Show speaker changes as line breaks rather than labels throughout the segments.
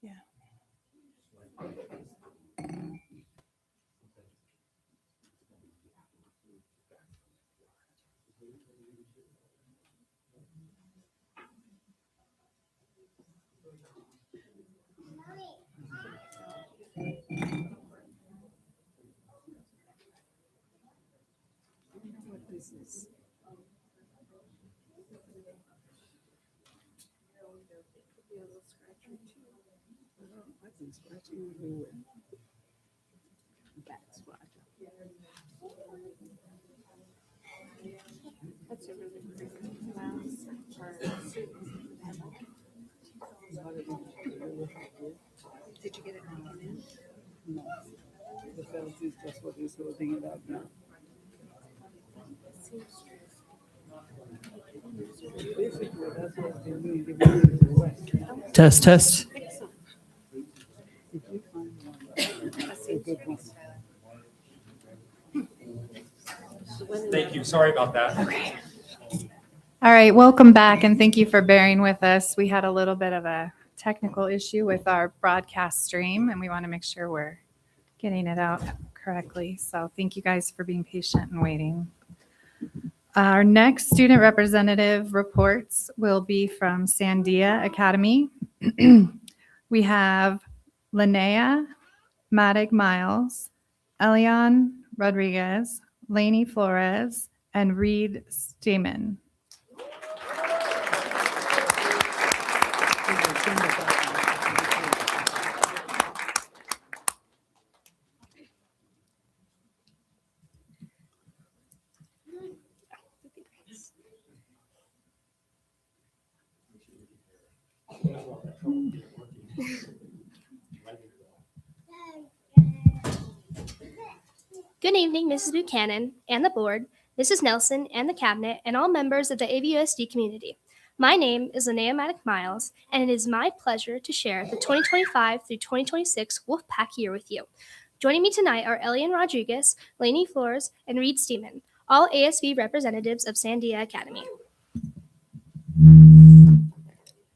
Yeah. What this is. I've been scratching everywhere. Back scratch. That's a really great class. Did you get it taken in? No. The felt is just what he's holding it up now. Basically, that's what they doing. They want it to rest.
Test.
If you find one, that's a good one.
Thank you. Sorry about that.
Okay. All right, welcome back, and thank you for bearing with us. We had a little bit of a technical issue with our broadcast stream, and we want to make sure we're getting it out correctly. So thank you guys for being patient and waiting. Our next student representative reports will be from Sandia Academy. We have Linnea Madig Miles, Elion Rodriguez, Lainey Flores, and Reed Stamen.
Good evening, Mrs. Buchanan and the board, Mrs. Nelson and the cabinet, and all members of the AVUSD community. My name is Linnea Maddock Miles, and it is my pleasure to share the 2025 through 2026 Wolfpack year with you. Joining me tonight are Elian Rodriguez, Lainey Flores, and Reed Steeman, all ASB representatives of Sandia Academy.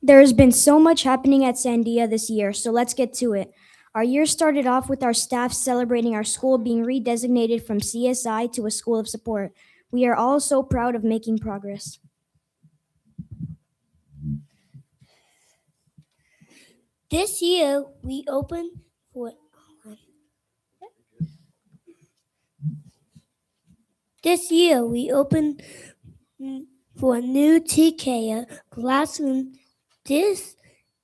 There's been so much happening at Sandia this year, so let's get to it. Our year started off with our staff celebrating our school being redesignated from CSI to a school of support. We are all so proud of making progress.
This year, we opened for a new TK classroom. This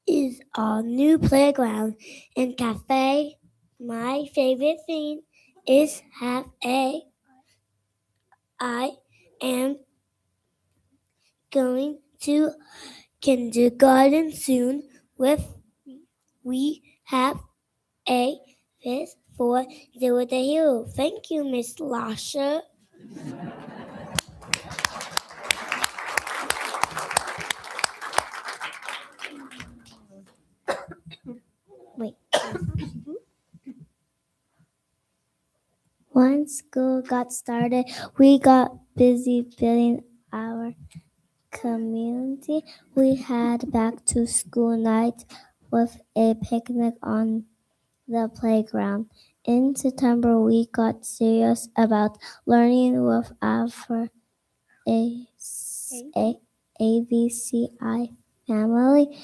is our new playground and cafe. My favorite thing is I am going to kindergarten soon. We have a fifth for Zero the Hero. Thank you, Miss Lasher. Wait. Once school got started, we got busy building our community. We had back to school night with a picnic on the playground. In September, we got serious about learning with our AVCI family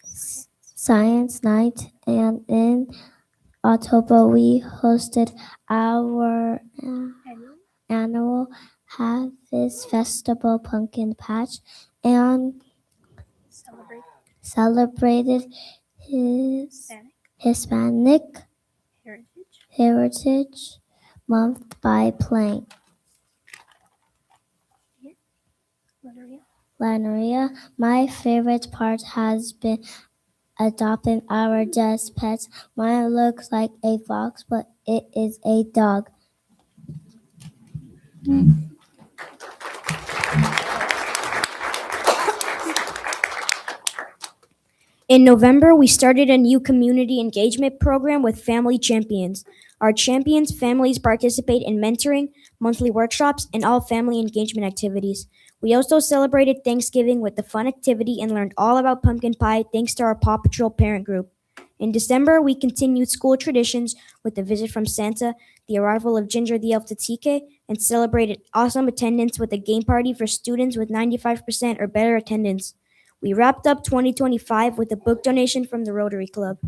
science night, and in October, we hosted our annual Harvest Festival pumpkin patch and celebrated Hispanic Heritage Month by playing Lanaria. My favorite part has been adopting our desk pets. Mine looks like a fox, but it is a dog.
In November, we started a new community engagement program with Family Champions. Our champions families participate in mentoring, monthly workshops, and all family engagement activities. We also celebrated Thanksgiving with the fun activity and learned all about pumpkin pie thanks to our Paw Patrol parent group. In December, we continued school traditions with a visit from Santa, the arrival of Ginger the Elf to TK, and celebrated awesome attendance with a game party for students with 95% or better attendance. We wrapped up 2025 with a book donation from the Rotary Club.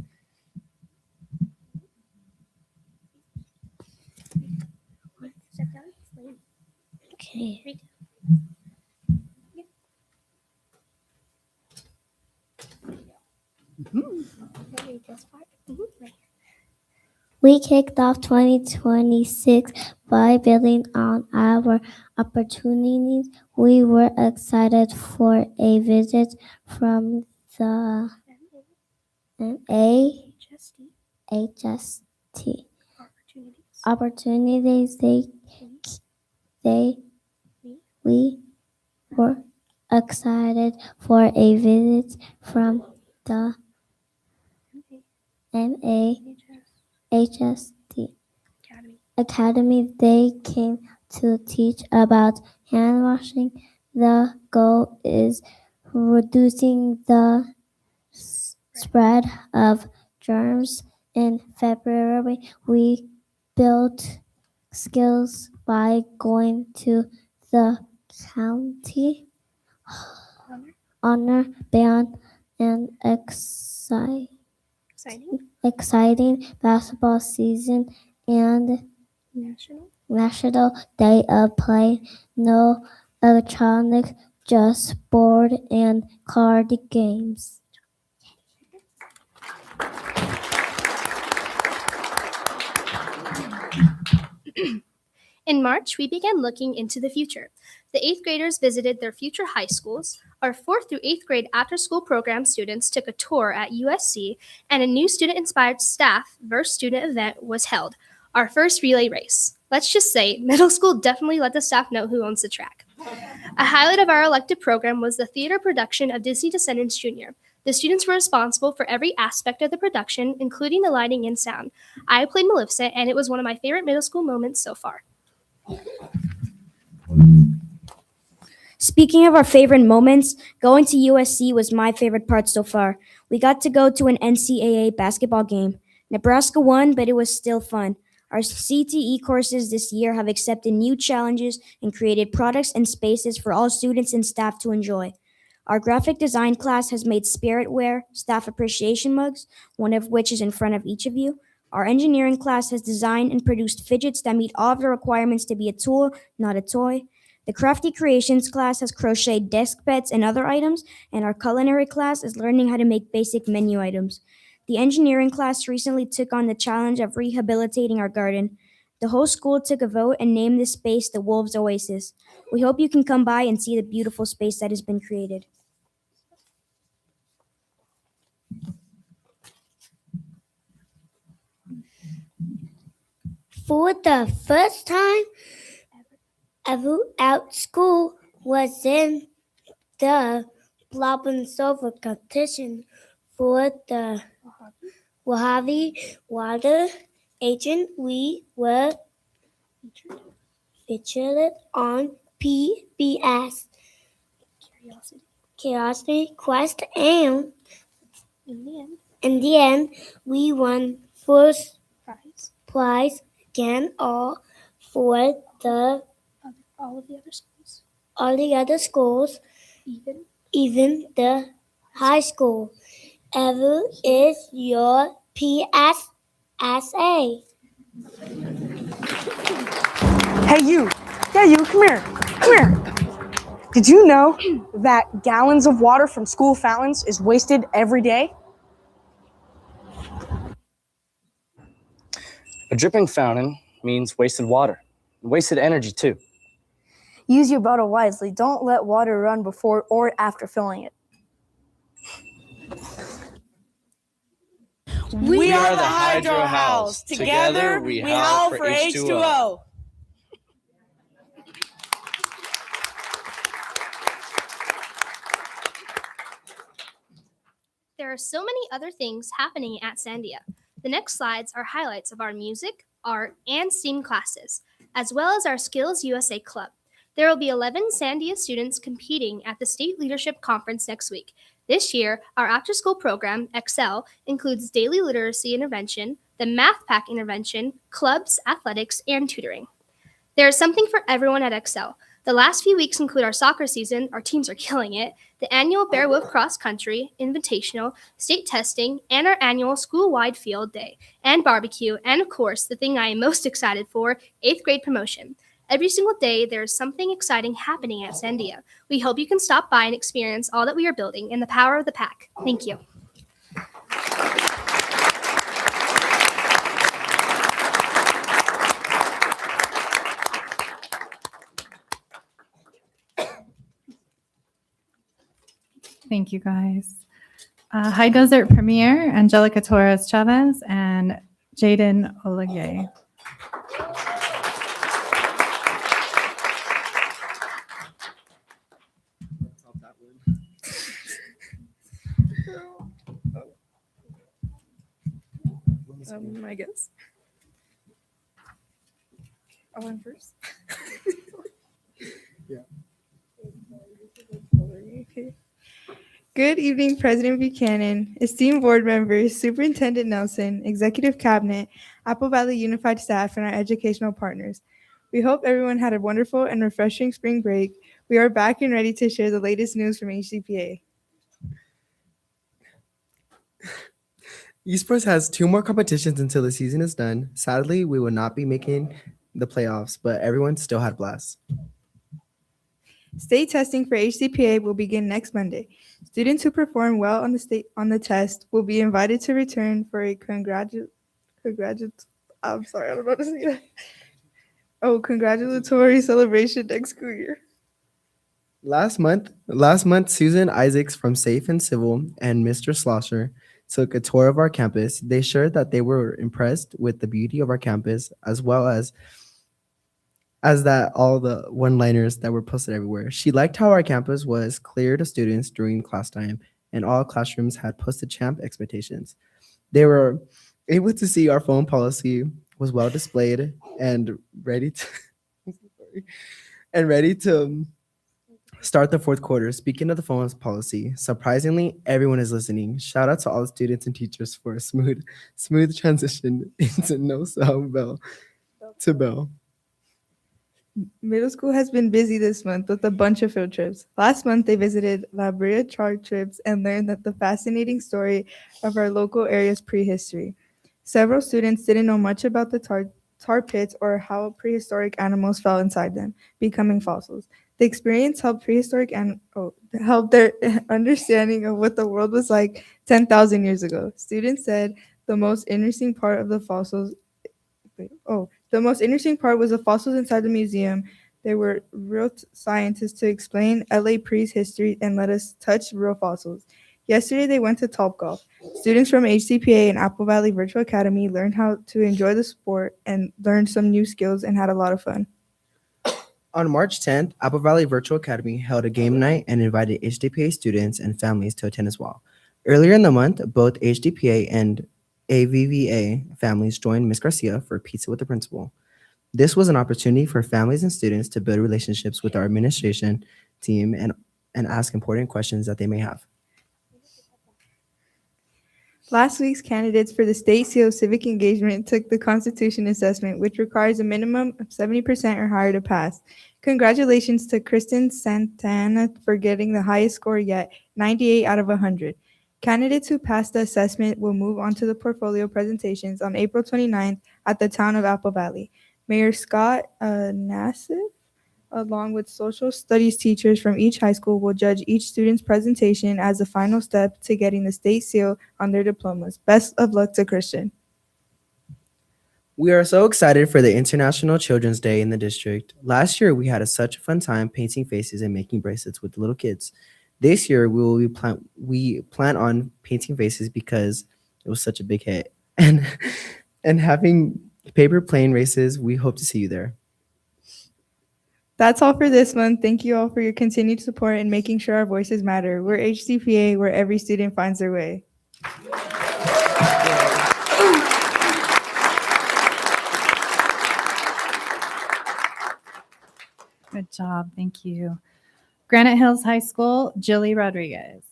Okay. We kicked off 2026 by building on our opportunities. We were excited for a visit from the HST. Opportunities we were excited for a visit from the HST Academy. They came to teach about hand washing. The goal is reducing the spread of germs. In February, we built skills by going to the county honor band and exciting basketball season and National Day of Play. No electronic, just board and card games.
In March, we began looking into the future. The 8th graders visited their future high schools. Our 4th through 8th grade after-school program students took a tour at USC, and a new student-inspired staff versus student event was held, our first relay race. Let's just say, middle school definitely let the staff know who owns the track. A highlight of our elective program was the theater production of Disney Descendants Jr. The students were responsible for every aspect of the production, including the lighting and sound. I played Maleficent, and it was one of my favorite middle school moments so far.
Speaking of our favorite moments, going to USC was my favorite part so far. We got to go to an NCAA basketball game. Nebraska won, but it was still fun. Our CTE courses this year have accepted new challenges and created products and spaces for all students and staff to enjoy. Our graphic design class has made spirit wear, staff appreciation mugs, one of which is in front of each of you. Our engineering class has designed and produced fidgets that meet all of the requirements to be a tool, not a toy. The Crafty Creations class has crocheted desk beds and other items, and our culinary class is learning how to make basic menu items. The engineering class recently took on the challenge of rehabilitating our garden. The whole school took a vote and named this space the Wolves Oasis. We hope you can come by and see the beautiful space that has been created.
For the first time ever out school was in the blob and silver competition for the Mojave Water Agent. We were featured on PBS Curiosity Quest, and in the end, we won first prize again, all for
All of the other schools.
all the other schools, even the high school. Ever is your PSSA.
Hey, you. Yeah, you. Come here. Come here. Did you know that gallons of water from school fountains is wasted every day?
A dripping fountain means wasted water, and wasted energy too.
Use your bottle wisely. Don't let water run before or after filling it.
We are the Hydro House. Together, we howl for H2O.
There there are so many other things happening at Sandia. The next slides are highlights of our music, art, and STEAM classes, as well as our Skills USA Club. There will be 11 Sandia students competing at the State Leadership Conference next week. This year, our after-school program, Excel, includes daily literacy intervention, the Math Pack intervention, clubs, athletics, and tutoring. There is something for everyone at Excel. The last few weeks include our soccer season, our teams are killing it, the annual Bear Wolf Cross Country, Invitational, state testing, and our annual school-wide field day, and barbecue, and of course, the thing I am most excited for, 8th grade promotion. Every single day, there is something exciting happening at Sandia. We hope you can stop by and experience all that we are building and the power of the pack. Thank you.
Thank you, guys. High Desert Premier, Angelica Torres Chavez, and Jaden Olegay.
I guess. I went first. Okay. Good evening, President Buchanan, esteemed board members, Superintendent Nelson, Executive Cabinet, Apple Valley Unified staff, and our educational partners. We hope everyone had a wonderful and refreshing spring break. We are back and ready to share the latest news from HCPA.
Esports has 2 more competitions until the season is done. Sadly, we will not be making the playoffs, but everyone still had blasts.
State testing for HCPA will begin next Monday. Students who perform well on the test will be invited to return for a congratulatory celebration next school year.
Last month, Susan Isaacs from Safe and Civil and Mr. Slosher took a tour of our campus. They shared that they were impressed with the beauty of our campus, as well as that all the one-liners that were posted everywhere. She liked how our campus was clear to students during class time, and all classrooms had posted champ expectations. They were able to see our phone policy was well displayed and ready to start the 4th quarter. Speaking of the phones policy, surprisingly, everyone is listening. Shout out to all the students and teachers for a smooth transition into no sound bell to bell.
Middle school has been busy this month with a bunch of field trips. Last month, they visited La Brea Char trips and learned that the fascinating story of our local area's prehistory. Several students didn't know much about the tar pits or how prehistoric animals fell inside them, becoming fossils. The experience helped helped their understanding of what the world was like 10,000 years ago. Students said the most interesting part was the fossils inside the museum. There were real scientists to explain LA Pre's history and let us touch real fossils. Yesterday, they went to Topgolf. Students from HCPA and Apple Valley Virtual Academy learned how to enjoy the sport and learned some new skills and had a lot of fun.
On March 10th, Apple Valley Virtual Academy held a game night and invited HDPA students and families to attend as well. Earlier in the month, both HDPA and AVVA families joined Ms. Garcia for pizza with the principal. This was an opportunity for families and students to build relationships with our administration team and ask important questions that they may have.
Last week's candidates for the State CO Civic Engagement took the Constitution Assessment, which requires a minimum of 70% or higher to pass. Congratulations to Kristen Santana for getting the highest score yet, 98 out of 100. Candidates who passed the assessment will move on to the portfolio presentations on April 29th at the town of Apple Valley. Mayor Scott Nassif, along with social studies teachers from each high school, will judge each student's presentation as the final step to getting the state seal on their diplomas. Best of luck to Christian.
We are so excited for the International Children's Day in the district. Last year, we had such a fun time painting faces and making bracelets with the little kids. This year, we plan on painting faces because it was such a big hit. And having paper plane races, we hope to see you there.
That's all for this month. Thank you all for your continued support and making sure our voices matter. We're HCPA, where every student finds their way.
Good job. Thank you. Granite Hills High School, Jilly Rodriguez.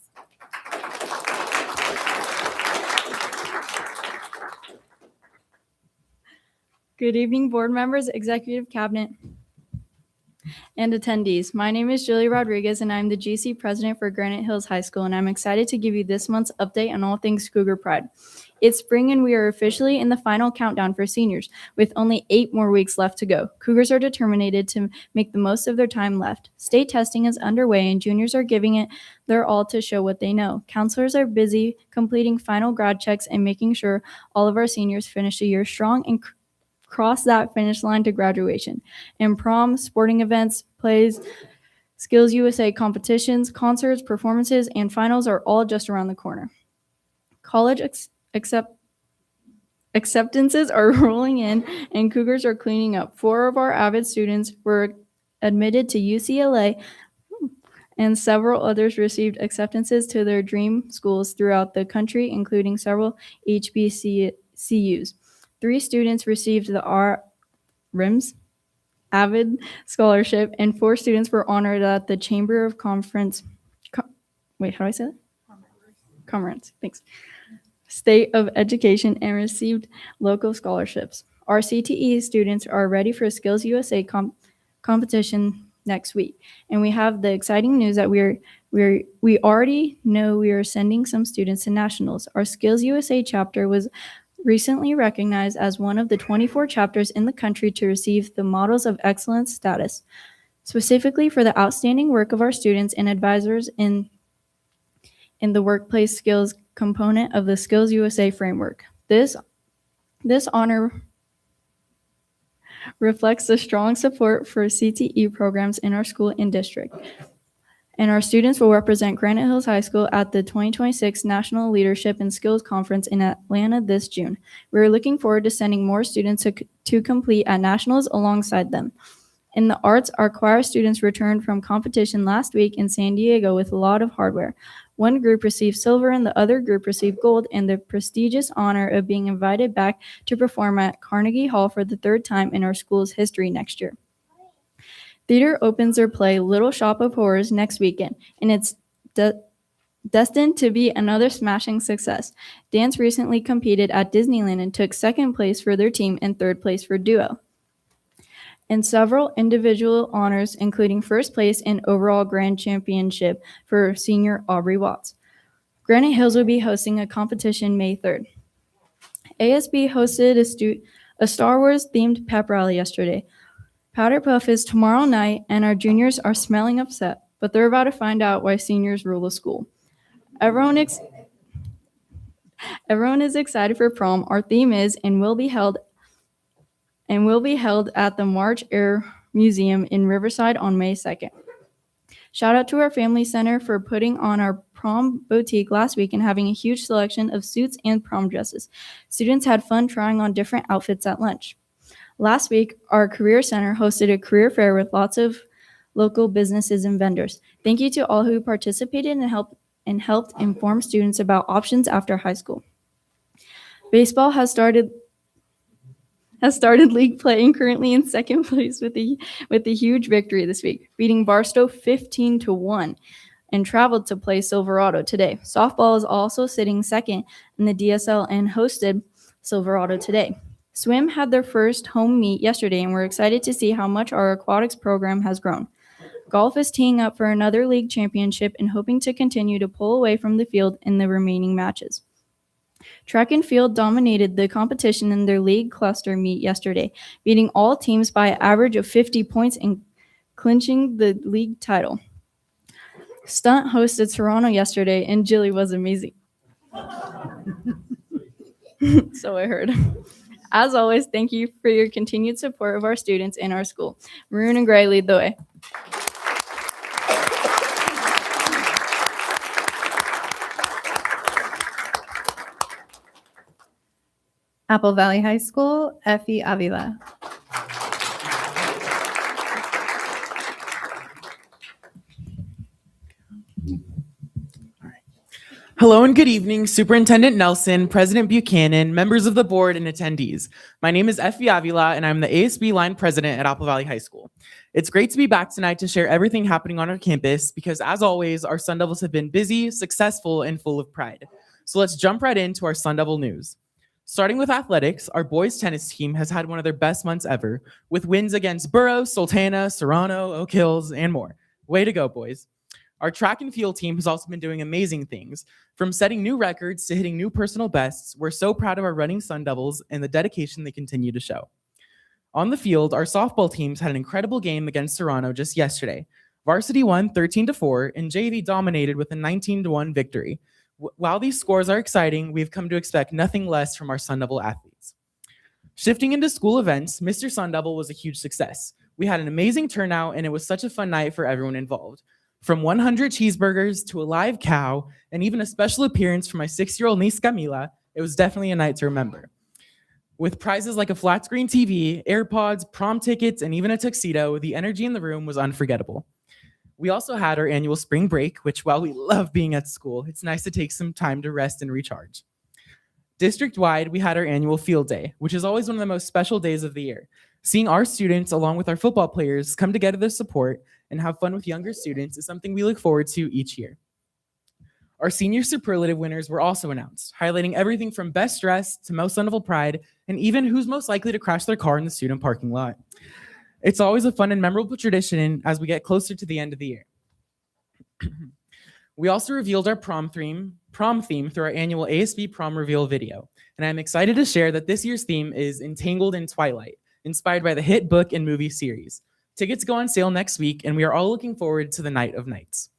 Good evening, board members, executive cabinet, and attendees. My name is Julie Rodriguez, and I'm the GC president for Granite Hills High School, and I'm excited to give you this month's update on all things Cougar Pride. It's spring, and we are officially in the final countdown for seniors, with only 8 more weeks left to go. Cougars are determined to make the most of their time left. State testing is underway, and juniors are giving it their all to show what they know. Counselors are busy completing final grad checks and making sure all of our seniors finish the year strong and cross that finish line to graduation. And prom, sporting events, plays, Skills USA competitions, concerts, performances, and finals are all just around the corner. College acceptances are rolling in, and Cougars are cleaning up. 4 of our avid students were admitted to UCLA, and several others received acceptances to their dream schools throughout the country, including several HBCUs. 3 students received the RIMS Avid Scholarship, and 4 students were honored at the Chamber of Conference. How do I say that? Commerce. Thanks. State of Education, and received local scholarships. Our CTE students are ready for Skills USA competition next week, and we have the exciting news that we already know we are sending some students to nationals. Our Skills USA chapter was recently recognized as one of the 24 chapters in the country to receive the Models of Excellence status, specifically for the outstanding work of our students and advisors in the workplace skills component of the Skills USA framework. This honor reflects the strong support for CTE programs in our school and district. And our students will represent Granite Hills High School at the 2026 National Leadership and Skills Conference in Atlanta this June. We're looking forward to sending more students to complete at nationals alongside them. In the arts, our choir students returned from competition last week in San Diego with a lot of hardware. One group received silver and the other group received gold, and the prestigious honor of being invited back to perform at Carnegie Hall for the 3rd time in our school's history next year. Theater opens their play Little Shop of Horrors next weekend, and it's destined to be another smashing success. Dance recently competed at Disneyland and took 2nd place for their team and 3rd place for duo. And several individual honors, including 1st place and overall grand championship for senior Aubrey Watts. Granite Hills will be hosting a competition May 3rd. ASB hosted a Star Wars themed pep rally yesterday. Powder Puff is tomorrow night, and our juniors are smelling upset, but they're about to find out why seniors rule the school. Everyone is excited for prom. Our theme is and will be held at the March Air Museum in Riverside on May 2nd. Shout out to our Family Center for putting on our prom boutique last week and having a huge selection of suits and prom dresses. Students had fun trying on different outfits at lunch. Last week, our Career Center hosted a career fair with lots of local businesses and vendors. Thank you to all who participated and helped inform students about options after high school. Baseball has started league play and currently in 2nd place with a huge victory this week, beating Barstow 15-1 and traveled to play Silverado today. Softball is also sitting 2nd in the DSL and hosted Silverado today. Swim had their first home meet yesterday, and we're excited to see how much our aquatics program has grown. Golf is teeing up for another league championship and hoping to continue to pull away from the field in the remaining matches. Track and field dominated the competition in their league cluster meet yesterday, beating all teams by an average of 50 points and clinching the league title. Stunt hosted Toronto yesterday, and Jilly was amazing. So I heard. As always, thank you for your continued support of our students in our school. Maroon and Gray lead the way.
Apple Valley High School, Effie Avila.
Hello and good evening, Superintendent Nelson, President Buchanan, members of the board, and attendees. My name is Effie Avila, and I'm the ASB line president at Apple Valley High School. It's great to be back tonight to share everything happening on our campus because, as always, our Sun Devils have been busy, successful, and full of pride. So let's jump right into our Sun Devil news. Starting with athletics, our boys tennis team has had one of their best months ever, with wins against Burroughs, Sultana, Serrano, Oak Hills, and more. Way to go, boys. Our track and field team has also been doing amazing things. From setting new records to hitting new personal bests, we're so proud of our running Sun Devils and the dedication they continue to show. On the field, our softball teams had an incredible game against Serrano just yesterday. Varsity won 13-4, and JV dominated with a 19-1 victory. While these scores are exciting, we've come to expect nothing less from our Sun Devil athletes. Shifting into school events, Mr. Sun Devil was a huge success. We had an amazing turnout, and it was such a fun night for everyone involved. From 100 cheeseburgers to a live cow, and even a special appearance from my 6-year-old niece Camila, it was definitely a night to remember. With prizes like a flat screen TV, AirPods, prom tickets, and even a tuxedo, the energy in the room was unforgettable. We also had our annual spring break, which while we love being at school, it's nice to take some time to rest and recharge. District-wide, we had our annual field day, which is always one of the most special days of the year. Seeing our students, along with our football players, come together to support and have fun with younger students is something we look forward to each year. Our senior superlative winners were also announced, highlighting everything from best dressed to most Sun Devil pride, and even who's most likely to crash their car in the student parking lot. It's always a fun and memorable tradition as we get closer to the end of the year. We also revealed our prom theme through our annual ASB prom reveal video, and I'm excited to share that this year's theme is Entangled in Twilight, inspired by the hit book and movie series. Tickets go on sale next week, and we are all looking forward to the night of nights.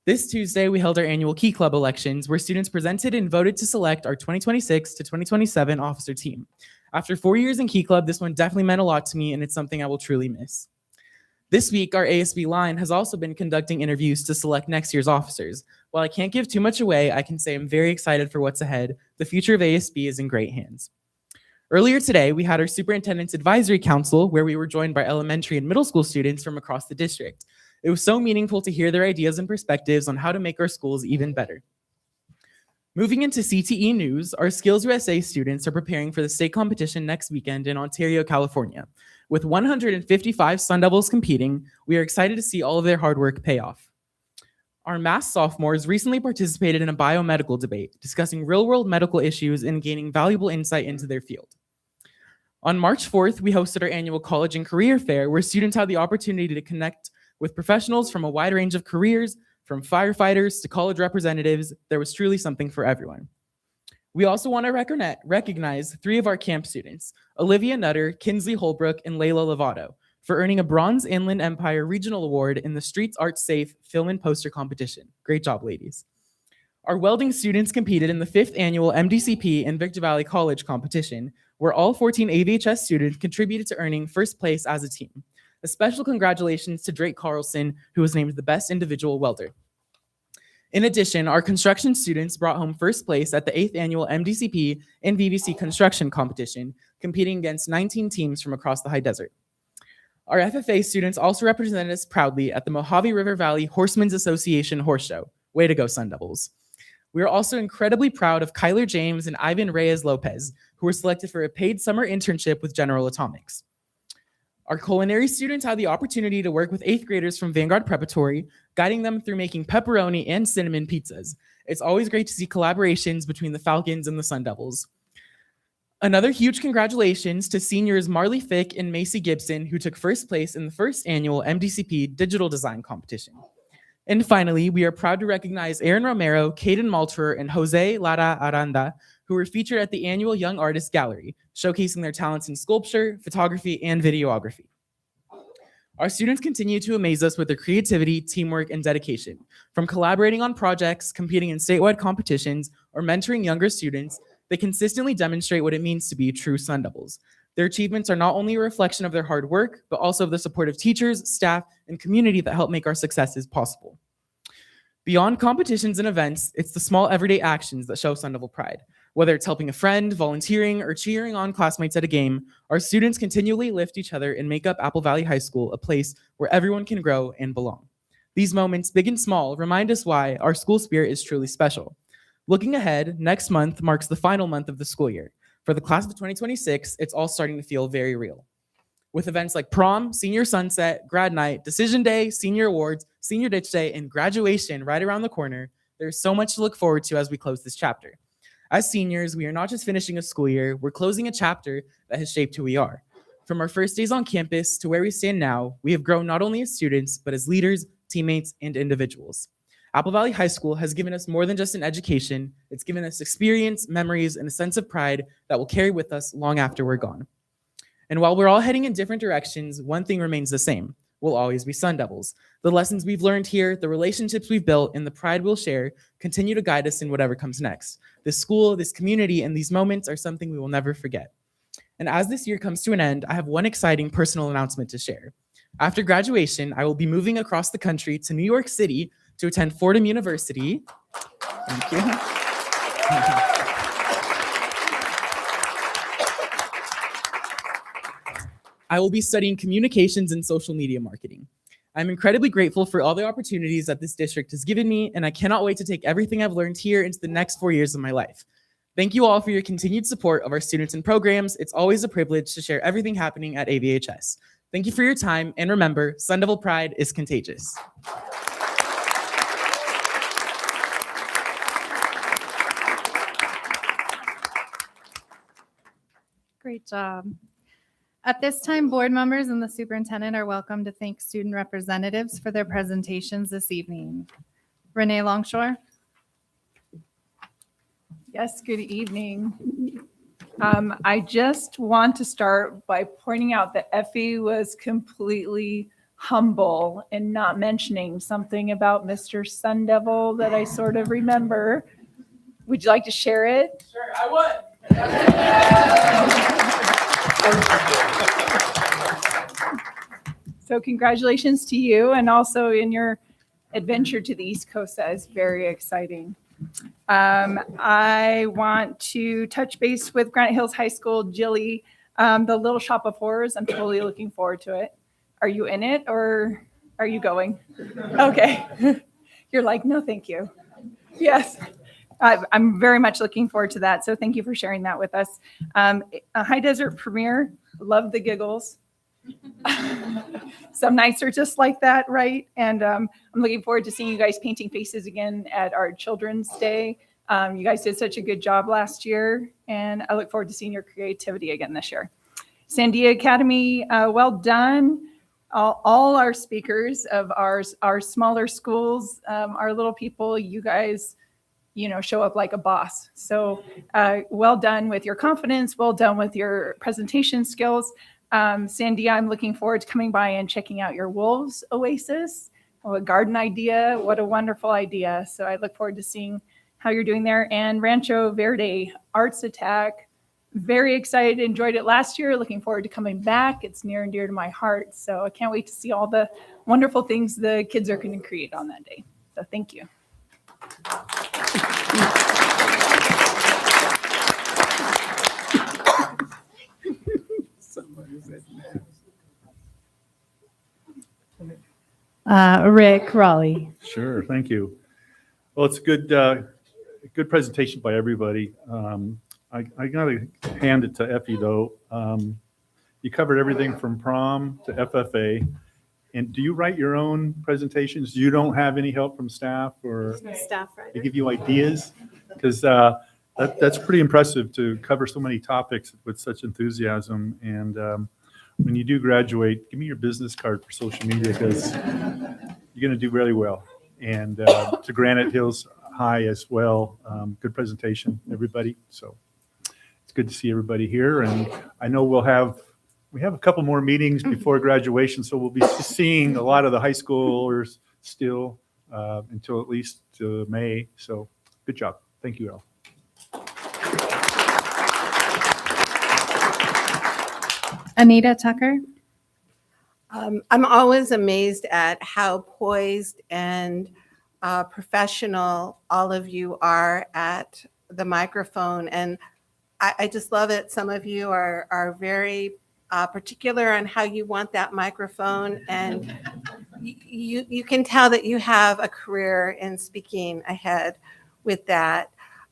This Tuesday, we held our annual Key Club elections, where students presented and voted to select our 2026 to 2027 officer team. After 4 years in Key Club, this one definitely meant a lot to me, and it's something I will truly miss. This week, our ASB line has also been conducting interviews to select next year's officers. While I can't give too much away, I can say I'm very excited for what's ahead. The future of ASB is in great hands. Earlier today, we had our Superintendent's Advisory Council, where we were joined by elementary and middle school students from across the district. It was so meaningful to hear their ideas and perspectives on how to make our schools even better. Moving into CTE news, our Skills USA students are preparing for the state competition next weekend in Ontario, California. With 155 Sun Devils competing, we are excited to see all of their hard work pay off. Our Mass sophomores recently participated in a biomedical debate, discussing real-world medical issues and gaining valuable insight into their field. On March 4th, we hosted our annual College and Career Fair, where students had the opportunity to connect with professionals from a wide range of careers, from firefighters to college representatives. There was truly something for everyone. We also want to recognize 3 of our camp students, Olivia Nutter, Kinsley Holbrook, and Layla Lovato, for earning a Bronze Inland Empire Regional Award in the Streets Art Safe Film and Poster Competition. Great job, ladies. Our welding students competed in the 5th annual MDCP and Victor Valley College competition, where all 14 AVHS students contributed to earning first place as a team. A special congratulations to Drake Carlson, who was named the best individual welder. In addition, our construction students brought home first place at the 8th annual MDCP and VVC construction competition, competing against 19 teams from across the high desert. Our FFA students also represented us proudly at the Mojave River Valley Horsemen's Association Horse Show. Way to go, Sun Devils. We are also incredibly proud of Kyler James and Ivan Reyes Lopez, who were selected for a paid summer internship with General Atomics. Our culinary students had the opportunity to work with 8th graders from Vanguard Preparatory, guiding them through making pepperoni and cinnamon pizzas. It's always great to see collaborations between the Falcons and the Sun Devils. Another huge congratulations to seniors Marley Fick and Macy Gibson, who took first place in the 1st annual MDCP Digital Design Competition. And finally, we are proud to recognize Aaron Romero, Caden Malterer, and Jose Lara Aranda, who were featured at the annual Young Artist Gallery, showcasing their talents in sculpture, photography, and videography. Our students continue to amaze us with their creativity, teamwork, and dedication. From collaborating on projects, competing in statewide competitions, or mentoring younger students, they consistently demonstrate what it means to be true Sun Devils. Their achievements are not only a reflection of their hard work, but also of the support of teachers, staff, and community that help make our successes possible. Beyond competitions and events, it's the small everyday actions that show Sun Devil pride. Whether it's helping a friend, volunteering, or cheering on classmates at a game, our students continually lift each other and make up Apple Valley High School a place where everyone can grow and belong. These moments, big and small, remind us why our school spirit is truly special. Looking ahead, next month marks the final month of the school year. For the class of 2026, it's all starting to feel very real. With events like prom, senior sunset, grad night, decision day, senior awards, senior ditch day, and graduation right around the corner, there's so much to look forward to as we close this chapter. As seniors, we are not just finishing a school year, we're closing a chapter that has shaped who we are. From our first days on campus to where we stand now, we have grown not only as students, but as leaders, teammates, and individuals. Apple Valley High School has given us more than just an education. It's given us experience, memories, and a sense of pride that will carry with us long after we're gone. And while we're all heading in different directions, one thing remains the same. We'll always be Sun Devils. The lessons we've learned here, the relationships we've built, and the pride we'll share continue to guide us in whatever comes next. This school, this community, and these moments are something we will never forget. And as this year comes to an end, I have one exciting personal announcement to share. After graduation, I will be moving across the country to New York City to attend Fordham University. Thank you. I will be studying communications and social media marketing. I'm incredibly grateful for all the opportunities that this district has given me, and I cannot wait to take everything I've learned here into the next 4 years of my life. Thank you all for your continued support of our students and programs. It's always a privilege to share everything happening at AVHS. Thank you for your time, and remember, Sun Devil pride is contagious.
Great job. At this time, board members and the superintendent are welcome to thank student representatives for their presentations this evening. Renee Longshore.
Yes, good evening. I just want to start by pointing out that Effie was completely humble and not mentioning something about Mr. Sun Devil that I sort of remember. Would you like to share it?
Sure, I would.
So congratulations to you, and also in your adventure to the East Coast. That is very exciting. I want to touch base with Granite Hills High School, Jilly, the Little Shop of Horrors. I'm totally looking forward to it. Are you in it or are you going? Okay. You're like, no, thank you. Yes. I'm very much looking forward to that. So thank you for sharing that with us. A High Desert premiere, love the giggles. Some nights are just like that, right? And I'm looking forward to seeing you guys painting faces again at our Children's Day. You guys did such a good job last year, and I look forward to seeing your creativity again this year. Sandia Academy, well done. All our speakers of our smaller schools, our little people, you guys, show up like a boss. So well done with your confidence. Well done with your presentation skills. Sandia, I'm looking forward to coming by and checking out your Wolves Oasis. Oh, a garden idea. What a wonderful idea. So I look forward to seeing how you're doing there. And Rancho Verde Arts Attack. Very excited. Enjoyed it last year. Looking forward to coming back. It's near and dear to my heart. So I can't wait to see all the wonderful things the kids are going to create on that day. So thank you.
Rick Raleigh.
Sure, thank you. Well, it's a good presentation by everybody. I gotta hand it to Effie though. You covered everything from prom to FFA. And do you write your own presentations? You don't have any help from staff or
Staff writer.
they give you ideas? Because that's pretty impressive to cover so many topics with such enthusiasm. And when you do graduate, give me your business card for social media because you're going to do really well. And to Granite Hills High as well. Good presentation, everybody. So it's good to see everybody here. And I know we have a couple more meetings before graduation, so we'll be seeing a lot of the high schoolers still until at least May. So good job. Thank you all.
Anita Tucker.
I'm always amazed at how poised and professional all of you are at the microphone. And I just love it. Some of you are very particular on how you want that microphone. And you can tell that you have a career in speaking ahead with that.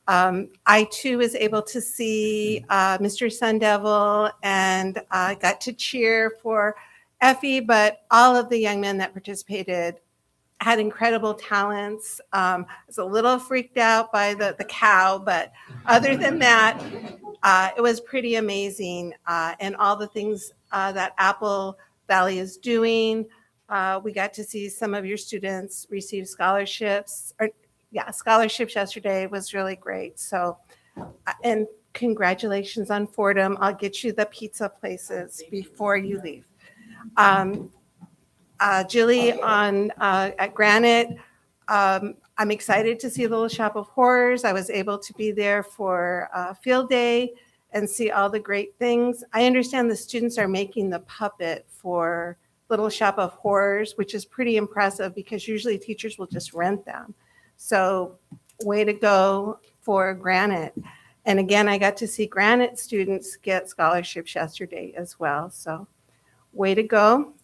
I too was able to see Mr. Sun Devil, and I got to cheer for Effie, but all of the young men that participated had incredible talents. I was a little freaked out by the cow, but other than that, it was pretty amazing. And all the things that Apple Valley is doing. We got to see some of your students receive scholarships. Scholarships yesterday was really great. So, and congratulations on Fordham. I'll get you the pizza places before you leave. Julie at Granite. I'm excited to see Little Shop of Horrors. I was able to be there for field day and see all the great things. I understand the students are making the puppet for Little Shop of Horrors, which is pretty impressive because usually teachers will just rent them. So way to go for Granite. And again, I got to see Granite students get scholarships yesterday as well. So way to go.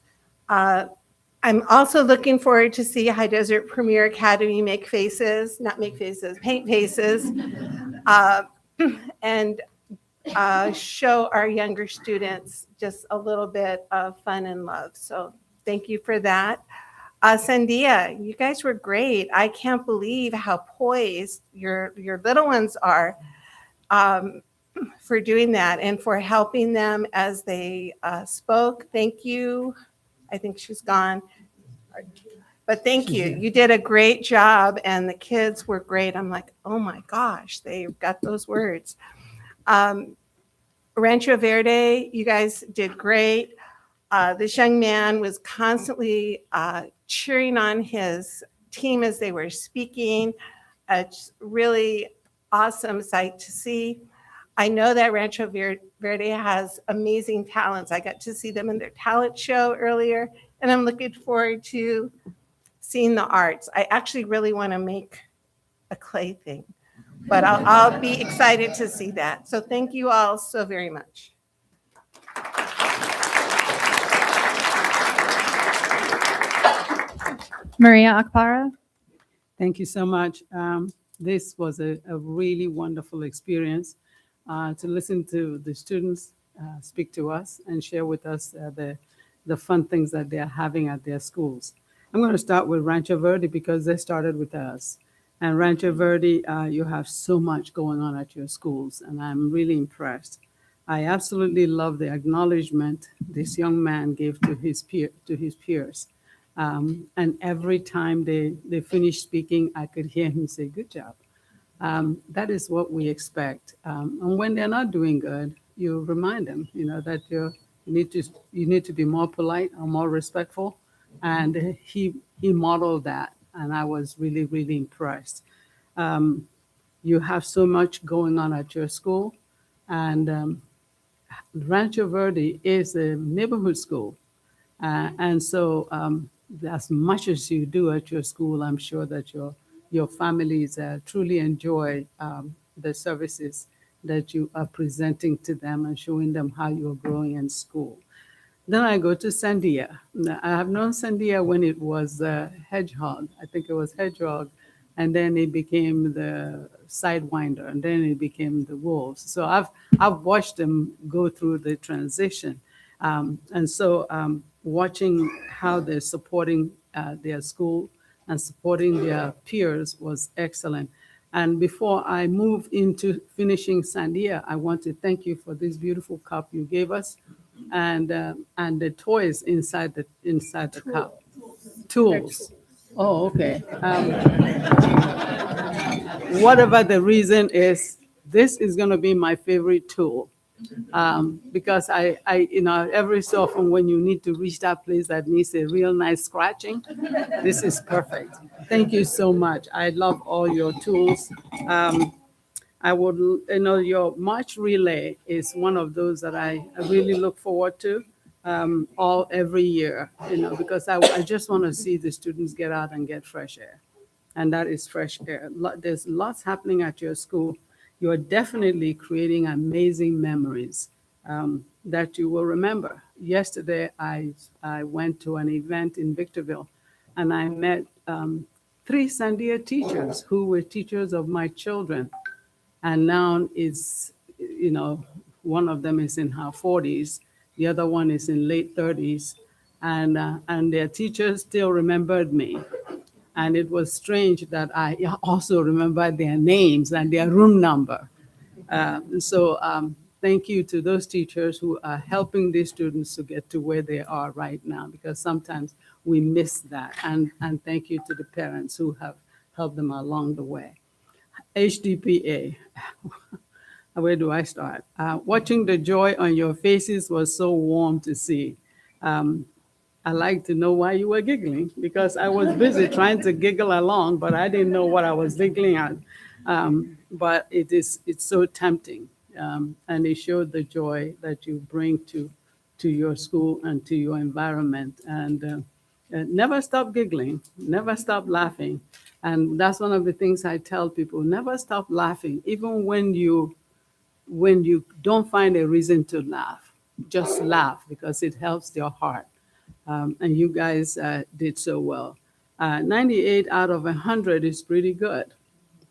I'm also looking forward to see High Desert Premier Academy paint faces, and show our younger students just a little bit of fun and love. So thank you for that. Sandia, you guys were great. I can't believe how poised your little ones are for doing that and for helping them as they spoke. Thank you. I think she's gone. But thank you. You did a great job, and the kids were great. I'm like, oh my gosh, they got those words. Rancho Verde, you guys did great. This young man was constantly cheering on his team as they were speaking. It's really awesome sight to see. I know that Rancho Verde has amazing talents. I got to see them in their talent show earlier, and I'm looking forward to seeing the arts. I actually really want to make a clay thing, but I'll be excited to see that. So thank you all so very much.
Maria Akpara.
Thank you so much. This was a really wonderful experience to listen to the students speak to us and share with us the fun things that they're having at their schools. I'm going to start with Rancho Verde because they started with us. And Rancho Verde, you have so much going on at your schools, and I'm really impressed. I absolutely love the acknowledgement this young man gave to his peers. And every time they finished speaking, I could hear him say, "Good job." That is what we expect. And when they're not doing good, you remind them, that you need to be more polite or more respectful. And he modeled that, and I was really, really impressed. You have so much going on at your school, and Rancho Verde is a neighborhood school. And so as much as you do at your school, I'm sure that your families truly enjoy the services that you are presenting to them and showing them how you're growing in school. Then I go to Sandia. I have known Sandia when it was Hedgehog. I think it was Hedgehog. And then it became the Sidewinder, and then it became the Wolves. So I've watched them go through the transition. And so watching how they're supporting their school and supporting their peers was excellent. And before I move into finishing Sandia, I want to thank you for this beautiful cup you gave us, and the toys inside the cup. Tools. Oh, okay. Whatever the reason is, this is going to be my favorite tool. Because I every so often when you need to reach that place that needs a real nice scratching, this is perfect. Thank you so much. I love all your tools. I would, your March relay is one of those that I really look forward to every year, because I just want to see the students get out and get fresh air. And that is fresh air. There's lots happening at your school. You are definitely creating amazing memories that you will remember. Yesterday, I went to an event in Victorville, and I met 3 Sandia teachers who were teachers of my children. And now it's, you know, one of them is in her 40s, the other one is in late 30s, and their teachers still remembered me. And it was strange that I also remembered their names and their room number. Thank you to those teachers who are helping these students to get to where they are right now, because sometimes we miss that. And thank you to the parents who have helped them along the way. HDPA, where do I start? Watching the joy on your faces was so warm to see. I like to know why you were giggling, because I was busy trying to giggle along, but I didn't know what I was giggling at. But it's so tempting, and it showed the joy that you bring to your school and to your environment. And never stop giggling, never stop laughing. And that's one of the things I tell people: never stop laughing, even when you don't find a reason to laugh. Just laugh, because it helps your heart. And you guys did so well. 98 out of 100 is pretty good.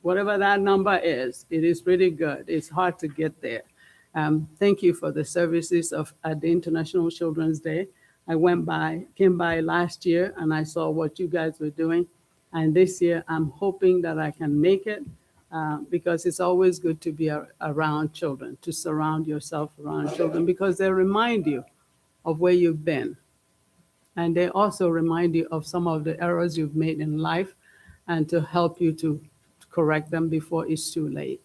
Whatever that number is, it is pretty good. It's hard to get there. Thank you for the services at the International Children's Day. I came by last year, and I saw what you guys were doing. And this year, I'm hoping that I can make it, because it's always good to be around children, to surround yourself around children, because they remind you of where you've been. And they also remind you of some of the errors you've made in life, and to help you to correct them before it's too late.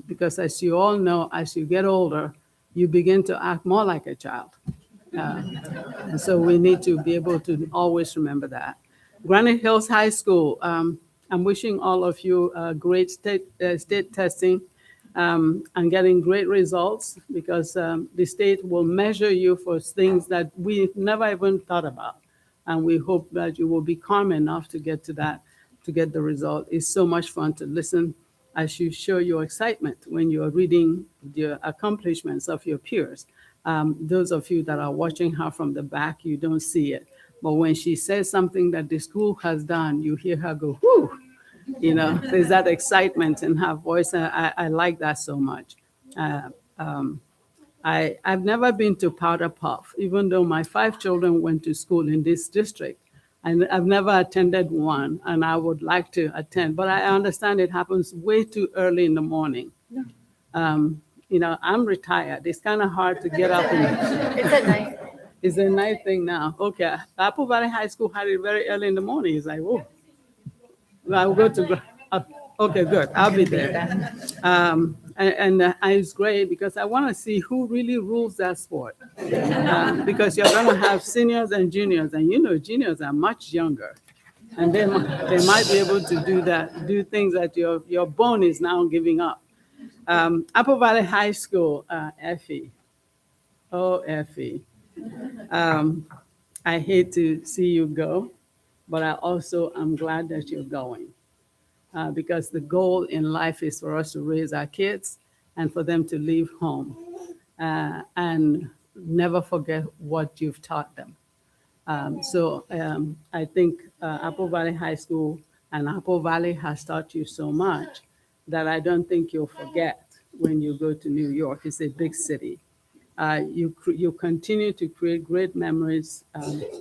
Because as you all know, as you get older, you begin to act more like a child. And so we need to be able to always remember that. Granite Hills High School, I'm wishing all of you great state testing, and getting great results, because the state will measure you for things that we never even thought about. And we hope that you will be calm enough to get to that, to get the result. It's so much fun to listen as you show your excitement when you're reading the accomplishments of your peers. Those of you that are watching her from the back, you don't see it. But when she says something that the school has done, you hear her go, whoo. You know, there's that excitement in her voice. And I like that so much. I've never been to Powder Puff, even though my 5 children went to school in this district. And I've never attended one, and I would like to attend. But I understand it happens way too early in the morning. You know, I'm retired. It's kind of hard to get up.
It's at night.
It's a night thing now. Okay, Apple Valley High School had it very early in the morning. It's like, whoa. I'll go to, okay, good, I'll be there. It's great, because I want to see who really rules that sport. Because you're going to have seniors and juniors, and you know, juniors are much younger. And they might be able to do things that your bone is now giving up. Apple Valley High School, Effie. Oh, Effie. I hate to see you go, but I also am glad that you're going, because the goal in life is for us to raise our kids and for them to leave home, and never forget what you've taught them. I think Apple Valley High School and Apple Valley has taught you so much that I don't think you'll forget when you go to New York. It's a big city. You continue to create great memories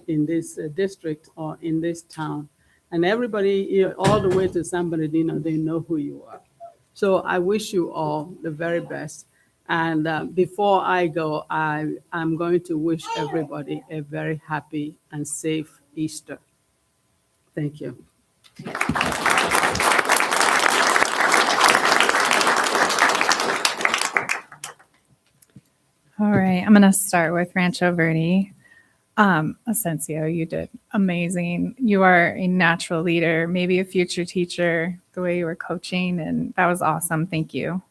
in this district or in this town. And everybody, all the way to San Bernardino, they know who you are. So I wish you all the very best. And before I go, I'm going to wish everybody a very happy and safe Easter. Thank you.
All right, I'm going to start with Rancho Verde. Asensio, you did amazing. You are a natural leader, maybe a future teacher, the way you were coaching, and that was awesome. Thank you.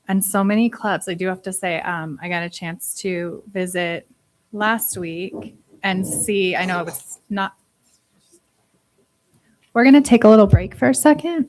And so many clubs. I do have to say, I got a chance to visit last week and see, I know it was not. We're going to take a little break for a second.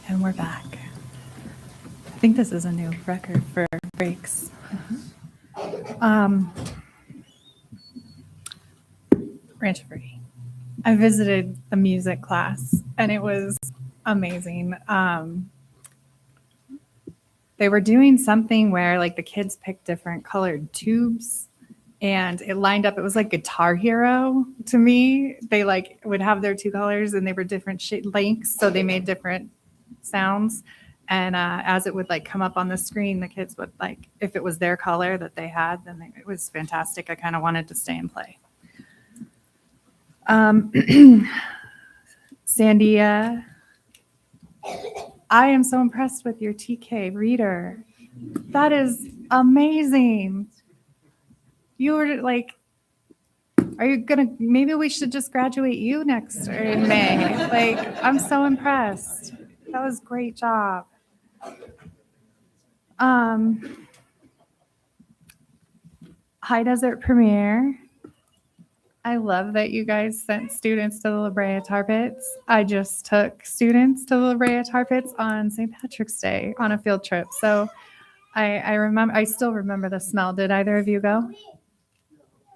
And we're back. I think this is a new record for breaks. Rancho Verde. I visited the music class and it was amazing. They were doing something where like the kids picked different colored tubes and it lined up. It was like Guitar Hero to me. They like would have their two colors and they were different lengths, so they made different sounds. And as it would like come up on the screen, the kids would like, if it was their color that they had, then it was fantastic. I kind of wanted to stay and play. Sandia, I am so impressed with your TK reader. That is amazing. You were like, are you gonna, maybe we should just graduate you next or in May. Like, I'm so impressed. That was a great job. High Desert Premiere. I love that you guys sent students to the La Brea Tar Pits. I just took students to the La Brea Tar Pits on St. Patrick's Day on a field trip. So I still remember the smell. Did either of you go?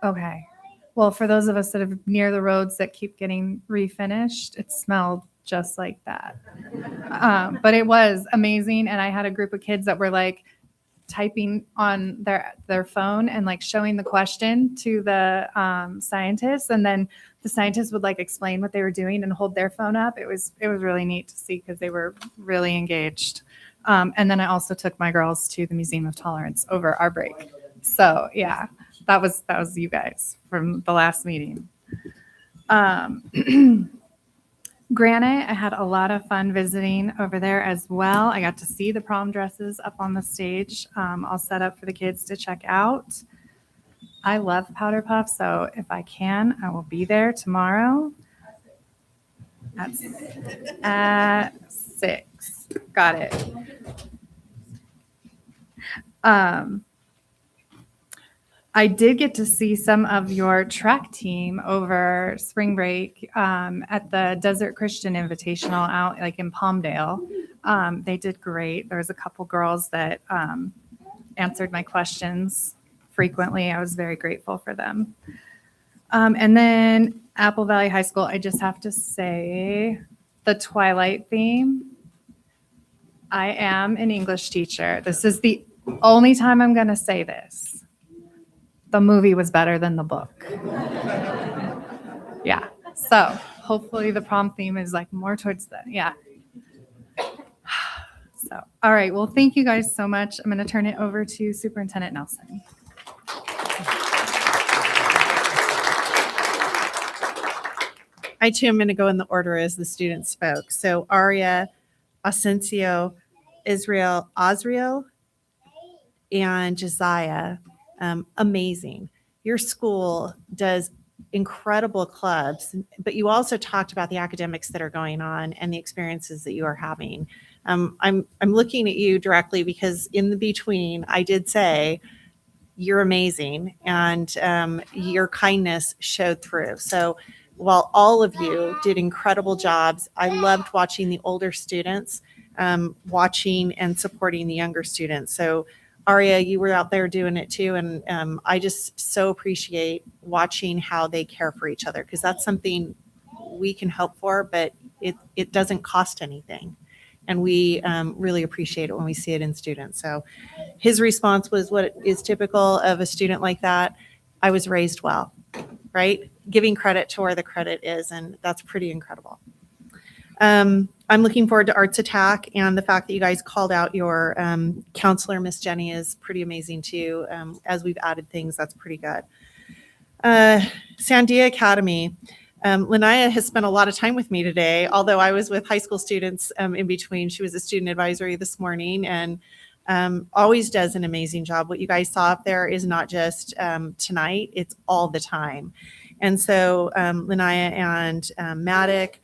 Okay. Well, for those of us that are near the roads that keep getting refinished, it smelled just like that. But it was amazing. And I had a group of kids that were like typing on their phone and like showing the question to the scientists. And then the scientists would like explain what they were doing and hold their phone up. It was really neat to see because they were really engaged. And then I also took my girls to the Museum of Tolerance over our break. So yeah, that was you guys from the last meeting. Granite, I had a lot of fun visiting over there as well. I got to see the prom dresses up on the stage, all set up for the kids to check out. I love Powder Puff, so if I can, I will be there tomorrow at 6. Got it. I did get to see some of your track team over spring break at the Desert Christian Invitational out like in Palmdale. They did great. There was a couple girls that answered my questions frequently. I was very grateful for them. And then Apple Valley High School, I just have to say the Twilight theme. I am an English teacher. This is the only time I'm going to say this. The movie was better than the book. Yeah. So hopefully the prom theme is like more towards the, yeah. So, all right. Well, thank you guys so much. I'm going to turn it over to Superintendent Nelson.
I too am going to go in the order as the students spoke. So Aria, Asensio, Israel, Azriel, and Josiah. Amazing. Your school does incredible clubs, but you also talked about the academics that are going on and the experiences that you are having. I'm looking at you directly because in the between, I did say you're amazing and your kindness showed through. So while all of you did incredible jobs, I loved watching the older students, watching and supporting the younger students. So Aria, you were out there doing it too. And I just so appreciate watching how they care for each other because that's something we can hope for, but it doesn't cost anything. And we really appreciate it when we see it in students. So his response was what is typical of a student like that. I was raised well, right? Giving credit to where the credit is. And that's pretty incredible. I'm looking forward to Arts Attack, and the fact that you guys called out your counselor, Miss Jenny, is pretty amazing too. As we've added things, that's pretty good. Sandia Academy. Linnea has spent a lot of time with me today, although I was with high school students in between. She was a student advisory this morning and always does an amazing job. What you guys saw up there is not just tonight, it's all the time. And so Linnea and Maddock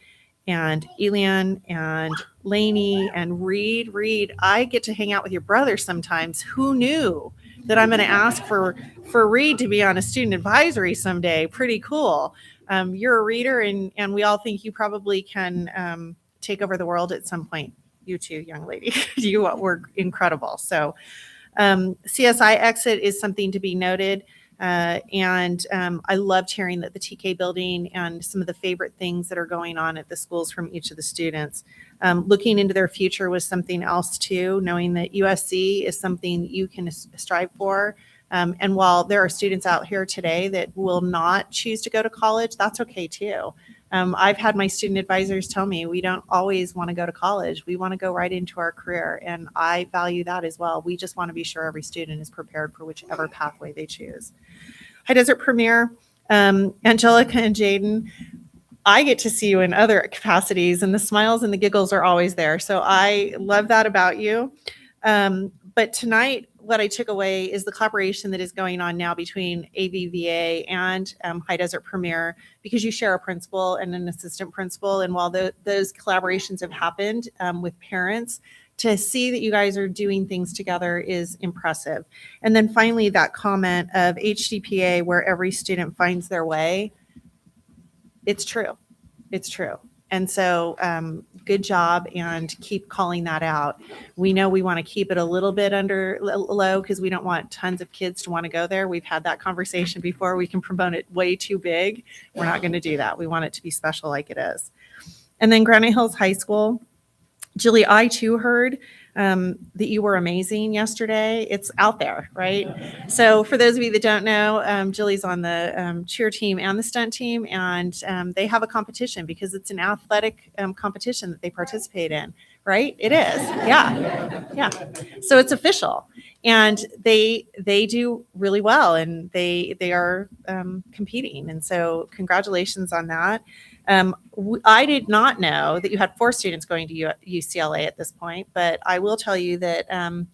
and Elian and Lainey and Reed, I get to hang out with your brother sometimes. Who knew that I'm going to ask for Reed to be on a student advisory someday? Pretty cool. You're a reader and we all think you probably can take over the world at some point. you too, young lady. You were incredible. So CSI exit is something to be noted. I loved hearing that the TK building and some of the favorite things that are going on at the schools from each of the students. Looking into their future was something else too, knowing that USC is something you can strive for. And while there are students out here today that will not choose to go to college, that's okay too. I've had my student advisors tell me we don't always want to go to college. We want to go right into our career. And I value that as well. We just want to be sure every student is prepared for whichever pathway they choose. High Desert Premier, Angelica and Jaden, I get to see you in other capacities, and the smiles and the giggles are always there. So I love that about you. But tonight, what I took away is the collaboration that is going on now between AVVA and High Desert Premier, because you share a principal and an assistant principal. And while those collaborations have happened with parents, to see that you guys are doing things together is impressive. And then finally, that comment of HDPA, where every student finds their way. It's true. It's true. And so good job, and keep calling that out. We know we want to keep it a little bit under low because we don't want tons of kids to want to go there. We've had that conversation before. We can promote it way too big. We're not going to do that. We want it to be special like it is. And then Granite Hills High School. Julie, I too heard that you were amazing yesterday. It's out there, right? So for those of you that don't know, Julie's on the cheer team and the stunt team, and they have a competition because it's an athletic competition that they participate in, right? It is, yeah. So it's official, and they do really well, and they are competing, and so congratulations on that. I did not know that you had 4 students going to UCLA at this point, but I will tell you that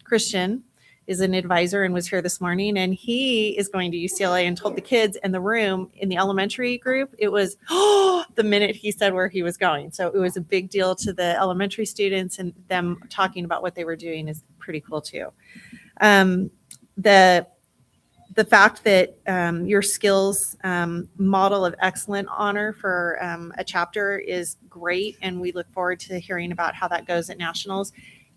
Christian is an advisor and was here this morning, and he is going to UCLA, and told the kids in the room in the elementary group, it was the minute he said where he was going. So it was a big deal to the elementary students, and them talking about what they were doing is pretty cool too. The fact that your skills model of excellent honor for a chapter is great, and we look forward to hearing about how that goes at nationals.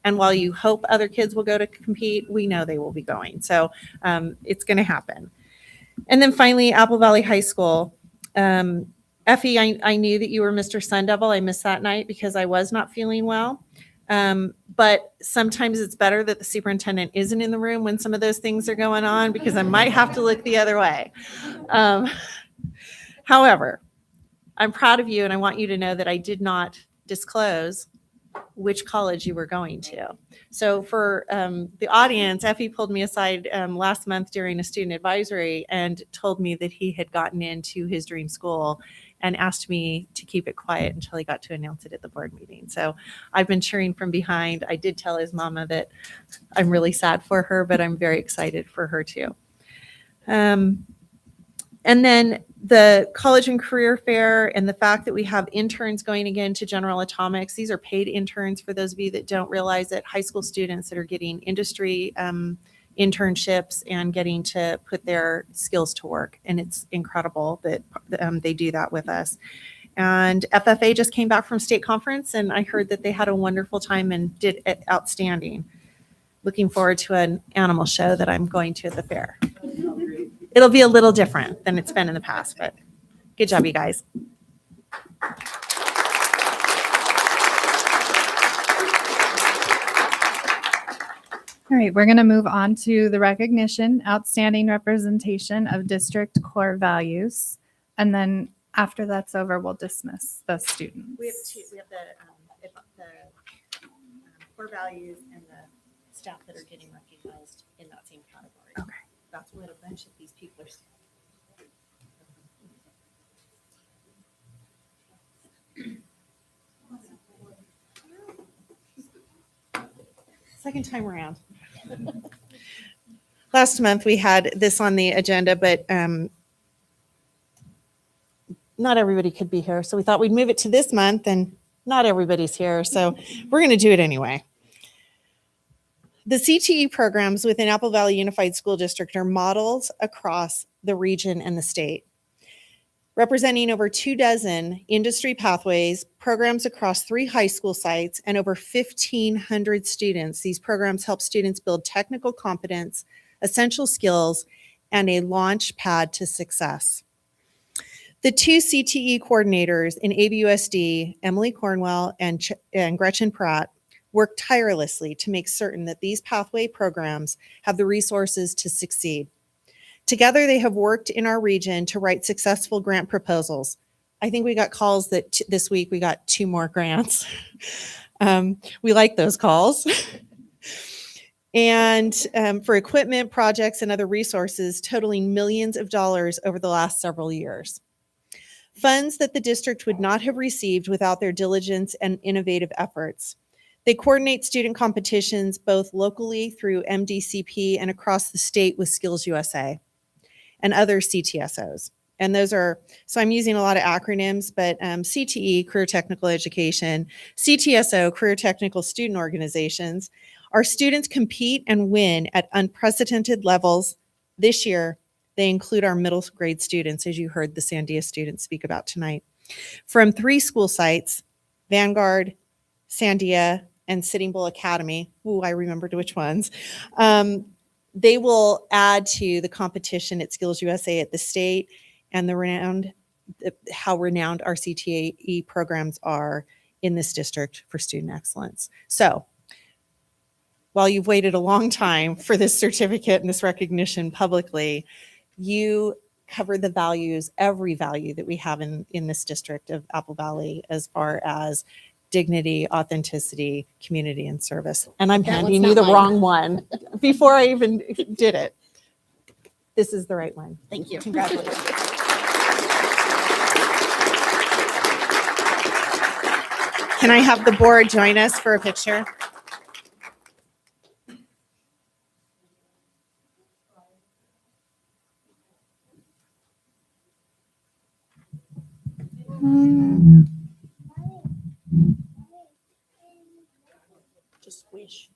And while you hope other kids will go to compete, we know they will be going. So it's going to happen. And then finally, Apple Valley High School. Effie, I knew that you were Mr. Sun Devil. I missed that night because I was not feeling well. But sometimes it's better that the superintendent isn't in the room when some of those things are going on, because I might have to look the other way. However, I'm proud of you, and I want you to know that I did not disclose which college you were going to. So for the audience, Effie pulled me aside last month during a student advisory and told me that he had gotten into his dream school, and asked me to keep it quiet until he got to announce it at the board meeting. So I've been cheering from behind. I did tell his mama that I'm really sad for her, but I'm very excited for her too. And then the college and career fair, and the fact that we have interns going again to General Atomics. These are paid interns, for those of you that don't realize it. High school students that are getting industry internships and getting to put their skills to work. And it's incredible that they do that with us. And FFA just came back from state conference, and I heard that they had a wonderful time and did outstanding. Looking forward to an animal show that I'm going to at the fair. It'll be a little different than it's been in the past, but good job, you guys.
All right, we're going to move on to the recognition, outstanding representation of district core values. And then after that's over, we'll dismiss the students.
We have two. We have the core values and the staff that are getting recognized in that same category.
Okay.
That's what a bunch of these people are. Second time around. Last month we had this on the agenda, but not everybody could be here. So we thought we'd move it to this month, and not everybody's here. So we're going to do it anyway. The CTE programs within Apple Valley Unified School District are models across the region and the state.
representing over 24 industry pathways, programs across 3 high school sites, and over 1,500 students. These programs help students build technical competence, essential skills, and a launch pad to success. The 2 CTE coordinators in ABUSD, Emily Cornwell and Gretchen Pratt, work tirelessly to make certain that these pathway programs have the resources to succeed. Together, they have worked in our region to write successful grant proposals. I think we got calls that this week we got 2 more grants. We like those calls. And for equipment, projects, and other resources totaling millions of dollars over the last several years. Funds that the district would not have received without their diligence and innovative efforts. They coordinate student competitions both locally through MDCP and across the state with Skills USA and other CTSOs. And those are, so I'm using a lot of acronyms, but CTE, Career Technical Education, CTSO, Career Technical Student Organizations. Our students compete and win at unprecedented levels. This year, they include our middle grade students, as you heard the Sandia students speak about tonight. From 3 school sites, Vanguard, Sandia, and Sitting Bull Academy. Ooh, I remembered which ones. They will add to the competition at Skills USA at the state and how renowned our CTE programs are in this district for student excellence. So while you've waited a long time for this certificate and this recognition publicly, you cover the values, every value that we have in this district of Apple Valley as far as dignity, authenticity, community, and service. And I'm handing you the wrong one before I even did it. This is the right one.
Thank you.
Congratulations. Can I have the board join us for a picture? Just wish.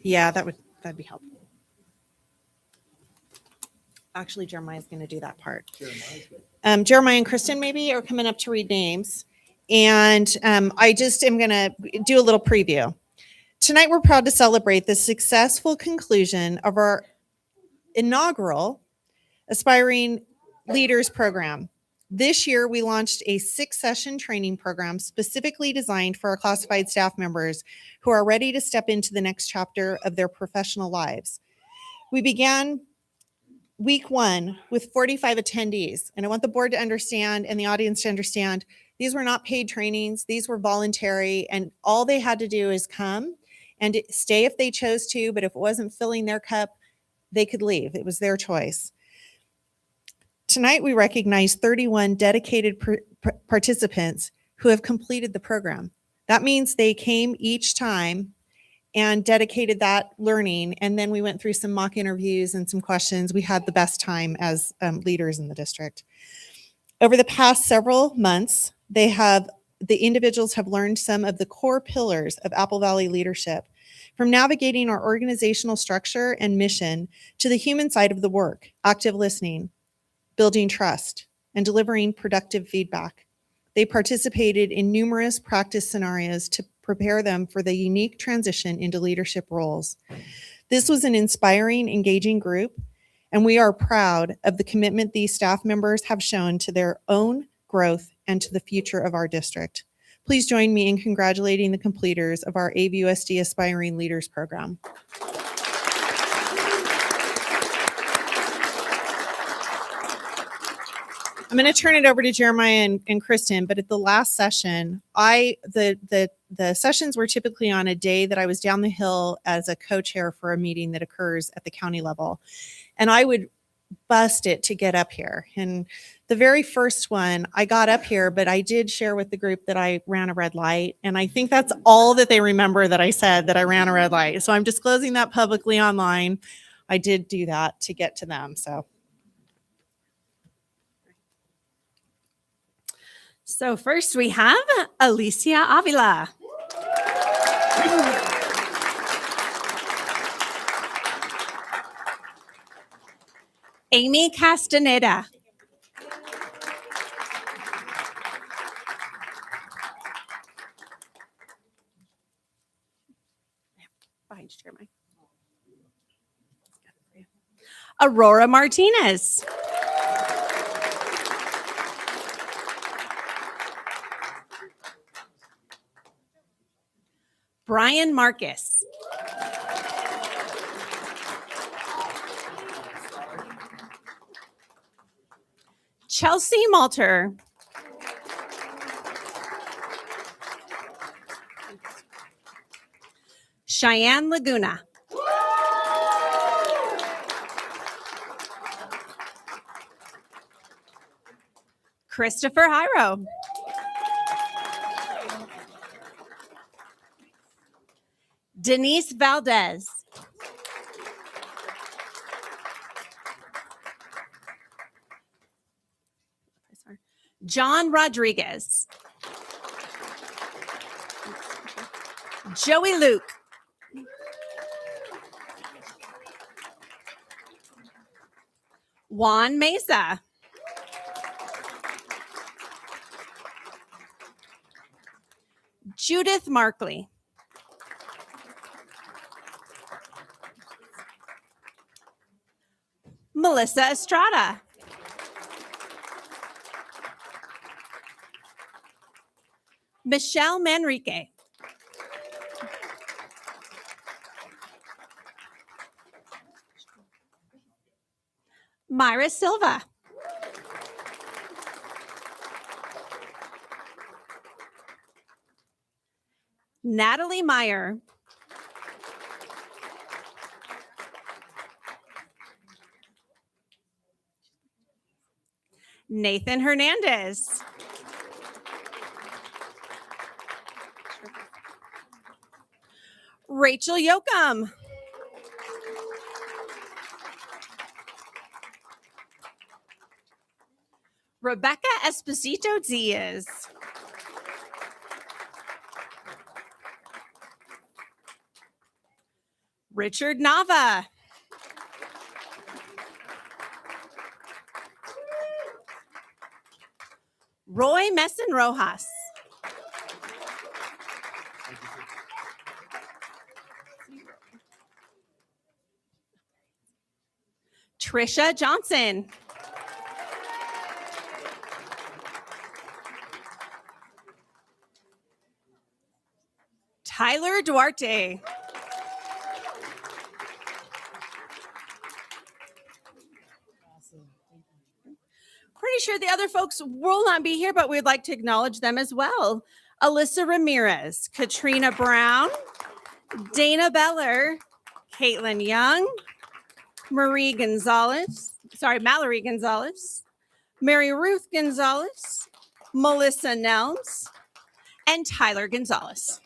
Yeah, that'd be helpful. Actually, Jeremiah's going to do that part. Jeremiah and Kristen maybe are coming up to read names. And I just am going to do a little preview. Tonight, we're proud to celebrate the successful conclusion of our inaugural Aspiring Leaders Program. This year, we launched a 6-session training program specifically designed for our classified staff members who are ready to step into the next chapter of their professional lives. We began week 1 with 45 attendees, and I want the board to understand and the audience to understand these were not paid trainings, these were voluntary, and all they had to do is come and stay if they chose to, but if it wasn't filling their cup, they could leave. It was their choice. Tonight, we recognize 31 dedicated participants who have completed the program. That means they came each time and dedicated that learning, and then we went through some mock interviews and some questions. We had the best time as leaders in the district. Over the past several months, the individuals have learned some of the core pillars of Apple Valley leadership, from navigating our organizational structure and mission to the human side of the work, active listening, building trust, and delivering productive feedback. They participated in numerous practice scenarios to prepare them for the unique transition into leadership roles. This was an inspiring, engaging group, and we are proud of the commitment these staff members have shown to their own growth and to the future of our district. Please join me in congratulating the completers of our ABUSD Aspiring Leaders Program. I'm going to turn it over to Jeremiah and Kristen, but at the last session, the sessions were typically on a day that I was down the hill as a co-chair for a meeting that occurs at the county level. And I would bust it to get up here. And the very first one, I got up here, but I did share with the group that I ran a red light. And I think that's all that they remember that I said, that I ran a red light. So I'm disclosing that publicly online. I did do that to get to them.
So first we have Alicia Avila. Amy Castaneda. Behind you, Jeremiah. Aurora Martinez. Brian Marcus. Chelsea Malter. Cheyenne Laguna. Christopher Hyro. Denise Valdez. John Rodriguez. Joey Luke. Juan Mesa. Judith Markley. Melissa Estrada. Michelle Manrique. Myra Silva. Natalie Meyer. Nathan Hernandez. Rachel Yoakum. Rebecca Esposito Diaz. Richard Nava. Roy Messon Rojas. Trisha Johnson. Tyler Duarte. Pretty sure the other folks will not be here, but we'd like to acknowledge them as well. Alyssa Ramirez, Katrina Brown, Dana Beller, Caitlin Young, Mallory Gonzalez, Mary Ruth Gonzalez, Melissa Nelms, and Tyler Gonzalez.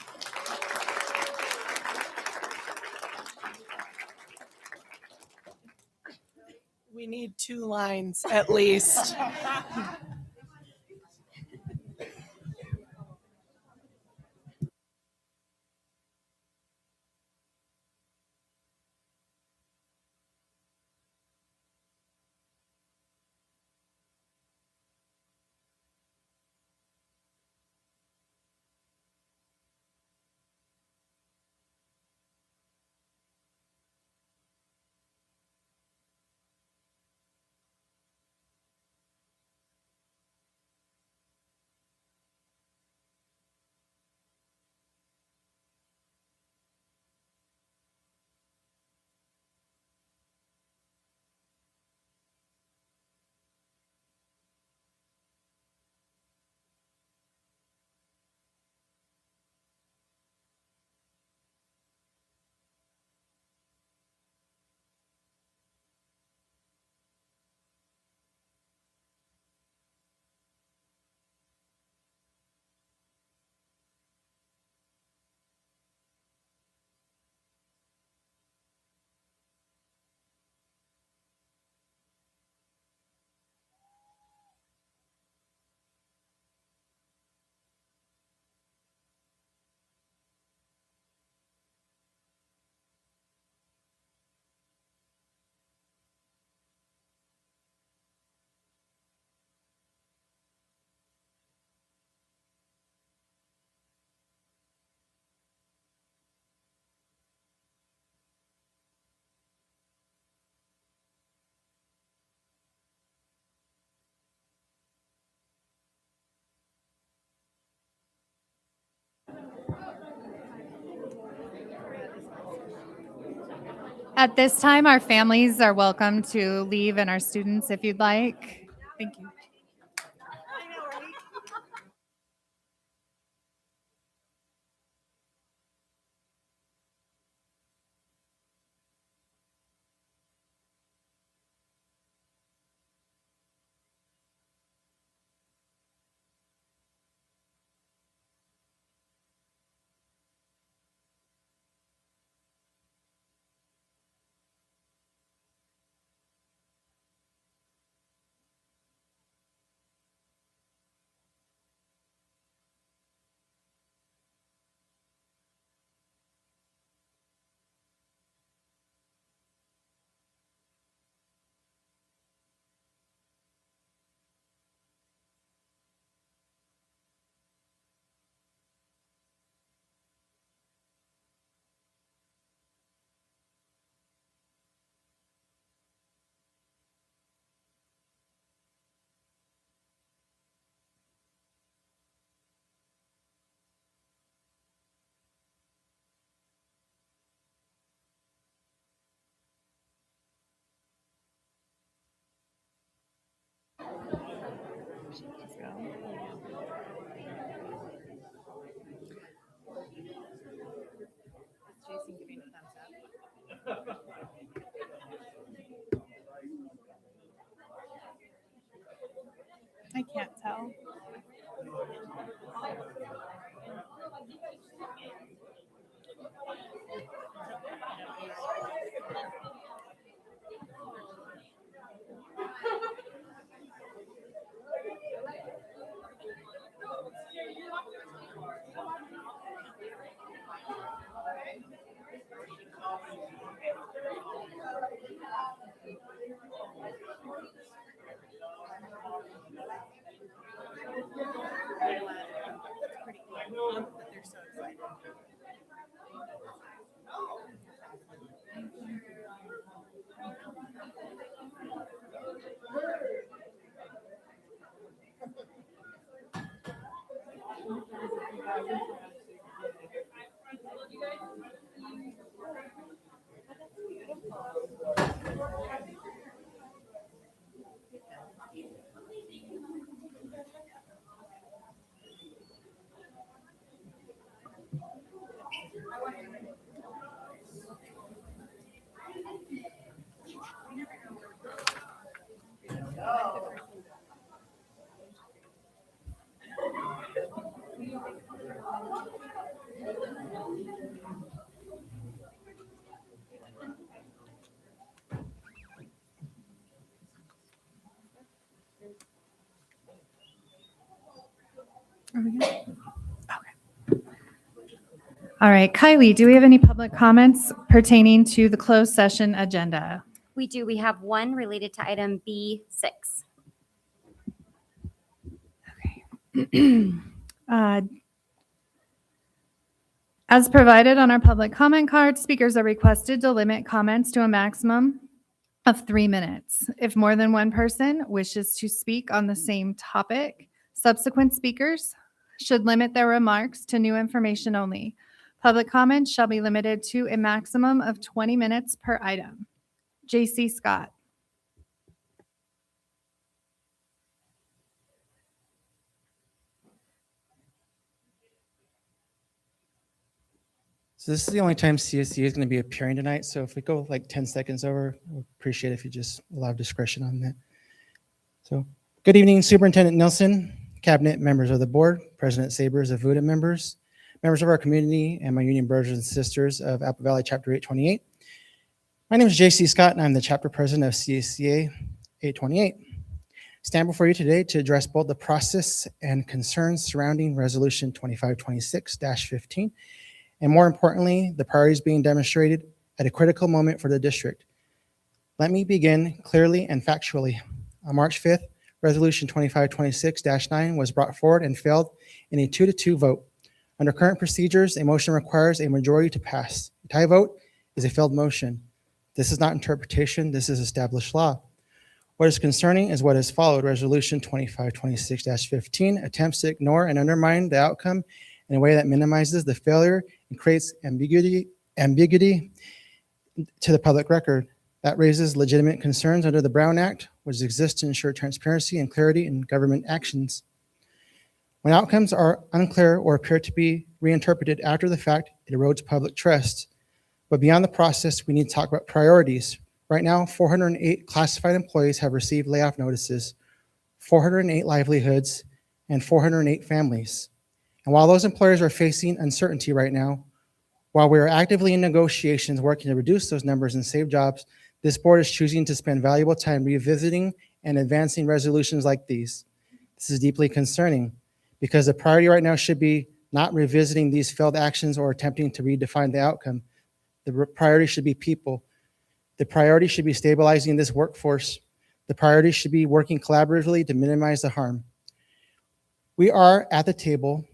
We need 2 lines at least.
At this time, our families are welcome to leave and our students if you'd like. Thank you. I can't tell. Are we good? Okay. All right, Kylie, do we have any public comments pertaining to the closed session agenda?
We do. We have one related to item B6.
As provided on our public comment card, speakers are requested to limit comments to a maximum of 3 minutes. If more than one person wishes to speak on the same topic, subsequent speakers should limit their remarks to new information only. Public comments shall be limited to a maximum of 20 minutes per item. J.C. Scott.
So this is the only time CSE is going to be appearing tonight. So if we go like 10 seconds over, I would appreciate if you just allow discretion on that. So good evening, Superintendent Nelson, Cabinet, members of the board, President Sabers of VUDA members, members of our community, and my union brothers and sisters of Apple Valley Chapter 828. My name is J.C. Scott, and I'm the chapter president of CSCA 828. I stand before you today to address both the process and concerns surrounding Resolution 2526-15, and more importantly, the priorities being demonstrated at a critical moment for the district. Let me begin clearly and factually. On March 5th, Resolution 2526-9 was brought forward and failed in a 2-2 vote. Under current procedures, a motion requires a majority to pass. A tie vote is a failed motion. This is not interpretation, this is established law. What is concerning is what has followed. Resolution 2526-15 attempts to ignore and undermine the outcome in a way that minimizes the failure and creates ambiguity, to the public record. That raises legitimate concerns under the Brown Act, which exists to ensure transparency and clarity in government actions. When outcomes are unclear or appear to be reinterpreted after the fact, it erodes public trust. But beyond the process, we need to talk about priorities. Right now, 408 classified employees have received layoff notices, 408 livelihoods, and 408 families. And while those employers are facing uncertainty right now, while we are actively in negotiations working to reduce those numbers and save jobs, this board is choosing to spend valuable time revisiting and advancing resolutions like these. This is deeply concerning because the priority right now should be not revisiting these failed actions or attempting to redefine the outcome. The priority should be people. The priority should be stabilizing this workforce. The priority should be working collaboratively to minimize the harm. We are at the table,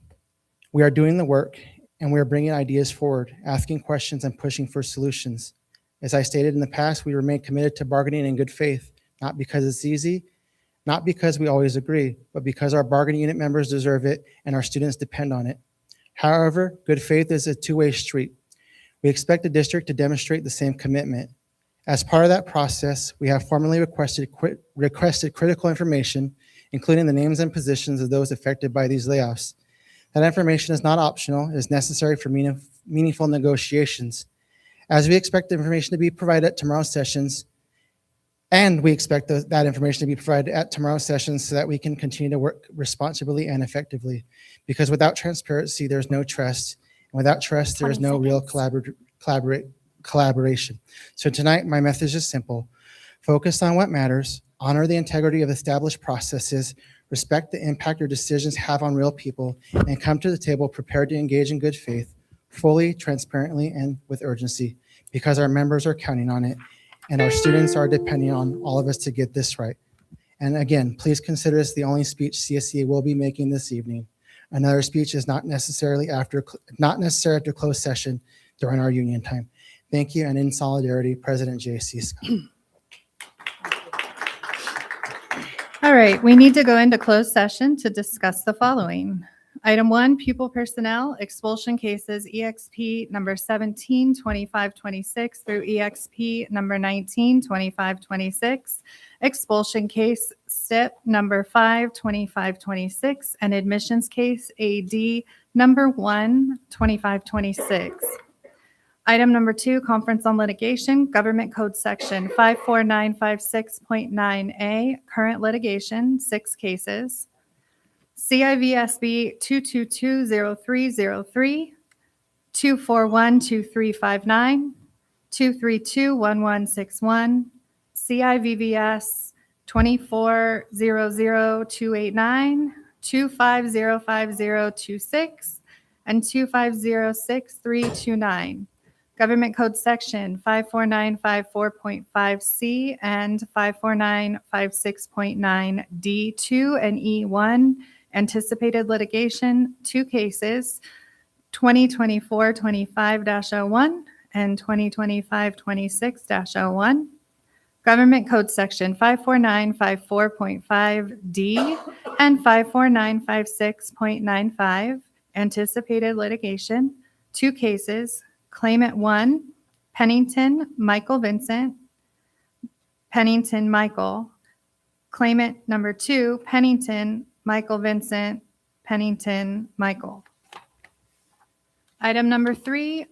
we are doing the work, and we are bringing ideas forward, asking questions and pushing for solutions. As I stated in the past, we remain committed to bargaining in good faith, not because it's easy, not because we always agree, but because our bargaining unit members deserve it and our students depend on it. However, good faith is a two-way street. We expect the district to demonstrate the same commitment. As part of that process, we have formally requested critical information, including the names and positions of those affected by these layoffs. That information is not optional, it is necessary for meaningful negotiations. As we expect the information to be provided at tomorrow's sessions, and we expect that information to be provided at tomorrow's sessions so that we can continue to work responsibly and effectively. Because without transparency, there's no trust. And without trust, there is no real collaboration. So tonight, my message is simple. Focus on what matters, honor the integrity of established processes, respect the impact your decisions have on real people, and come to the table prepared to engage in good faith, fully, transparently, and with urgency, because our members are counting on it, and our students are depending on all of us to get this right. And again, please consider this the only speech CSEA will be making this evening. Another speech is not necessary after closed session during our union time. Thank you, and in solidarity, President J.C. Scott.
All right, we need to go into closed session to discuss the following. Item 1, pupil personnel, expulsion cases, EXP number 17, 2526 through EXP number 19, 2526, expulsion case STIP number 5, 2526, and admissions case AD number 1, 2526. Item number 2, conference on litigation, Government Code Section 54956.9A, current litigation, 6 cases. CIVSB 2220303, 2412359, 2321161, CIVVS 2400289, 2505026, and 2506329. Government Code Section 54954.5C and 54956.9D2 and E1, anticipated litigation, 2 cases, 2024-25-01 and 2025-26-01. Government Code Section 54954.5D and 54956.95, anticipated litigation, 2 cases, Claimant 1, Pennington Michael Vincent, Pennington Michael. Claimant number 2, Pennington Michael Vincent, Pennington Michael. Item number 3,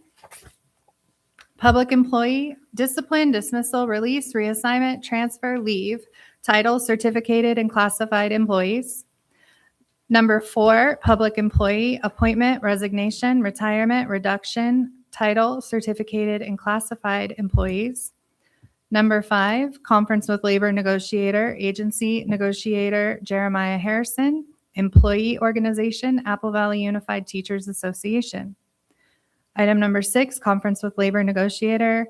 public employee, discipline, dismissal, release, reassignment, transfer, leave, title, certificated and classified employees. Number 4, public employee, appointment, resignation, retirement, reduction, title, certificated and classified employees. Number 5, conference with labor negotiator, agency negotiator Jeremiah Harrison, employee organization, Apple Valley Unified Teachers Association. Item number 6, conference with labor negotiator,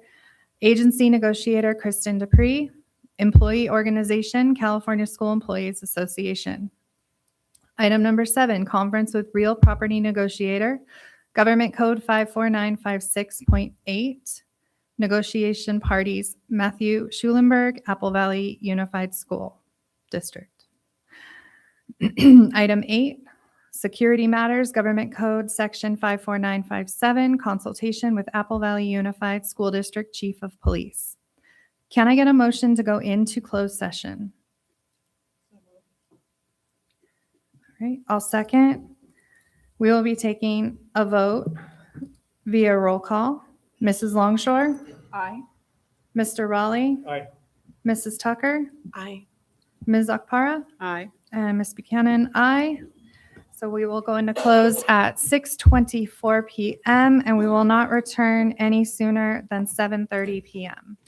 agency negotiator Kristen Dupree, employee organization, California School Employees Association. Item number 7, conference with real property negotiator, Government Code 54956.8, negotiation parties, Matthew Schulenberg, Apple Valley Unified School District. Item 8, Security Matters, Government Code, Section 54957, consultation with Apple Valley Unified School District Chief of Police. Can I get a motion to go into closed session? All right, I'll second. We will be taking a vote via roll call. Mrs. Longshore,
Aye.
Mr. Raleigh,
Aye.
Mrs. Tucker,
Aye.
Ms. Akpara,
Aye.
and Ms. Buchanan, aye. So we will go into close at 6:24 p.m. and we will not return any sooner than 7:30 p.m.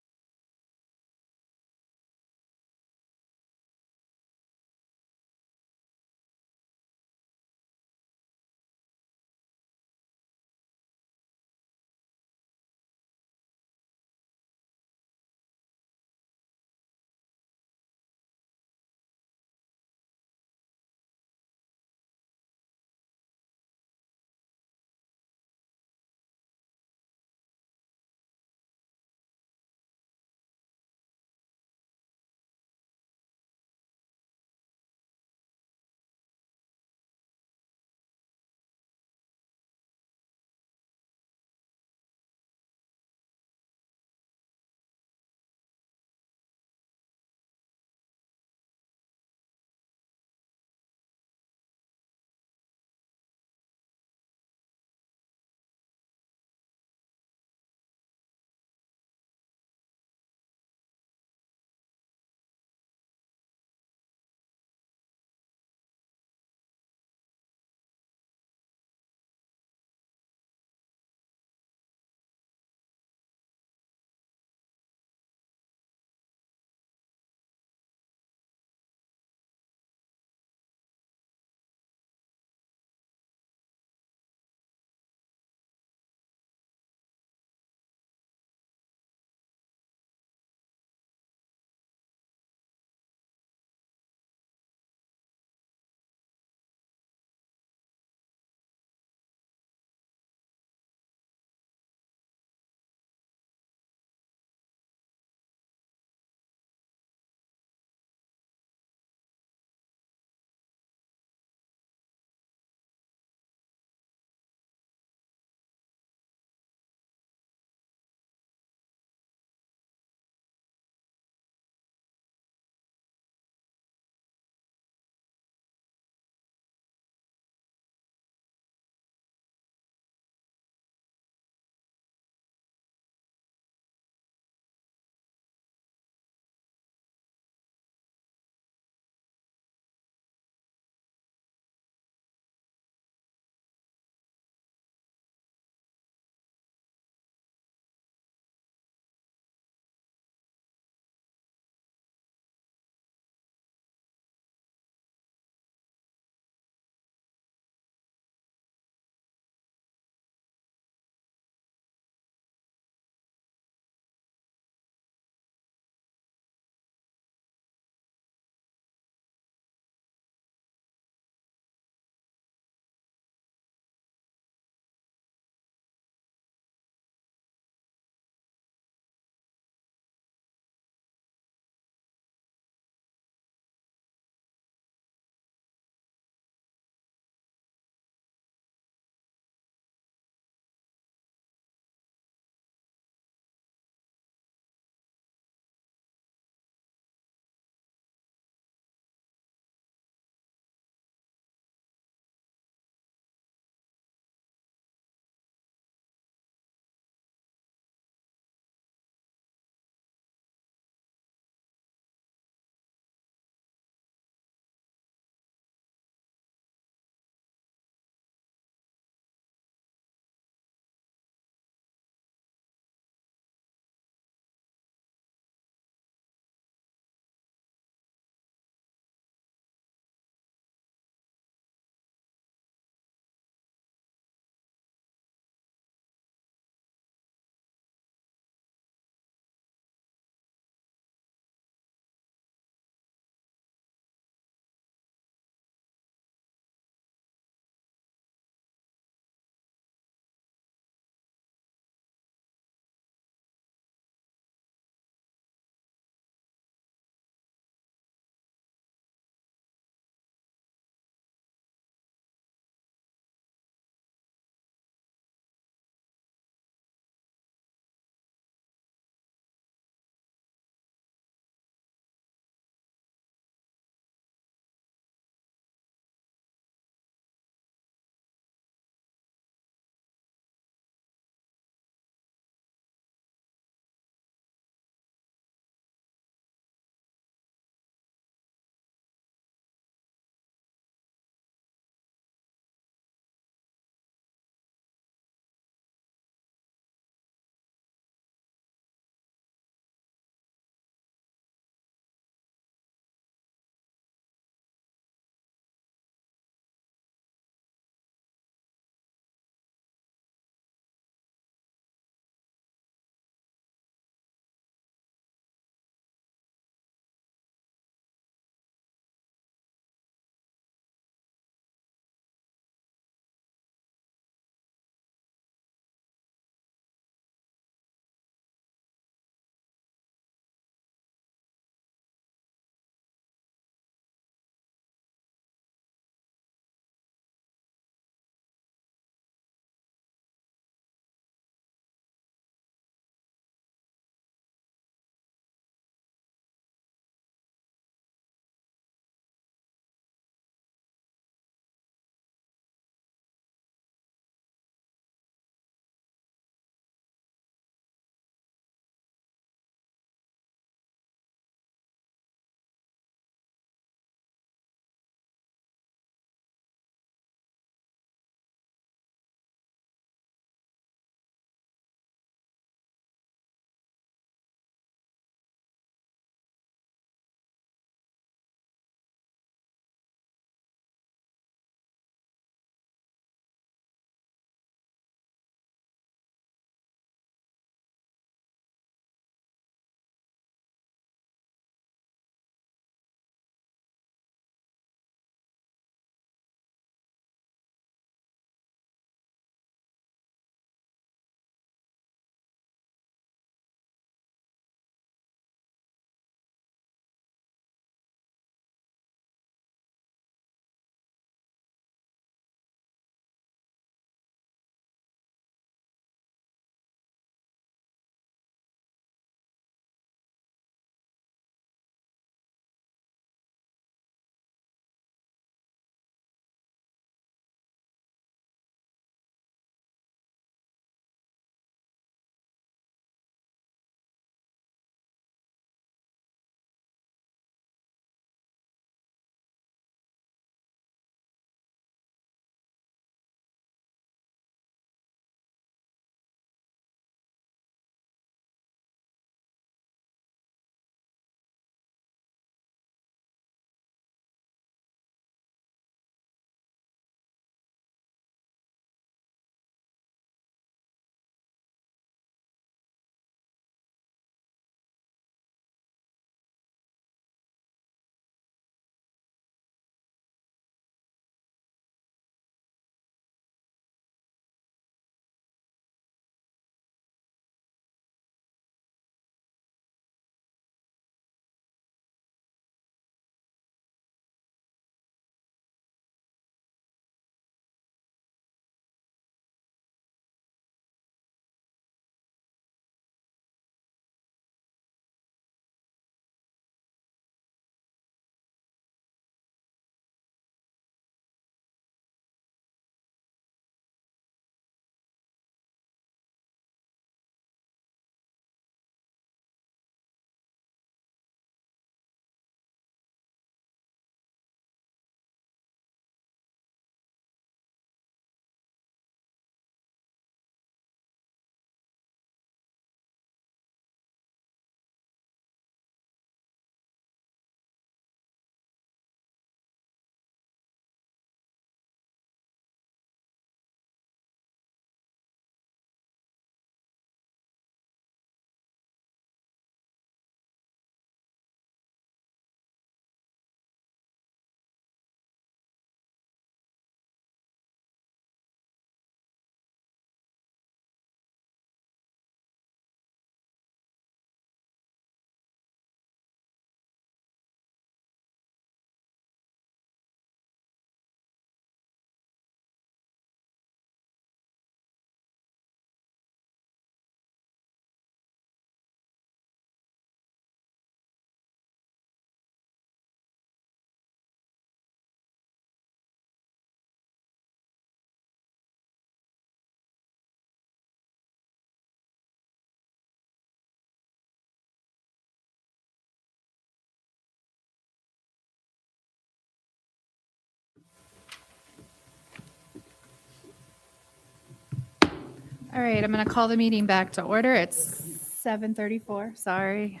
All right, I'm going to call the meeting back to order. It's 7:34. Sorry.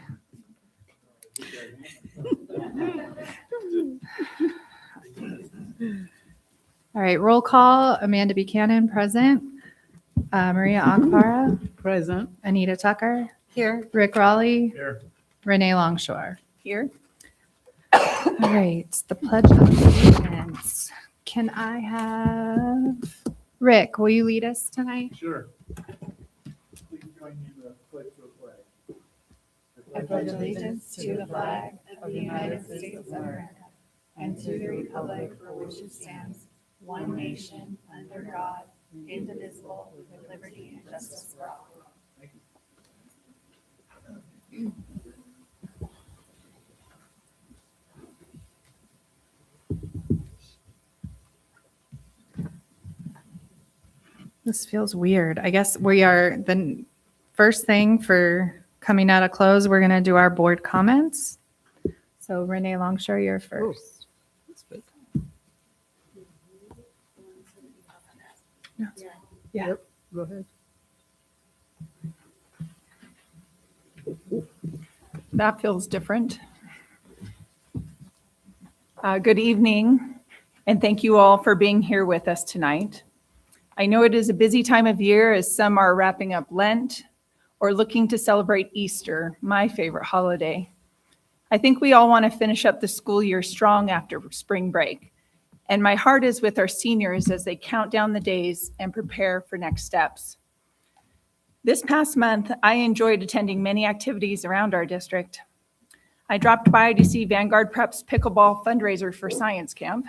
All right, roll call. Amanda Buchanan, present. Maria Akbara,
Present.
Anita Tucker,
Here.
Rick Raleigh,
Here.
Renee Longshore.
Here.
All right, the Pledge of Allegiance. Can I have Rick? Will you lead us tonight?
Sure. Please join me in the pledge to the flag.
I pledge allegiance to the flag of the United States of America and to the republic for which it stands, one nation, under God, indivisible, with liberty and justice for all. This feels weird. I guess we are the first thing for coming out of close. We're going to do our board comments. So Renee Longshore, you're first. Yeah.
Yep, go ahead.
That feels different. Good evening, and thank you all for being here with us tonight. I know it is a busy time of year as some are wrapping up Lent or looking to celebrate Easter, my favorite holiday. I think we all want to finish up the school year strong after spring break, and my heart is with our seniors as they count down the days and prepare for next steps. This past month, I enjoyed attending many activities around our district. I dropped by to see Vanguard Prep's pickleball fundraiser for science camp,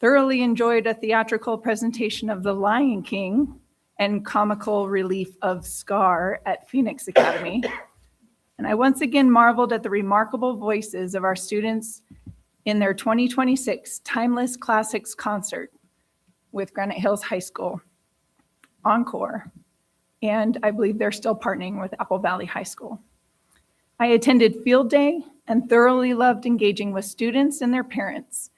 thoroughly enjoyed a theatrical presentation of The Lion King and comical relief of Scar at Phoenix Academy. And I once again marveled at the remarkable voices of our students in their 2026 Timeless Classics concert with Granite Hills High School, Encore, and I believe they're still partnering with Apple Valley High School. I attended Field Day and thoroughly loved engaging with students and their parents,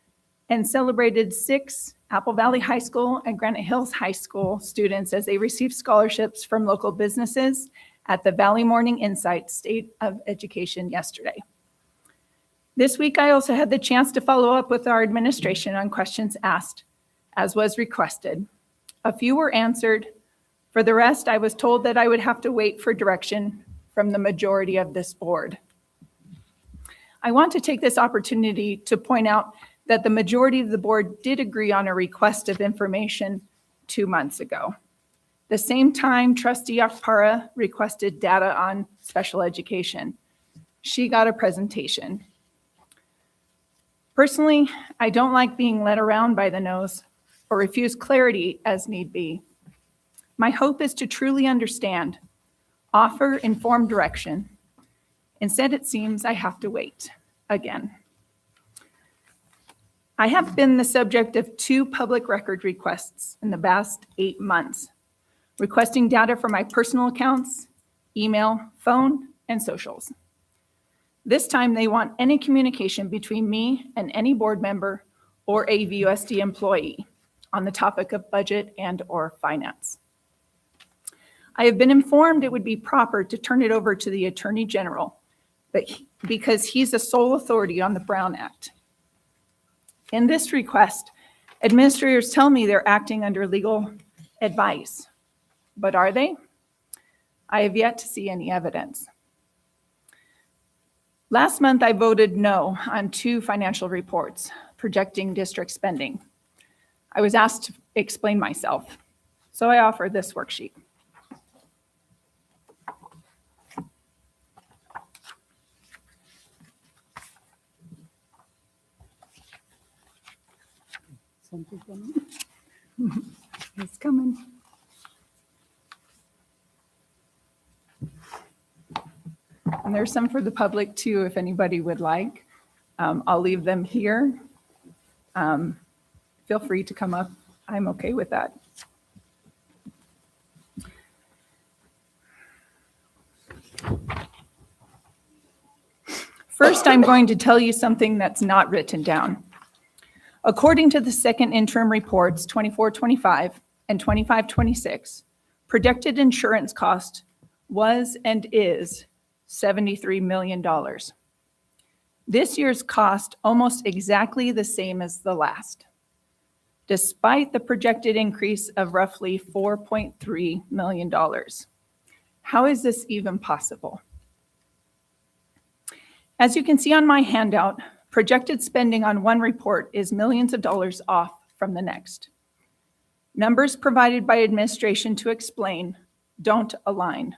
and celebrated 6 Apple Valley High School and Granite Hills High School students as they received scholarships from local businesses at the Valley Morning Insight State of Education yesterday. This week, I also had the chance to follow up with our administration on questions asked, as was requested. A few were answered. For the rest, I was told that I would have to wait for direction from the majority of this board. I want to take this opportunity to point out that the majority of the board did agree on a request of information 2 months ago. The same time, Trustee Akpara requested data on special education. She got a presentation. Personally, I don't like being led around by the nose or refuse clarity as need be. My hope is to truly understand, offer informed direction. Instead, it seems I have to wait again. I have been the subject of 2 public record requests in the past 8 months, requesting data for my personal accounts, email, phone, and socials. This time, they want any communication between me and any board member or a VUSD employee on the topic of budget and/or finance. I have been informed it would be proper to turn it over to the Attorney General, but because he's the sole authority on the Brown Act. In this request, administrators tell me they're acting under legal advice, but are they? I have yet to see any evidence. Last month, I voted no on 2 financial reports projecting district spending. I was asked to explain myself, so I offer this worksheet.
Something coming.
It's coming. And there's some for the public too, if anybody would like. I'll leave them here. Feel free to come up. I'm okay with that. First, I'm going to tell you something that's not written down. According to the second interim reports, 24-25 and 25-26, Projected insurance cost was and is $73 million. This year's cost almost exactly the same as the last, despite the projected increase of roughly $4.3 million. How is this even possible? As you can see on my handout, projected spending on one report is millions of dollars off from the next. Numbers provided by administration to explain don't align.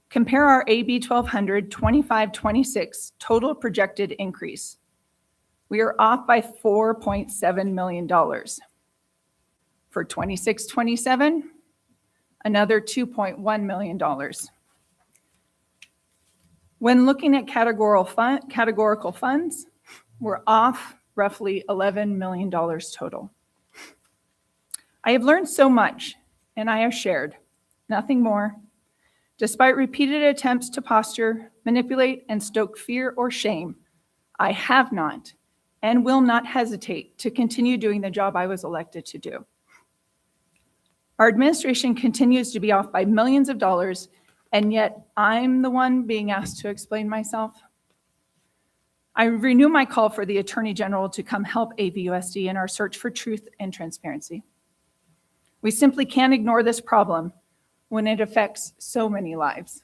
Compare our AB 1200 25-26 total projected increase. We are off by $4.7 million. For 26-27, another $2.1 million. When looking at categorical funds, we're off roughly $11 million total. I have learned so much, and I have shared, nothing more. Despite repeated attempts to posture, manipulate, and stoke fear or shame, I have not and will not hesitate to continue doing the job I was elected to do. Our administration continues to be off by millions of dollars, and yet I'm the one being asked to explain myself. I renew my call for the Attorney General to come help AVUSD in our search for truth and transparency. We simply can't ignore this problem when it affects so many lives.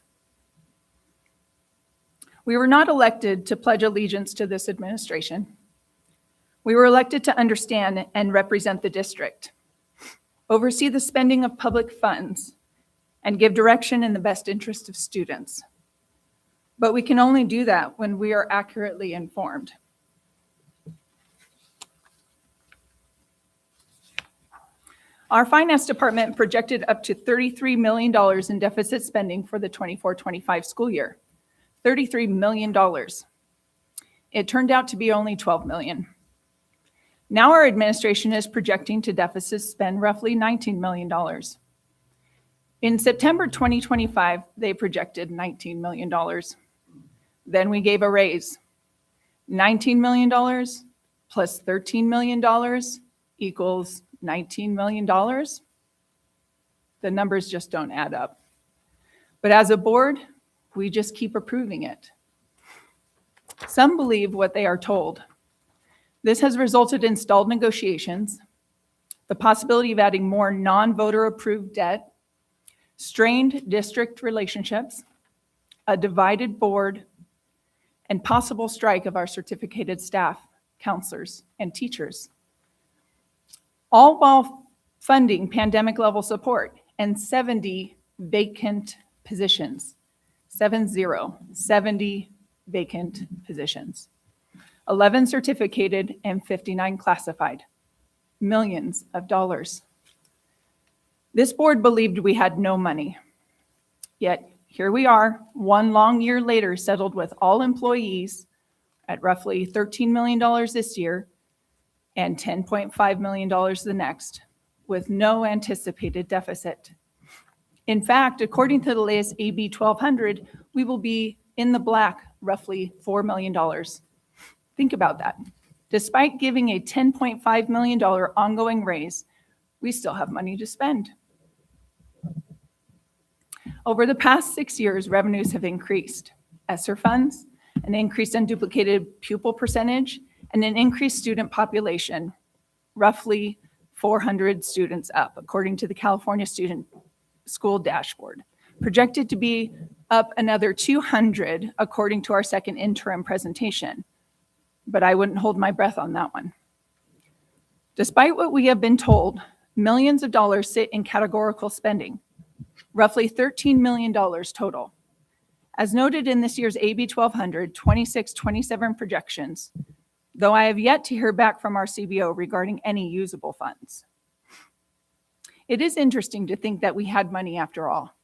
We were not elected to pledge allegiance to this administration. We were elected to understand and represent the district, oversee the spending of public funds, and give direction in the best interest of students. But we can only do that when we are accurately informed. Our finance department projected up to $33 million in deficit spending for the 24-25 school year. $33 million. It turned out to be only $12 million. Now our administration is projecting to deficit spend roughly $19 million. In September 2025, they projected $19 million. Then we gave a raise. $19 million plus $13 million equals $19 million. The numbers just don't add up. But as a board, we just keep approving it. Some believe what they are told. This has resulted in stalled negotiations, the possibility of adding more non-voter approved debt, strained district relationships, a divided board, and possible strike of our certificated staff, counselors, and teachers. All while funding pandemic level support and 70 vacant positions. 70 vacant positions. 11 certificated and 59 classified. Millions of dollars. This board believed we had no money. Yet here we are, one long year later, settled with all employees at roughly $13 million this year and $10.5 million the next, with no anticipated deficit. In fact, according to the latest AB 1200, we will be in the black roughly $4 million. Think about that. Despite giving a $10.5 million ongoing raise, we still have money to spend. Over the past 6 years, revenues have increased. ESSER funds, an increased unduplicated pupil percentage, and an increased student population, roughly 400 students up, according to the California Student School Dashboard. Projected to be up another 200, according to our second interim presentation. But I wouldn't hold my breath on that one. Despite what we have been told, millions of dollars sit in categorical spending, roughly $13 million total. As noted in this year's AB 1200 26-27 projections, though I have yet to hear back from our CBO regarding any usable funds. It is interesting to think that we had money after all.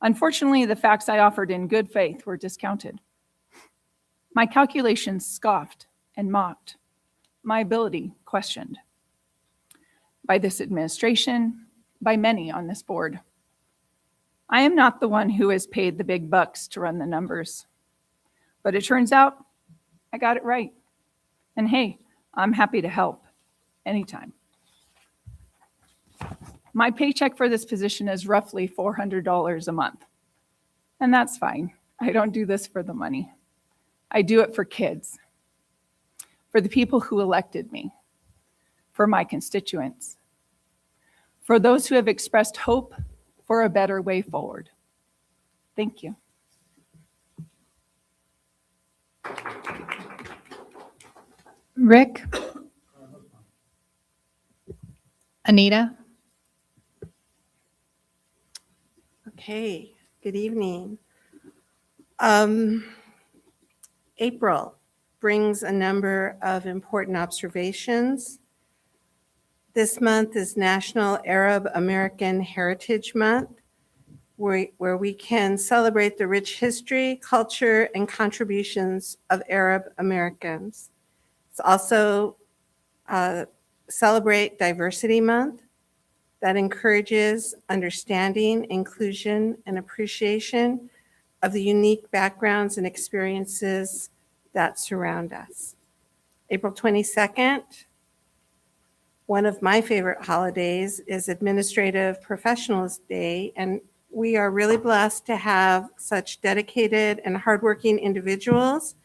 Unfortunately, the facts I offered in good faith were discounted. My calculations scoffed and mocked, my ability questioned. By this administration, by many on this board. I am not the one who has paid the big bucks to run the numbers. But it turns out I got it right. And hey, I'm happy to help anytime. My paycheck for this position is roughly $400 a month. And that's fine. I don't do this for the money. I do it for kids, for the people who elected me, for my constituents, for those who have expressed hope for a better way forward. Thank you.
Rick? Anita?
Okay, good evening. April brings a number of important observations. This month is National Arab American Heritage Month, where we can celebrate the rich history, culture, and contributions of Arab Americans. It's also Celebrate Diversity Month that encourages understanding, inclusion, and appreciation of the unique backgrounds and experiences that surround us. April 22nd, one of my favorite holidays, is Administrative Professionals Day, and we are really blessed to have such dedicated and hardworking individuals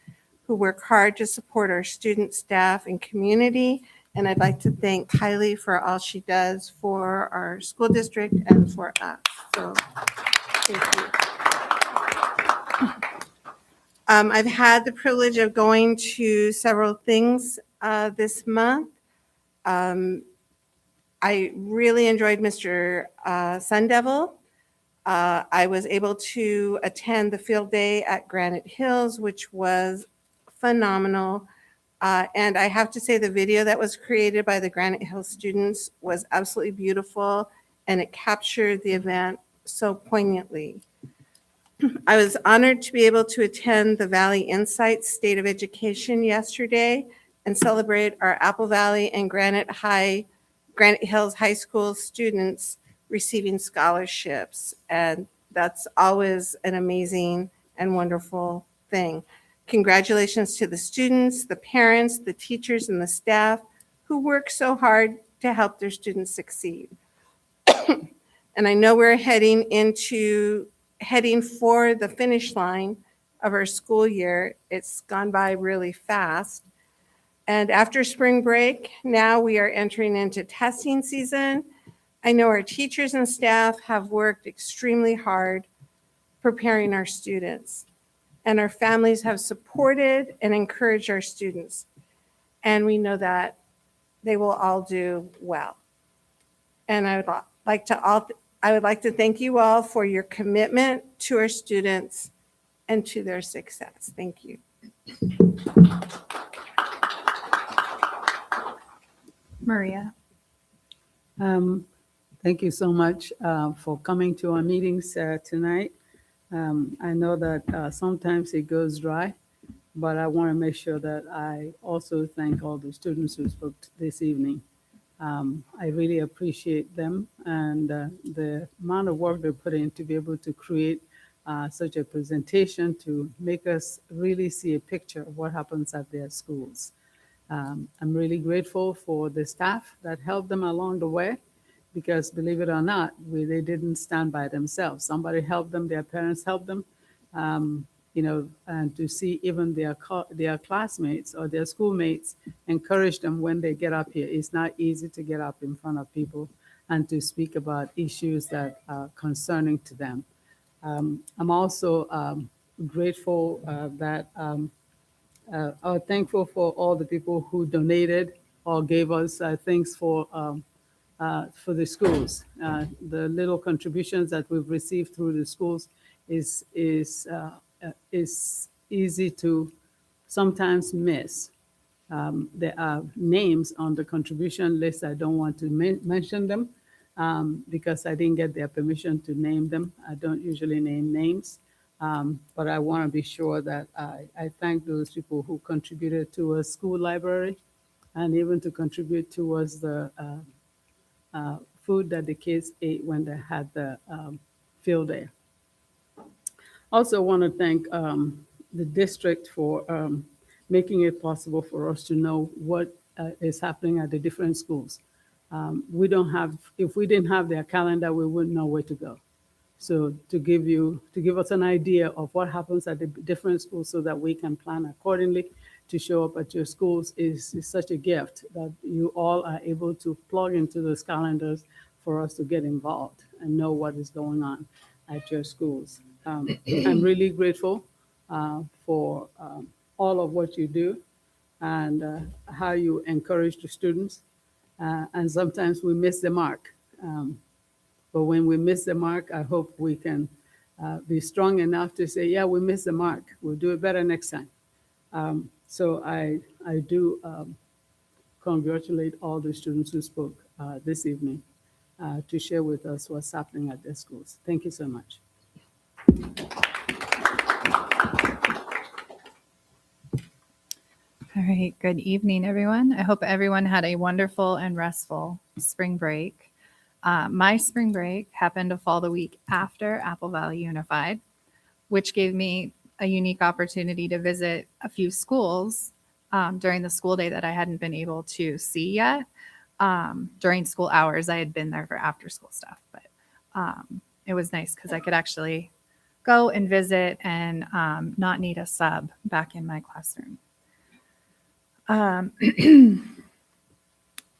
who work hard to support our students, staff, and community. And I'd like to thank Kylie for all she does for our school district and for us. So thank you. I've had the privilege of going to several things this month. I really enjoyed Mr. Sun Devil. I was able to attend the field day at Granite Hills, which was phenomenal. And I have to say the video that was created by the Granite Hills students was absolutely beautiful, and it captured the event so poignantly. I was honored to be able to attend the Valley Insights State of Education yesterday and celebrate our Apple Valley and Granite Hills High School students receiving scholarships. And that's always an amazing and wonderful thing. Congratulations to the students, the parents, the teachers, and the staff who work so hard to help their students succeed. And I know we're heading for the finish line of our school year. It's gone by really fast. And after spring break, now we are entering into testing season. I know our teachers and staff have worked extremely hard preparing our students, and our families have supported and encouraged our students. And we know that they will all do well. And I would like to thank you all for your commitment to our students and to their success. Thank you.
Maria?
Thank you so much for coming to our meetings tonight. I know that sometimes it goes dry, but I want to make sure that I also thank all the students who spoke this evening. I really appreciate them and the amount of work they put in to be able to create such a presentation to make us really see a picture of what happens at their schools. I'm really grateful for the staff that helped them along the way, because believe it or not, they didn't stand by themselves. Somebody helped them, their parents helped them, and to see even their classmates or their schoolmates encourage them when they get up here. It's not easy to get up in front of people and to speak about issues that are concerning to them. I'm also grateful thankful for all the people who donated or gave us things for the schools. The little contributions that we've received through the schools is easy to sometimes miss. There are names on the contribution list. I don't want to mention them because I didn't get their permission to name them. I don't usually name names, but I want to be sure that I thank those people who contributed to a school library and even to contribute towards the food that the kids ate when they had the field day. Also want to thank the district for making it possible for us to know what is happening at the different schools. We don't have, if we didn't have their calendar, we wouldn't know where to go. So to give us an idea of what happens at the different schools so that we can plan accordingly to show up at your schools is such a gift that you all are able to plug into those calendars for us to get involved and know what is going on at your schools. I'm really grateful for all of what you do and how you encourage the students. And sometimes we miss the mark. But when we miss the mark, I hope we can be strong enough to say, yeah, we missed the mark. We'll do it better next time. So I do congratulate all the students who spoke this evening to share with us what's happening at their schools. Thank you so much.
All right, good evening, everyone. I hope everyone had a wonderful and restful spring break. My spring break happened to fall the week after Apple Valley Unified, which gave me a unique opportunity to visit a few schools during the school day that I hadn't been able to see yet. During school hours, I had been there for after school stuff, but it was nice because I could actually go and visit and not need a sub back in my classroom. I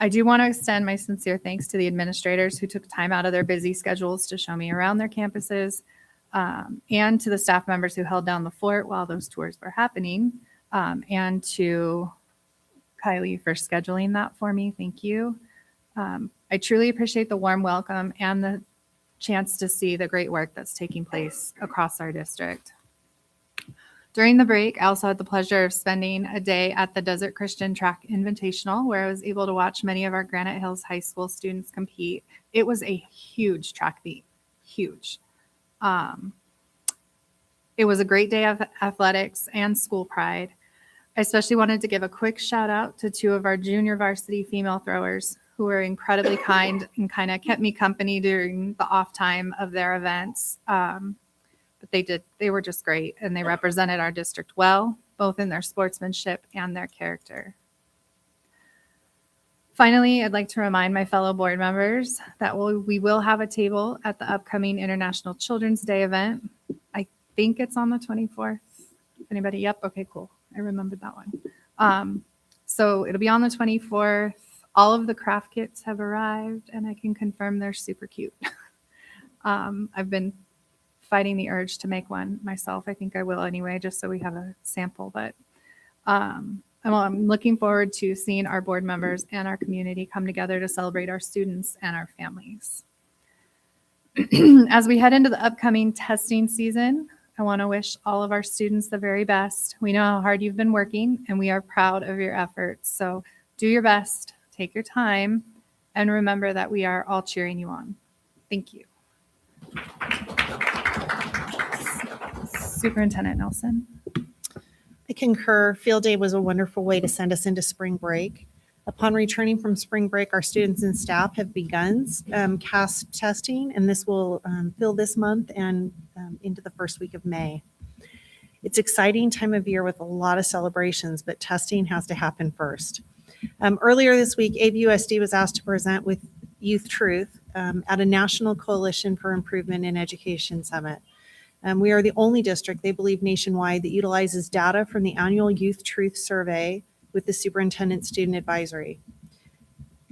do want to extend my sincere thanks to the administrators who took time out of their busy schedules to show me around their campuses, and to the staff members who held down the fort while those tours were happening, and to Kylie for scheduling that for me. Thank you. I truly appreciate the warm welcome and the chance to see the great work that's taking place across our district. During the break, I also had the pleasure of spending a day at the Desert Christian Track Invitational, where I was able to watch many of our Granite Hills High School students compete. It was a huge track meet, huge. It was a great day of athletics and school pride. I especially wanted to give a quick shout out to two of our junior varsity female throwers who were incredibly kind and kind of kept me company during the off time of their events. But they were just great, and they represented our district well, both in their sportsmanship and their character. Finally, I'd like to remind my fellow board members that we will have a table at the upcoming International Children's Day event. I think it's on the 24th. Anybody? Yep. Okay, cool. I remembered that one. So it'll be on the 24th. All of the craft kits have arrived, and I can confirm they're super cute. I've been fighting the urge to make one myself. I think I will anyway, just so we have a sample. But I'm looking forward to seeing our board members and our community come together to celebrate our students and our families. As we head into the upcoming testing season, I want to wish all of our students the very best. We know how hard you've been working, and we are proud of your efforts. So do your best, take your time, and remember that we are all cheering you on. Thank you. Superintendent Nelson.
I concur. Field day was a wonderful way to send us into spring break. Upon returning from spring break, our students and staff have begun CAST testing, and this will fill this month and into the first week of May. It's an exciting time of year with a lot of celebrations, but testing has to happen first. Earlier this week, AVUSD was asked to present with Youth Truth at a National Coalition for Improvement in Education Summit. We are the only district, they believe nationwide, that utilizes data from the annual Youth Truth Survey with the Superintendent Student Advisory.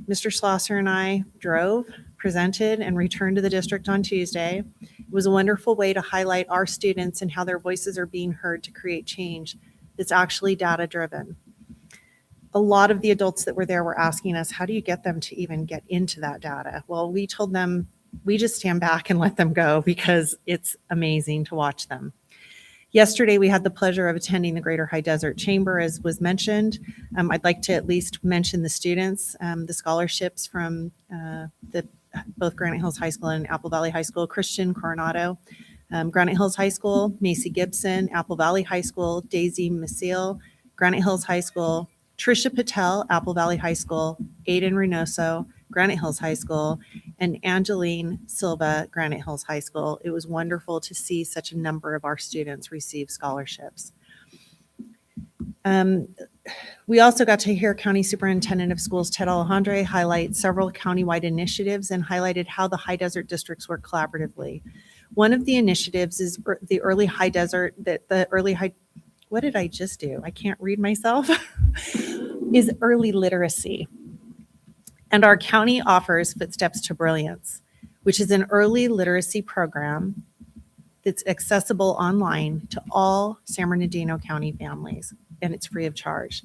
Mr. Schlosser and I drove, presented, and returned to the district on Tuesday. It was a wonderful way to highlight our students and how their voices are being heard to create change that's actually data-driven. A lot of the adults that were there were asking us, how do you get them to even get into that data? Well, we told them, we just stand back and let them go because it's amazing to watch them. Yesterday, we had the pleasure of attending the Greater High Desert Chamber, as was mentioned. I'd like to at least mention the students, the scholarships from both Granite Hills High School and Apple Valley High School. Christian Coronado, Granite Hills High School, Macy Gibson, Apple Valley High School, Daisy Maciel, Granite Hills High School, Trisha Patel, Apple Valley High School, Aiden Reynoso, Granite Hills High School, and Angeline Silva, Granite Hills High School. It was wonderful to see such a number of our students receive scholarships. We also got to hear County Superintendent of Schools Ted Alejandre highlight several countywide initiatives and highlighted how the high desert districts work collaboratively. One of the initiatives is the early high desert, what did I just do? I can't read myself, is early literacy. And our county offers Footsteps to Brilliance, which is an early literacy program that's accessible online to all San Bernardino County families, and it's free of charge.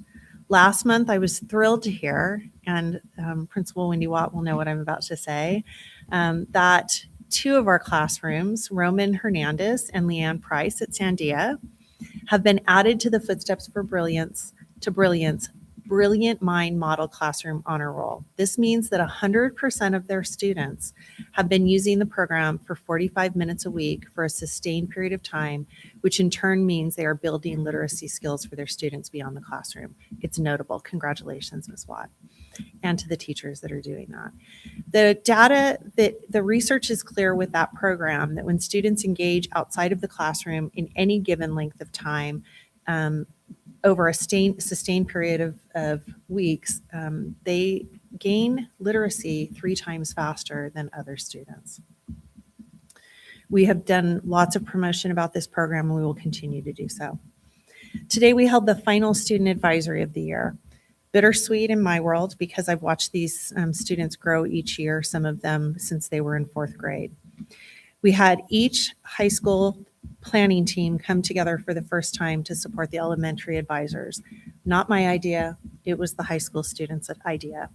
Last month, I was thrilled to hear, and Principal Wendy Watt will know what I'm about to say, that 2 of our classrooms, Roman Hernandez and Leanne Price at Sandia, have been added to the Footsteps for Brilliance Brilliant Mind Model Classroom Honor Roll. This means that 100% of their students have been using the program for 45 minutes a week for a sustained period of time, which in turn means they are building literacy skills for their students beyond the classroom. It's notable. Congratulations, Ms. Watt, and to the teachers that are doing that. The data, the research is clear with that program that when students engage outside of the classroom in any given length of time, over a sustained period of weeks, they gain literacy 3 times faster than other students. We have done lots of promotion about this program, and we will continue to do so. Today, we held the final student advisory of the year. Bittersweet in my world because I've watched these students grow each year, some of them since they were in 4th grade. We had each high school planning team come together for the first time to support the elementary advisors. Not my idea, it was the high school students' idea.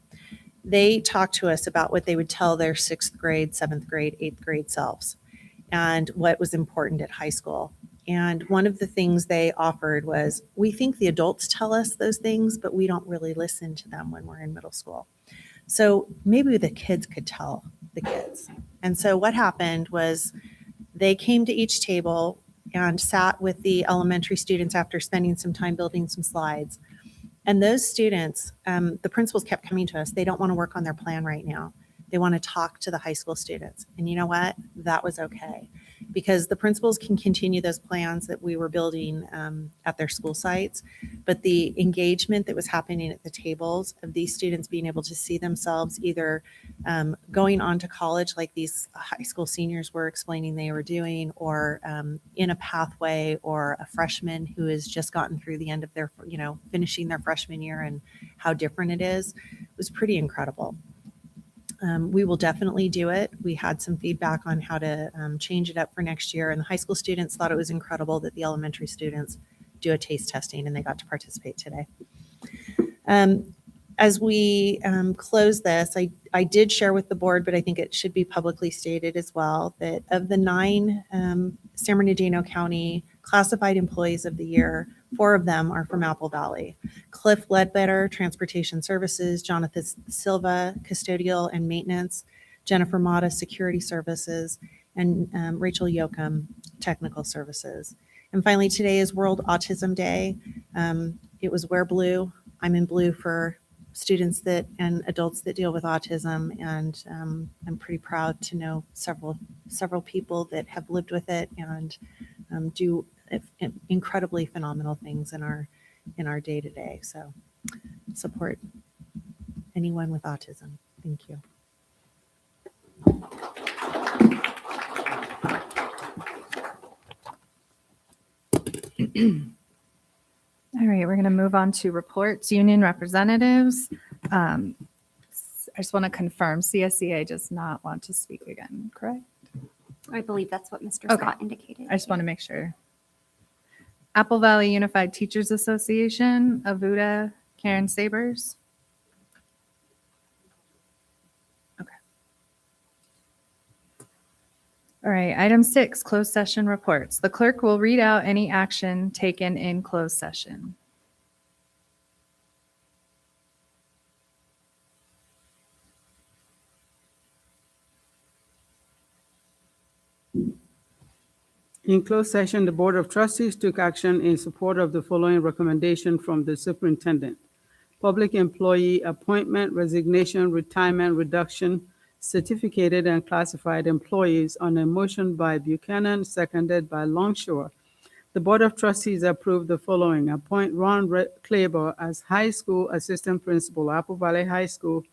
They talked to us about what they would tell their 6th grade, 7th grade, 8th grade selves and what was important at high school. And one of the things they offered was, we think the adults tell us those things, but we don't really listen to them when we're in middle school. So maybe the kids could tell the kids. And so what happened was they came to each table and sat with the elementary students after spending some time building some slides. And those students, the principals kept coming to us. They don't want to work on their plan right now. They want to talk to the high school students. And you know what? That was okay. Because the principals can continue those plans that we were building at their school sites. But the engagement that was happening at the tables of these students being able to see themselves either going on to college like these high school seniors were explaining they were doing, or in a pathway, or a freshman who has just gotten through the end of their, finishing their freshman year and how different it is, was pretty incredible. We will definitely do it. We had some feedback on how to change it up for next year, and the high school students thought it was incredible that the elementary students do a taste testing, and they got to participate today. As we close this, I did share with the board, but I think it should be publicly stated as well, that of the 9 San Bernardino County classified employees of the year, 4 of them are from Apple Valley. Cliff Ledbetter, Transportation Services; Jonathan Silva, Custodial and Maintenance; Jennifer Mata, Security Services; and Rachel Yoakum, Technical Services. And finally, today is World Autism Day. It was Wear Blue. I'm in blue for students and adults that deal with autism, and I'm pretty proud to know several people that have lived with it and do incredibly phenomenal things in our day-to-day. So support anyone with autism. Thank you.
All right, we're going to move on to reports. Union representatives. I just want to confirm CSEA does not want to speak again, correct?
I believe that's what Mr.
Okay.
Scott indicated.
I just want to make sure. Apple Valley Unified Teachers Association, Avuda, Karen Sabers. Okay. All right, item 6, closed session reports. The clerk will read out any action taken in closed session.
In closed session, the Board of Trustees took action in support of the following recommendation from the Superintendent: public employee appointment, resignation, retirement, reduction, certificated and classified employees on a motion by Buchanan, seconded by Longshore, The Board of Trustees approved the following. Appoint Ron Kleber as High School Assistant Principal, Apple Valley High School,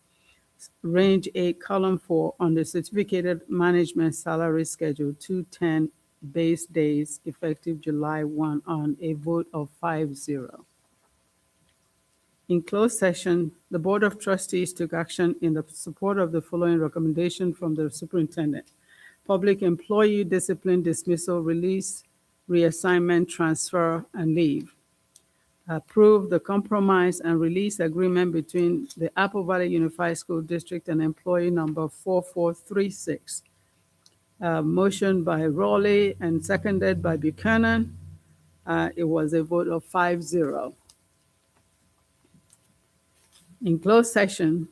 Range 8, Column 4, on the Certificated Management Salary Schedule 210 base days effective July 1 on a vote of 5-0. In closed session, the Board of Trustees took action in the support of the following recommendation from the Superintendent. Public employee discipline, dismissal, release, reassignment, transfer, and leave. Approve the compromise and release agreement between the Apple Valley Unified School District and employee number 4436. Motion by Raleigh and seconded by Buchanan. It was a vote of 5-0. In closed session,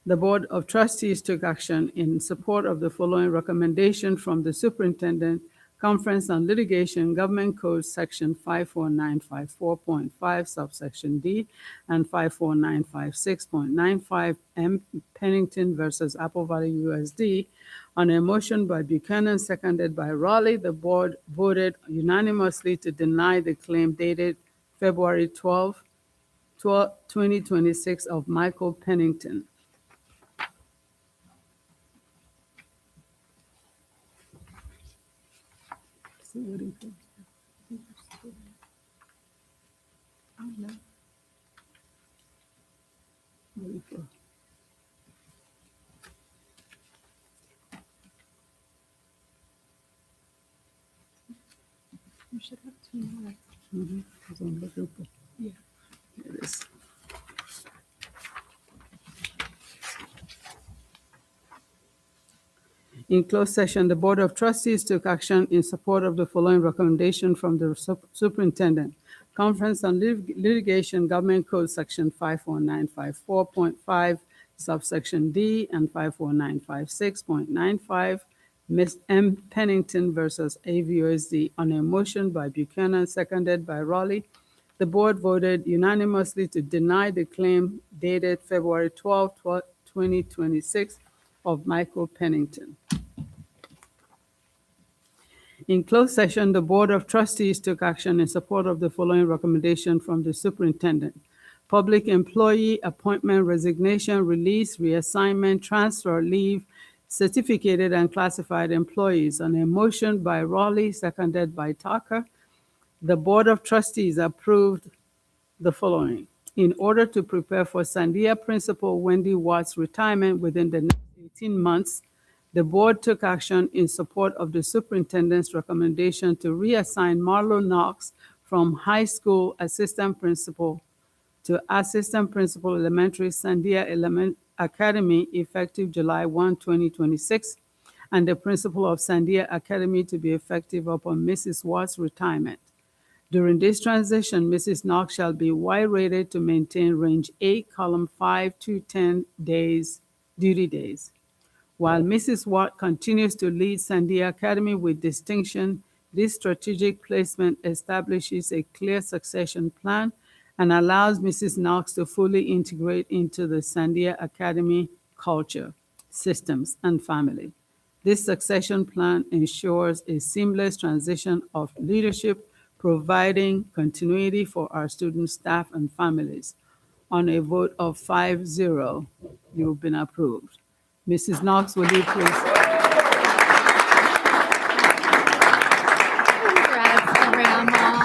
the Board of Trustees took action in support of the following recommendation from the Superintendent. Conference on Litigation, Government Code Section 54954.5, subsection D, and 54956.95, M. Pennington versus Apple Valley USD. On a motion by Buchanan, seconded by Raleigh, the board voted unanimously to deny the claim dated February 12, 2026 of Michael Pennington.
You should have 2 more.
Yeah. Here it is. In closed session, the Board of Trustees took action in support of the following recommendation from the Superintendent. Conference on Litigation, Government Code Section 54954.5, subsection D, and 54956.95, Ms. M. Pennington versus AVUSD. On a motion by Buchanan, seconded by Raleigh, the board voted unanimously to deny the claim dated February 12, 2026 of Michael Pennington. In closed session, the Board of Trustees took action in support of the following recommendation from the Superintendent. Public employee appointment, resignation, release, reassignment, transfer, leave, certificated and classified employees. On a motion by Raleigh, seconded by Tucker, the Board of Trustees approved the following. In order to prepare for Sandia Principal Wendy Watt's retirement within the next 18 months, the board took action in support of the superintendent's recommendation to reassign Marlo Knox from high school assistant principal to assistant principal elementary Sandia Academy effective July 1, 2026, and the principal of Sandia Academy to be effective upon Mrs. Watt's retirement. During this transition, Mrs. Knox shall be Y-rated to maintain range 8, column 5 to 10 days, duty days. While Mrs. Watt continues to lead Sandia Academy with distinction, this strategic placement establishes a clear succession plan and allows Mrs. Knox to fully integrate into the Sandia Academy culture, systems, and family. This succession plan ensures a seamless transition of leadership, providing continuity for our students, staff, and families. On a vote of 5-0, you've been approved. Mrs. Knox, will you please?
Congrats, Grandma.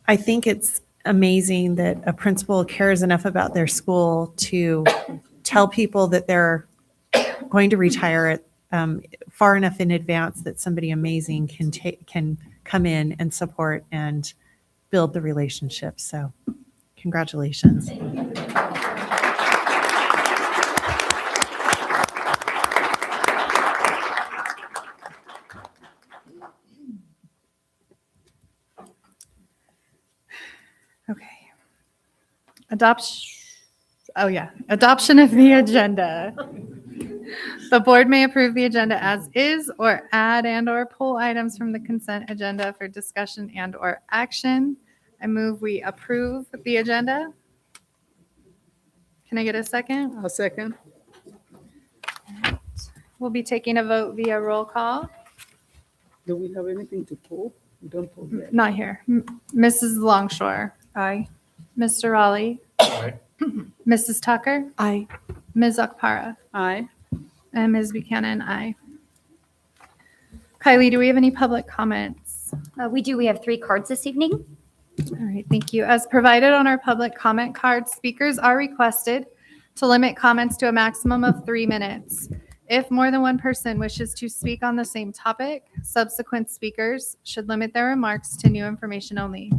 I think it's amazing that a principal cares enough about their school to tell people that they're going to retire far enough in advance that somebody amazing can come in and support and build the relationship. So congratulations.
Okay. Adoption of the agenda. The board may approve the agenda as is or add and/or pull items from the consent agenda for discussion and/or action. I move we approve the agenda. Can I get a second?
I'll second.
We'll be taking a vote via roll call.
Do we have anything to pull? We don't pull yet.
Not here. Mrs. Longshore.
Aye.
Mr. Raleigh.
Aye.
Mrs. Tucker.
Aye.
Ms. Okpara.
Aye.
And Ms. Buchanan, aye. Kylie, do we have any public comments?
We do. We have 3 cards this evening.
All right, thank you. As provided on our public comment card, speakers are requested to limit comments to a maximum of 3 minutes. If more than one person wishes to speak on the same topic, subsequent speakers should limit their remarks to new information only.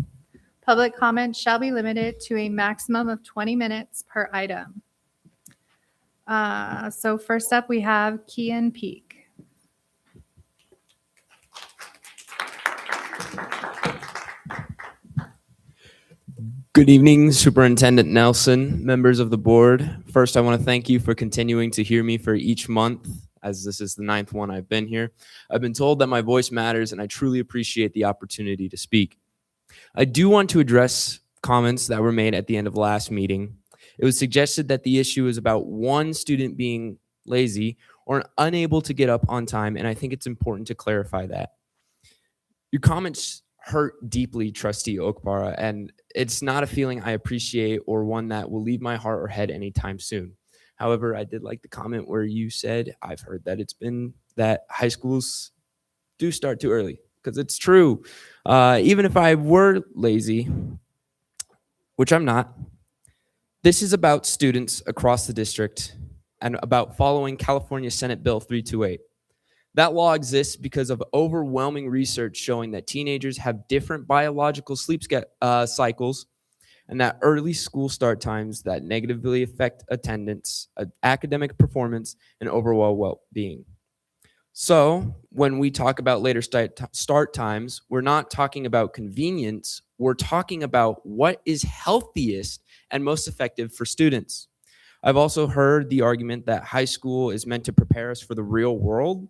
Public comment shall be limited to a maximum of 20 minutes per item. So first up, we have Kian Peak.
Good evening, Superintendent Nelson, members of the board. First, I want to thank you for continuing to hear me for each month, as this is the 9th one I've been here. I've been told that my voice matters, and I truly appreciate the opportunity to speak. I do want to address comments that were made at the end of last meeting. It was suggested that the issue is about one student being lazy or unable to get up on time, and I think it's important to clarify that. Your comments hurt deeply, Trustee Okpara, and it's not a feeling I appreciate or one that will leave my heart or head anytime soon. However, I did like the comment where you said, I've heard that it's been that high schools do start too early, because it's true. Even if I were lazy, which I'm not, this is about students across the district and about following California Senate Bill 328. That law exists because of overwhelming research showing that teenagers have different biological sleep cycles, and that early school start times that negatively affect attendance, academic performance, and overall well-being. So when we talk about later start times, we're not talking about convenience, we're talking about what is healthiest and most effective for students. I've also heard the argument that high school is meant to prepare us for the real world,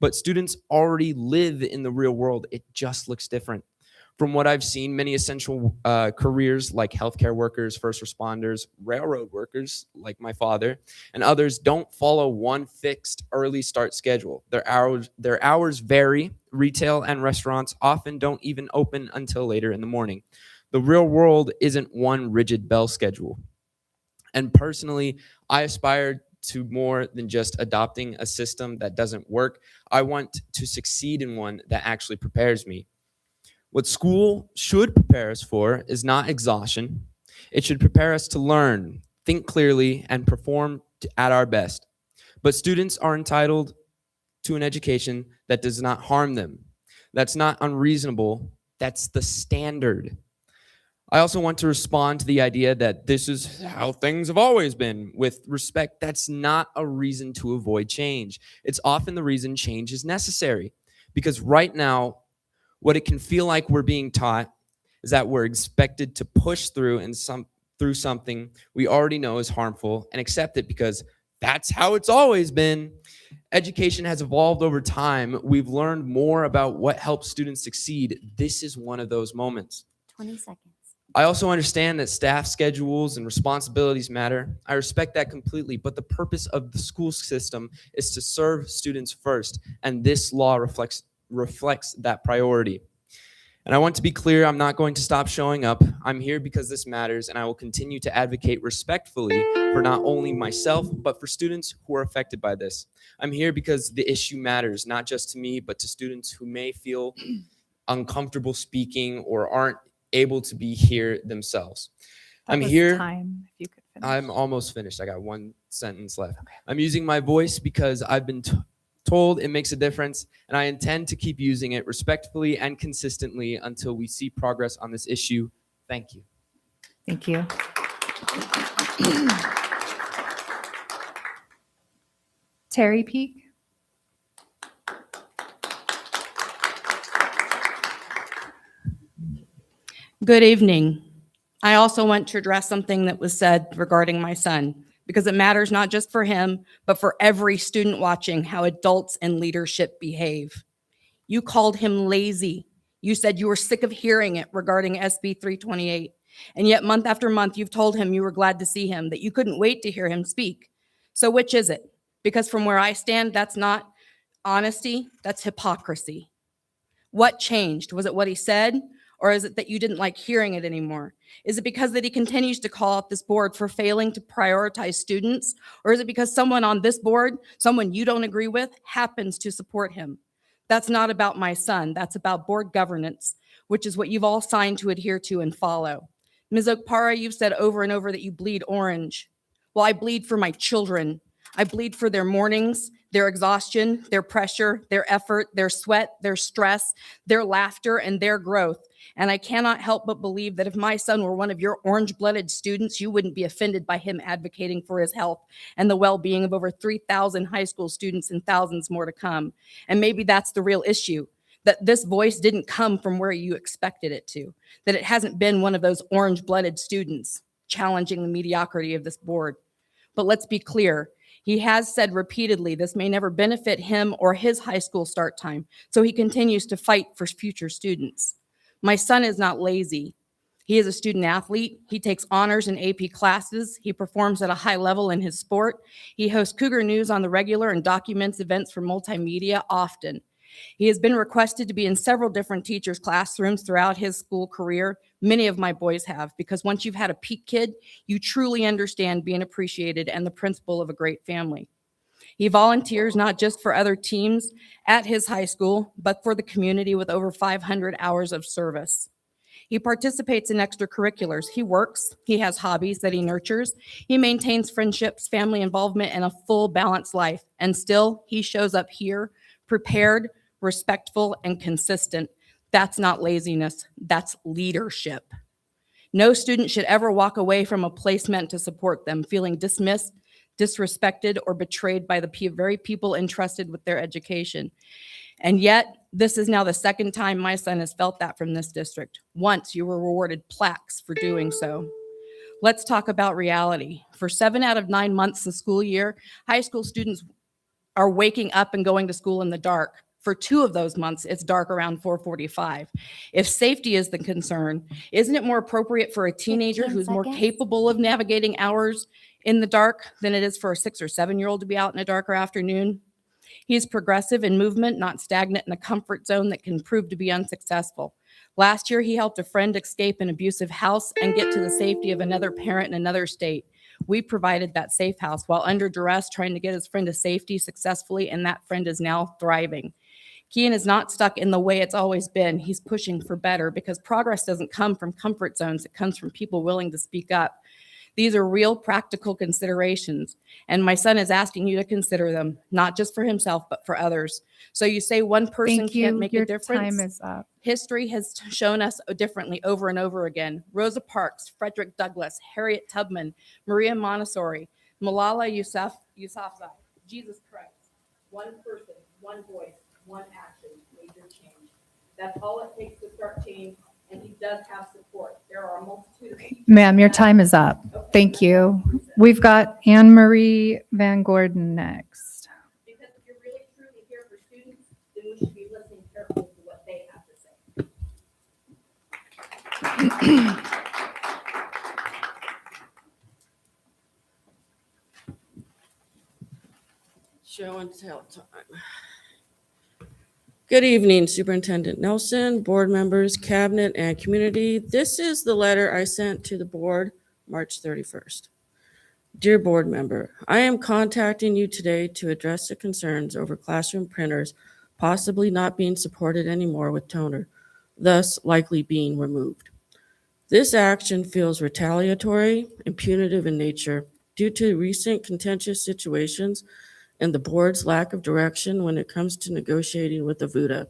but students already live in the real world. It just looks different. From what I've seen, many essential careers like healthcare workers, first responders, railroad workers like my father, and others don't follow one fixed early start schedule. Their hours vary. Retail and restaurants often don't even open until later in the morning. The real world isn't one rigid bell schedule. And personally, I aspire to more than just adopting a system that doesn't work. I want to succeed in one that actually prepares me. What school should prepare us for is not exhaustion. It should prepare us to learn, think clearly, and perform at our best. But students are entitled to an education that does not harm them. That's not unreasonable. That's the standard. I also want to respond to the idea that this is how things have always been. With respect, that's not a reason to avoid change. It's often the reason change is necessary. Because right now, what it can feel like we're being taught is that we're expected to push through something we already know is harmful and accept it because that's how it's always been. Education has evolved over time. We've learned more about what helps students succeed. This is one of those moments.
20 seconds.
I also understand that staff schedules and responsibilities matter. I respect that completely, but the purpose of the school system is to serve students first, and this law reflects that priority. And I want to be clear, I'm not going to stop showing up. I'm here because this matters, and I will continue to advocate respectfully for not only myself, but for students who are affected by this. I'm here because the issue matters, not just to me, but to students who may feel uncomfortable speaking or aren't able to be here themselves. I'm here.
Time, if you could finish.
I'm almost finished. I got one sentence left. Okay. I'm using my voice because I've been told it makes a difference, and I intend to keep using it respectfully and consistently until we see progress on this issue. Thank you.
Thank you. Terry Peak.
Good evening. I also want to address something that was said regarding my son.
because it matters not just for him, but for every student watching how adults and leadership behave. You called him lazy. You said you were sick of hearing it regarding SB 328. And yet month after month, you've told him you were glad to see him, that you couldn't wait to hear him speak. So which is it? Because from where I stand, that's not honesty, that's hypocrisy. What changed? Was it what he said? Or is it that you didn't like hearing it anymore? Is it because that he continues to call out this board for failing to prioritize students? Or is it because someone on this board, someone you don't agree with, happens to support him? That's not about my son. That's about board governance, which is what you've all signed to adhere to and follow. Ms. Okpara, you've said over and over that you bleed orange. Well, I bleed for my children. I bleed for their mornings, their exhaustion, their pressure, their effort, their sweat, their stress, their laughter, and their growth. And I cannot help but believe that if my son were one of your orange-blooded students, you wouldn't be offended by him advocating for his health and the well-being of over 3,000 high school students and thousands more to come. And maybe that's the real issue, that this voice didn't come from where you expected it to, that it hasn't been one of those orange-blooded students challenging the mediocrity of this board. But let's be clear, he has said repeatedly this may never benefit him or his high school start time, so he continues to fight for future students. My son is not lazy. He is a student athlete. He takes honors in AP classes. He performs at a high level in his sport. He hosts Cougar News on the regular and documents events for multimedia often. He has been requested to be in several different teachers' classrooms throughout his school career. Many of my boys have, because once you've had a peak kid, you truly understand being appreciated and the principle of a great family. He volunteers not just for other teams at his high school, but for the community with over 500 hours of service. He participates in extracurriculars. He works. He has hobbies that he nurtures. He maintains friendships, family involvement, and a full balanced life. And still, he shows up here prepared, respectful, and consistent. That's not laziness. That's leadership. No student should ever walk away from a place meant to support them, feeling dismissed, disrespected, or betrayed by the very people entrusted with their education. And yet, this is now the second time my son has felt that from this district. Once you were awarded plaques for doing so. Let's talk about reality. For 7 out of 9 months the school year, high school students are waking up and going to school in the dark. For 2 of those months, it's dark around 4:45. If safety is the concern, isn't it more appropriate for a teenager
15
who's more
seconds.
capable of navigating hours in the dark than it is for a 6 or 7-year-old to be out in a darker afternoon? He's progressive in movement, not stagnant in a comfort zone that can prove to be unsuccessful. Last year, he helped a friend escape an abusive house and get to the safety of another parent in another state. We provided that safe house while under duress trying to get his friend to safety successfully, and that friend is now thriving. Kean is not stuck in the way it's always been. He's pushing for better because progress doesn't come from comfort zones. It comes from people willing to speak up. These are real practical considerations, and my son is asking you to consider them, not just for himself, but for others. So you say one person
Thank you.
can't make
Your
a difference?
time is up.
History has shown us differently over and over again. Rosa Parks, Frederick Douglass, Harriet Tubman, Maria Montessori, Malala Yousafzai, Jesus Christ. One person, one voice, one action, major change. That's all it takes to start change, and he does have support. There are a multitude of people.
Ma'am, your time is up. Thank you. We've got Anne Marie Van Gordon next.
Because if you're really truly here for students, then we should be listening carefully to what they have to say.
Show and tell time. Good evening, Superintendent Nelson, board members, cabinet, and community. This is the letter I sent to the board March 31st. Dear board member, I am contacting you today to address the concerns over classroom printers possibly not being supported anymore with toner, thus likely being removed. This action feels retaliatory and punitive in nature due to recent contentious situations and the board's lack of direction when it comes to negotiating with AVUDA.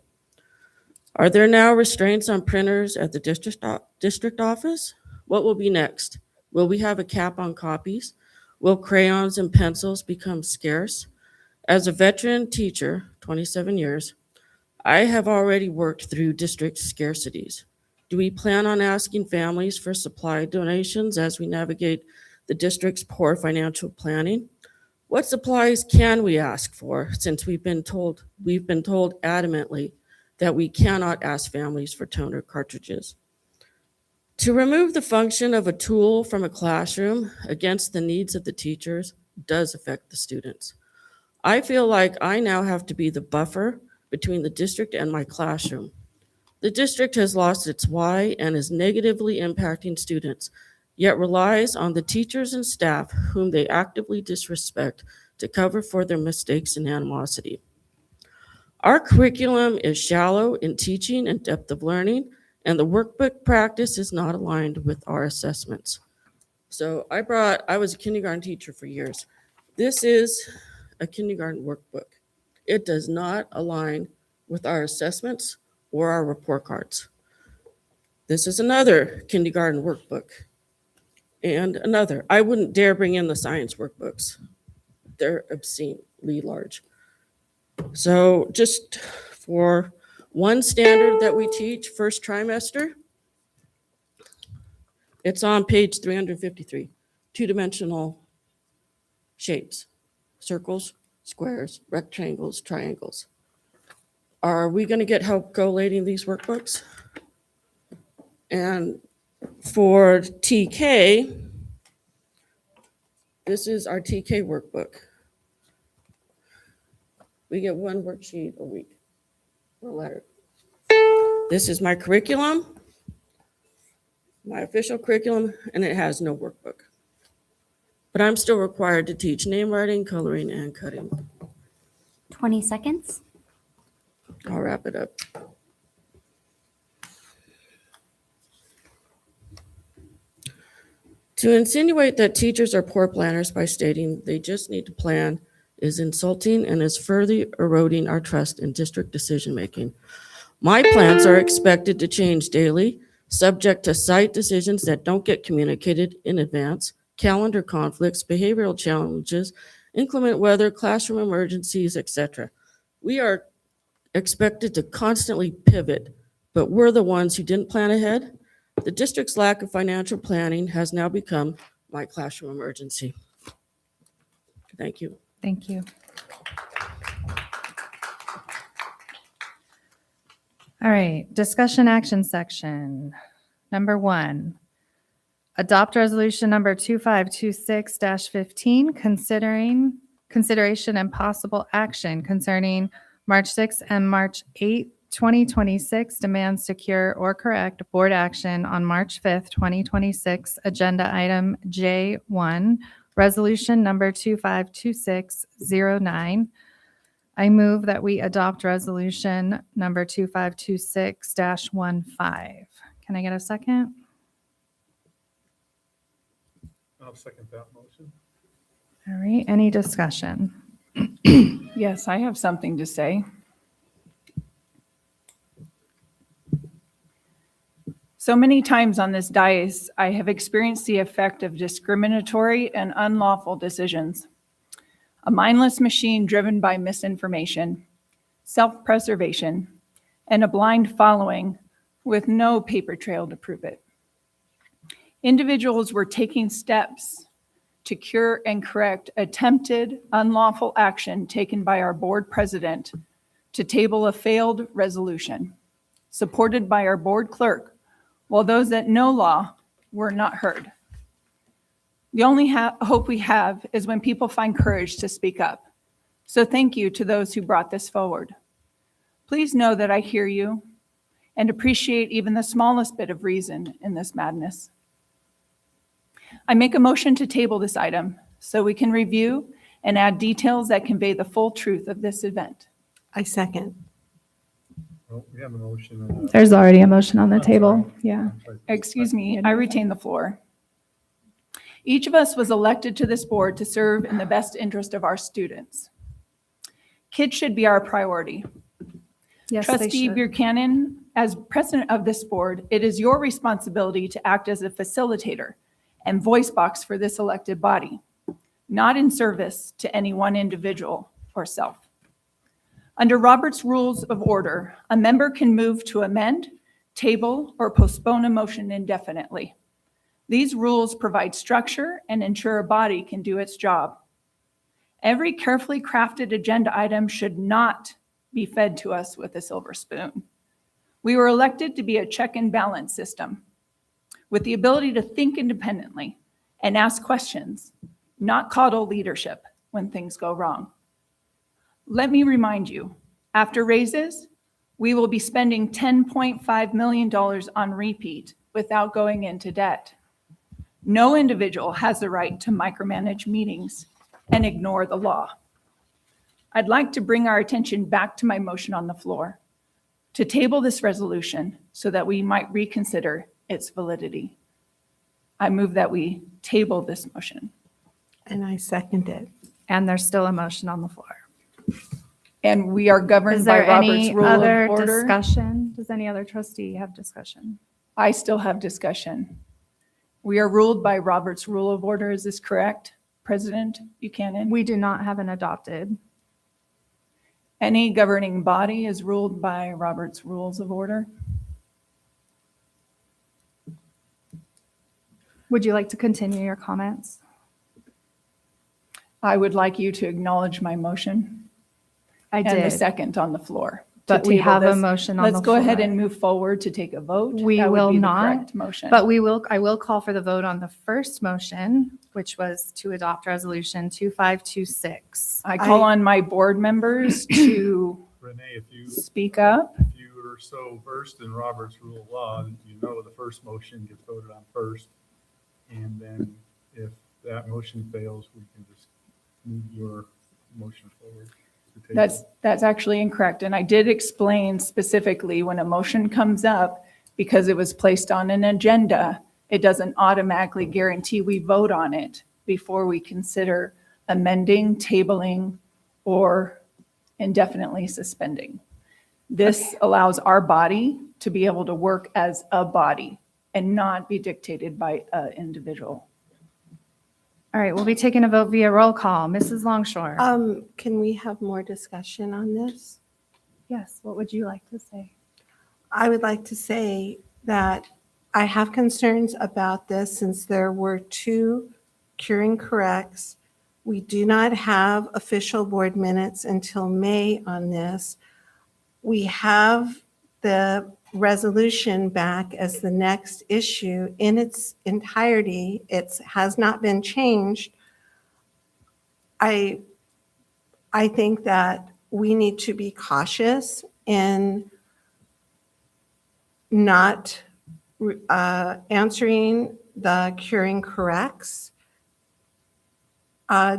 Are there now restraints on printers at the district office? What will be next? Will we have a cap on copies? Will crayons and pencils become scarce? As a veteran teacher, 27 years, I have already worked through district scarcities. Do we plan on asking families for supply donations as we navigate the district's poor financial planning? What supplies can we ask for, since we've been told adamantly that we cannot ask families for toner cartridges? To remove the function of a tool from a classroom against the needs of the teachers does affect the students. I feel like I now have to be the buffer between the district and my classroom. The district has lost its why and is negatively impacting students, yet relies on the teachers and staff whom they actively disrespect to cover for their mistakes and animosity. Our curriculum is shallow in teaching and depth of learning, and the workbook practice is not aligned with our assessments. So I was a kindergarten teacher for years. This is a kindergarten workbook. It does not align with our assessments or our report cards. This is another kindergarten workbook. And another, I wouldn't dare bring in the science workbooks. They're obscenely large. So just for one standard that we teach first trimester, it's on page 353, two-dimensional shapes, circles, squares, rectangles, triangles. Are we going to get help collating these workbooks? And for TK, this is our TK workbook. We get one worksheet a week or letter. This is my curriculum, my official curriculum, and it has no workbook. But I'm still required to teach name writing, coloring, and cutting.
20 seconds.
I'll wrap it up. To insinuate that teachers are poor planners by stating they just need to plan is insulting and is further eroding our trust in district decision-making. My plans are expected to change daily, subject to site decisions that don't get communicated in advance, calendar conflicts, behavioral challenges, inclement weather, classroom emergencies, etc. We are expected to constantly pivot, but we're the ones who didn't plan ahead. The district's lack of financial planning has now become my classroom emergency. Thank you.
Thank you. All right, discussion action section. Number 1, adopt resolution number 2526-15, consideration and possible action concerning March 6th and March 8th, 2026 demands to cure or correct board action on March 5th, 2026, agenda item J1, resolution number 252609. I move that we adopt resolution number 2526-15. Can I get a second?
I'll second that motion.
All right, any discussion?
Yes, I have something to say. So many times on this dais, I have experienced the effect of discriminatory and unlawful decisions. A mindless machine driven by misinformation, self-preservation, and a blind following with no paper trail to prove it. Individuals were taking steps to cure and correct attempted unlawful action taken by our board president to table a failed resolution, supported by our board clerk, while those that know law were not heard. The only hope we have is when people find courage to speak up. So thank you to those who brought this forward. Please know that I hear you and appreciate even the smallest bit of reason in this madness. I make a motion to table this item so we can review and add details that convey the full truth of this event.
I second.
Well, we have a motion. And
There's already a motion on the table.
sorry.
Yeah.
Excuse me, I retain the floor. Each of us was elected to this board to serve in the best interest of our students. Kids should be our priority.
Yes, they
Trustee
should.
Buchanan, as president of this board, it is your responsibility to act as a facilitator and voice box for this elected body, not in service to any one individual or self. Under Robert's Rules of Order, a member can move to amend, table, or postpone a motion indefinitely. These rules provide structure and ensure a body can do its job. Every carefully crafted agenda item should not be fed to us with a silver spoon. We were elected to be a check and balance system with the ability to think independently and ask questions, not coddle leadership when things go wrong. Let me remind you, after raises, we will be spending $10.5 million on repeat without going into debt. No individual has the right to micromanage meetings and ignore the law. I'd like to bring our attention back to my motion on the floor to table this resolution so that we might reconsider its validity. I move that we table this motion.
And I second it.
And there's still a motion on the floor.
And we are governed
Is
by
there
Robert's
any
Rule
other
of Order.
discussion? Does any other trustee have discussion?
I still have discussion. We are ruled by Robert's Rule of Order. Is this correct, President Buchanan?
We do not have an adopted.
Any governing body is ruled by Robert's Rules of Order.
Would you like to continue your comments?
I would like you to acknowledge my motion.
I
And the
did.
second on the floor.
But
to
we
table
have a
this.
motion on
Let's
the
go ahead
floor.
and move forward to take a vote.
We
That would
will
be the
not,
correct motion.
but I will call for the vote on the first motion, which was to adopt resolution 2526.
I call on my board members to
Renee, if you
speak up.
if you are so versed in Robert's Rule of Law, you know the first motion gets voted on first. And then if that motion fails, we can just move your motion forward. to table.
That's actually incorrect. And I did explain specifically when a motion comes up, because it was placed on an agenda, it doesn't automatically guarantee we vote on it before we consider amending, tabling, or indefinitely suspending. This allows our body to be able to work as a body and not be dictated by an individual.
All right, we'll be taking a vote via roll call. Mrs. Longshore?
Can we have more discussion on this?
Yes, what would you like to say?
I would like to say that I have concerns about this since there were 2 curing corrects. We do not have official board minutes until May on this. We have the resolution back as the next issue in its entirety. It has not been changed. I think that we need to be cautious in not answering the curing corrects.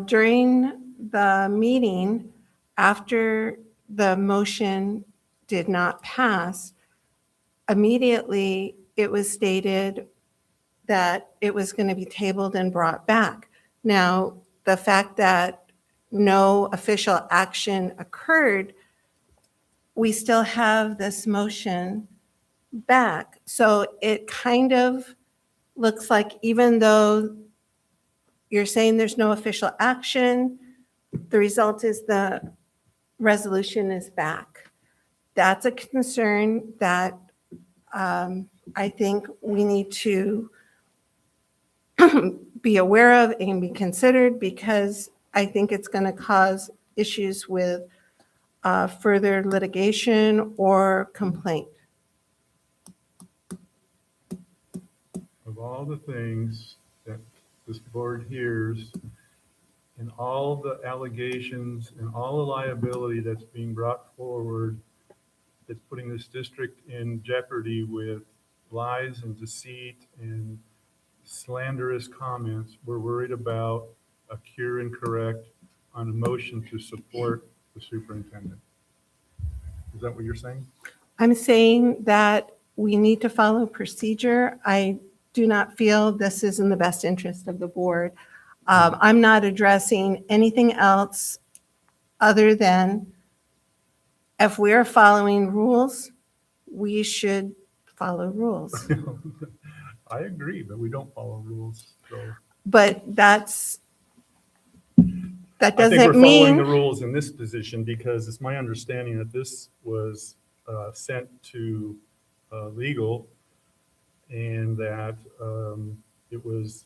During the meeting, after the motion did not pass, immediately it was stated that it was going to be tabled and brought back. Now, the fact that no official action occurred, we still have this motion back. So it kind of looks like even though you're saying there's no official action, the result is the resolution is back. That's a concern that I think we need to be aware of and be considered, because I think it's going to cause issues with further litigation or complaint.
Of all the things that this board hears and all the allegations and all the liability that's being brought forward, that's putting this district in jeopardy with lies and deceit and slanderous comments, we're worried about a cure and correct on a motion to support the superintendent. Is that what you're saying?
I'm saying that we need to follow procedure. I do not feel this is in the best interest of the board. I'm not addressing anything else other than if we're following rules, we should follow rules.
I agree, but we don't follow rules. So
But that
I think we're
doesn't
following the
mean,
rules in this position because it's my understanding that this was sent to legal and that it was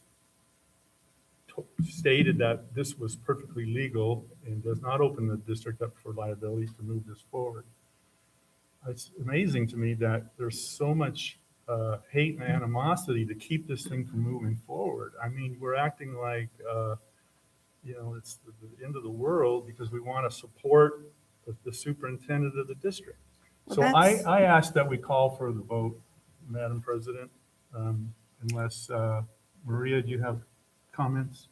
stated that this was perfectly legal and does not open the district up for liabilities to move this forward. It's amazing to me that there's so much hate and animosity to keep this thing from moving forward. I mean, we're acting like, it's the end of the world because we want to support the superintendent of the district.
Well,
So
that's-
I ask that we call for the vote, Madam President, unless, Maria, do you have comments?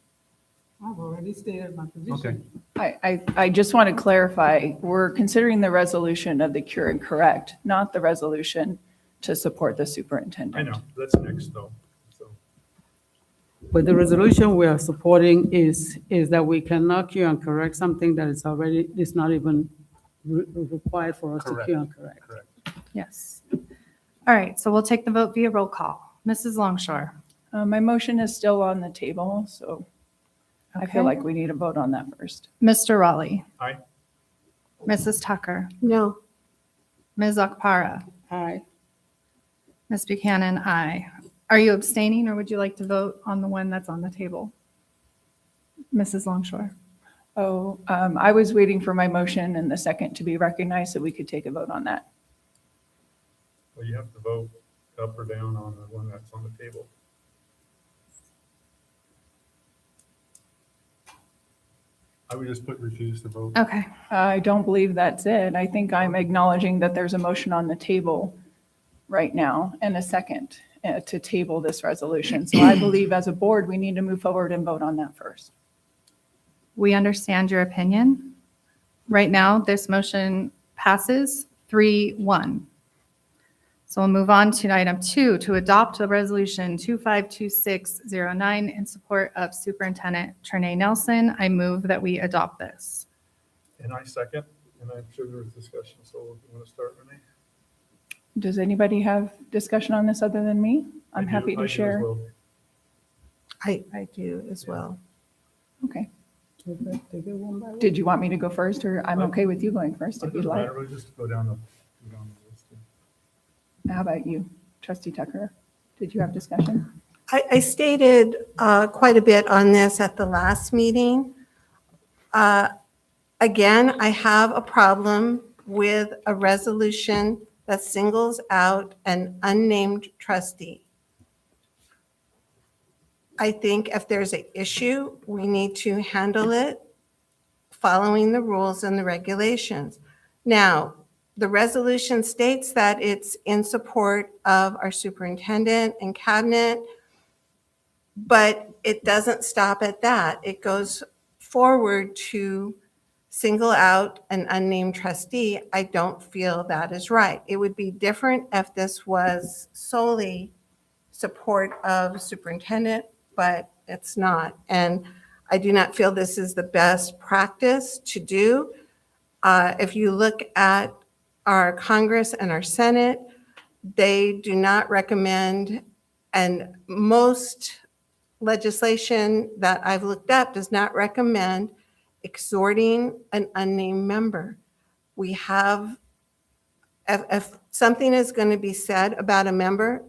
I've already stated my position.
Okay.
I just want to clarify, we're considering the resolution of the cure and correct, not the resolution to support the superintendent.
I know, that's next though. So,
But the resolution we are supporting is that we cannot cure and correct something that is already, is not even required for us to
Correct.
cure and correct.
correct.
Yes. All right, so we'll take the vote via roll call. Mrs. Longshore.
My motion is still on the table, so I feel
Okay.
like we need a vote on that first.
Mr. Raleigh.
Aye.
Mrs. Tucker.
No.
Ms. Akpara.
Aye.
Ms. Buchanan, aye. Are you abstaining or would you like to vote on the one that's on the table? Mrs. Longshore.
Oh, I was waiting for my motion and the second to be recognized so we could take a vote on that.
Well, you have to vote up or down on the one that's on the table. I would just put refuse to vote.
Okay.
I don't believe that's it. I think I'm acknowledging that there's a motion on the table right now and a second to table this resolution. So I believe as a board, we need to move forward and vote on that first.
We understand your opinion. Right now, this motion passes 3-1. So we'll move on to item 2, to adopt the resolution 252609 in support of Superintendent Trinae Nelson. I move that we adopt this.
And I second, and I'm sure there was discussion, so if you want to start, Renee?
Does anybody have discussion on this other than me? I'm
I
happy
do
to share.
as well.
I do as well.
Okay.
Take it one by one.
Did you want me to go first, or I'm okay with you going first
It
if you'd
doesn't
like?
matter, we'll just go down the list.
How about you, Trustee Tucker? Did you have discussion?
I stated quite a bit on this at the last meeting. Again, I have a problem with a resolution that singles out an unnamed trustee. I think if there's an issue, we need to handle it following the rules and the regulations. Now, the resolution states that it's in support of our superintendent and cabinet, but it doesn't stop at that. It goes forward to single out an unnamed trustee. I don't feel that is right. It would be different if this was solely support of superintendent, but it's not. And I do not feel this is the best practice to do. If you look at our Congress and our Senate, they do not recommend, and most legislation that I've looked up does not recommend exhorting an unnamed member. We have, if something is going to be said about a member,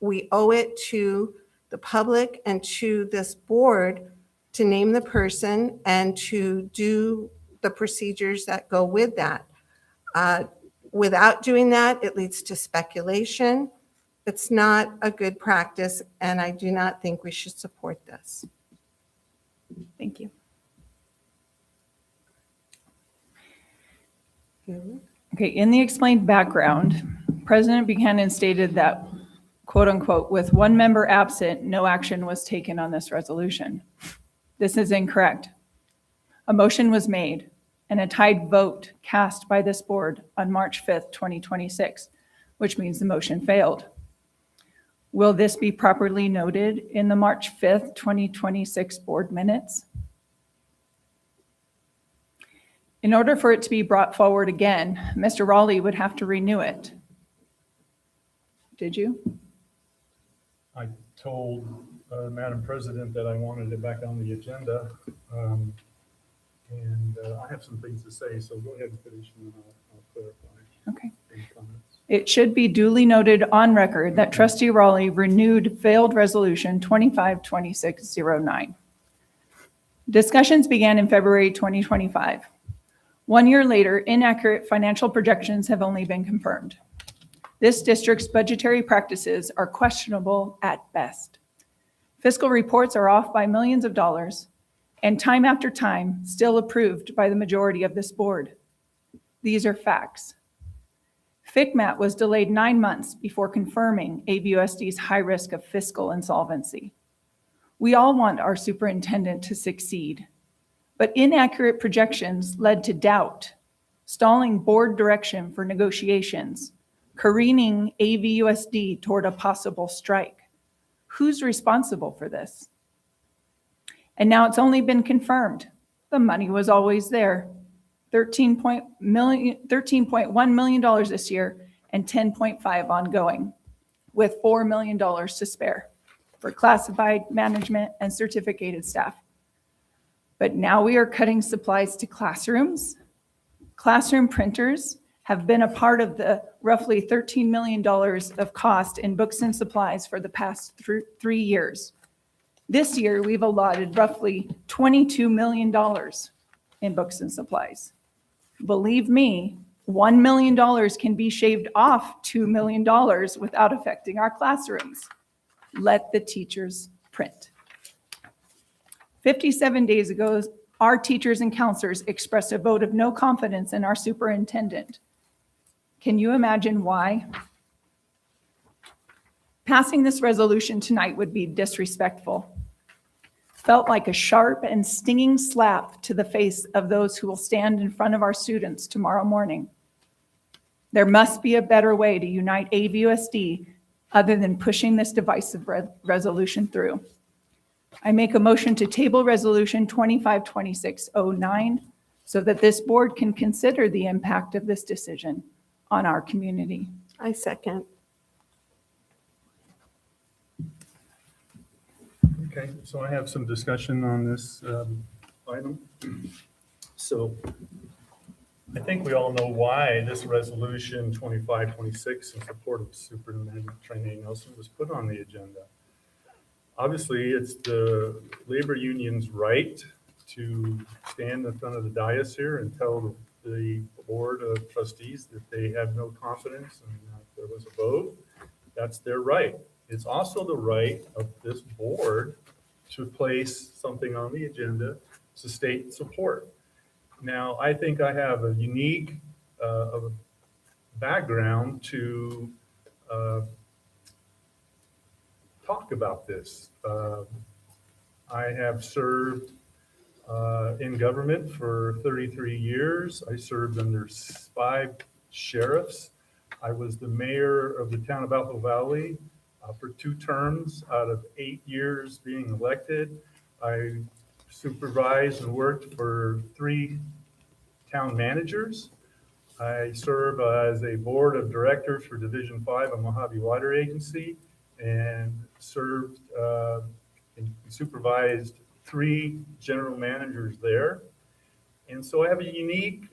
we owe it to the public and to this board to name the person and to do the procedures that go with that. Without doing that, it leads to speculation. It's not a good practice, and I do not think we should support this.
Thank you. Okay, in the explained background, President Buchanan stated that, quote unquote, with one member absent, no action was taken on this resolution. This is incorrect. A motion was made and a tied vote cast by this board on March 5th, 2026, which means the motion failed. Will this be properly noted in the March 5th, 2026 board minutes? In order for it to be brought forward again, Mr. Raleigh would have to renew it. Did you?
I told Madam President that I wanted it back on the agenda. And I have some things to say, so go ahead and finish and then I'll clarify.
Okay.
any comments.
It should be duly noted on record that Trustee Raleigh renewed failed Resolution 252609. Discussions began in February 2025. 1 year later, inaccurate financial projections have only been confirmed. This district's budgetary practices are questionable at best. Fiscal reports are off by millions of dollars, and time after time, still approved by the majority of this board. These are facts. FICMAT was delayed 9 months before confirming ABUSD's high risk of fiscal insolvency. We all want our superintendent to succeed, but inaccurate projections led to doubt, stalling board direction for negotiations, careening ABUSD toward a possible strike. Who's responsible for this? And now it's only been confirmed. The money was always there. $13.1 million this year and $10.5 ongoing, with $4 million to spare for classified management and certificated staff. But now we are cutting supplies to classrooms. Classroom printers have been a part of the roughly $13 million of cost in books and supplies for the past 3 years. This year, we've allotted roughly $22 million in books and supplies. Believe me, $1 million can be shaved off $2 million without affecting our classrooms. Let the teachers print. 57 days ago, our teachers and counselors expressed a vote of no confidence in our superintendent. Can you imagine why? Passing this resolution tonight would be disrespectful. Felt like a sharp and stinging slap to the face of those who will stand in front of our students tomorrow morning. There must be a better way to unite ABUSD other than pushing this divisive resolution through. I make a motion to table Resolution 252609 so that this board can consider the impact of this decision on our community.
I second.
Okay, so I have some discussion on this item. So I think we all know why this resolution 2526 in support of Superintendent Trainee Nelson was put on the agenda. Obviously, it's the labor union's right to stand in front of the dais here and tell the board of trustees that they have no confidence and that there was a vote. That's their right. It's also the right of this board to place something on the agenda to state support. Now, I think I have a unique background to talk about this. I have served in government for 33 years. I served under 5 sheriffs. I was the mayor of the town of Apple Valley for 2 terms out of 8 years being elected. I supervised and worked for 3 town managers. I serve as a board of directors for Division 5 of Mojave Water Agency and served and supervised 3 general managers there. And so I have a unique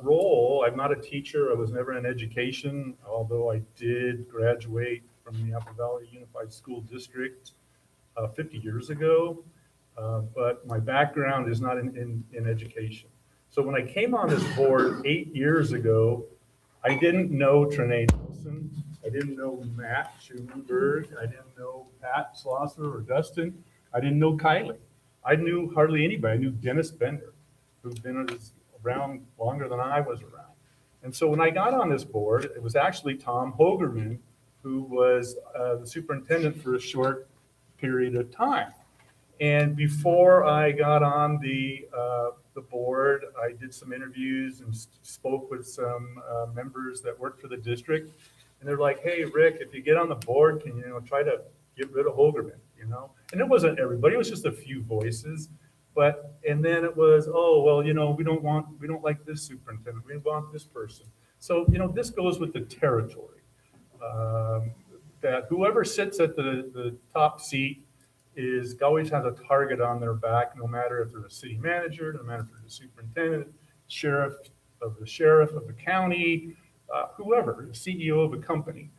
role. I'm not a teacher. I was never in education, although I did graduate from the Apple Valley Unified School District 50 years ago. But my background is not in education. So when I came on this board 8 years ago, I didn't know Trainee Nelson. I didn't know Matt Schulenberg. I didn't know Pat Slosser or Dustin. I didn't know Kylie. I knew hardly anybody. I knew Dennis Bender, who's been around longer than I was around. And so when I got on this board, it was actually Tom Hogerman, who was the superintendent for a short period of time. And before I got on the board, I did some interviews and spoke with some members that worked for the district. And they're like, "Hey, Rick, if you get on the board, can you try to get rid of Hogerman?" And it wasn't everybody; it was just a few voices. And then it was, "Oh, well, we don't like this superintendent. We want this person." So this goes with the territory. That whoever sits at the top seat always has a target on their back, no matter if they're a city manager, no matter if they're the superintendent, sheriff of the county, whoever, CEO of a company.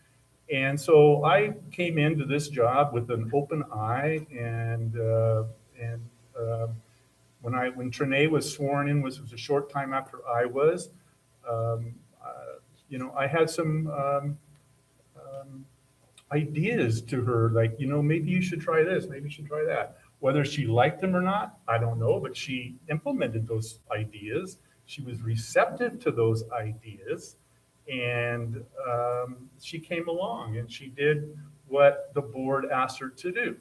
And so I came into this job with an open eye, and when Trinae was sworn in, was a short time after I was, I had some ideas to her, like, maybe you should try this, maybe you should try that. Whether she liked them or not, I don't know, but she implemented those ideas. She was receptive to those ideas, and she came along and she did what the board asked her to do.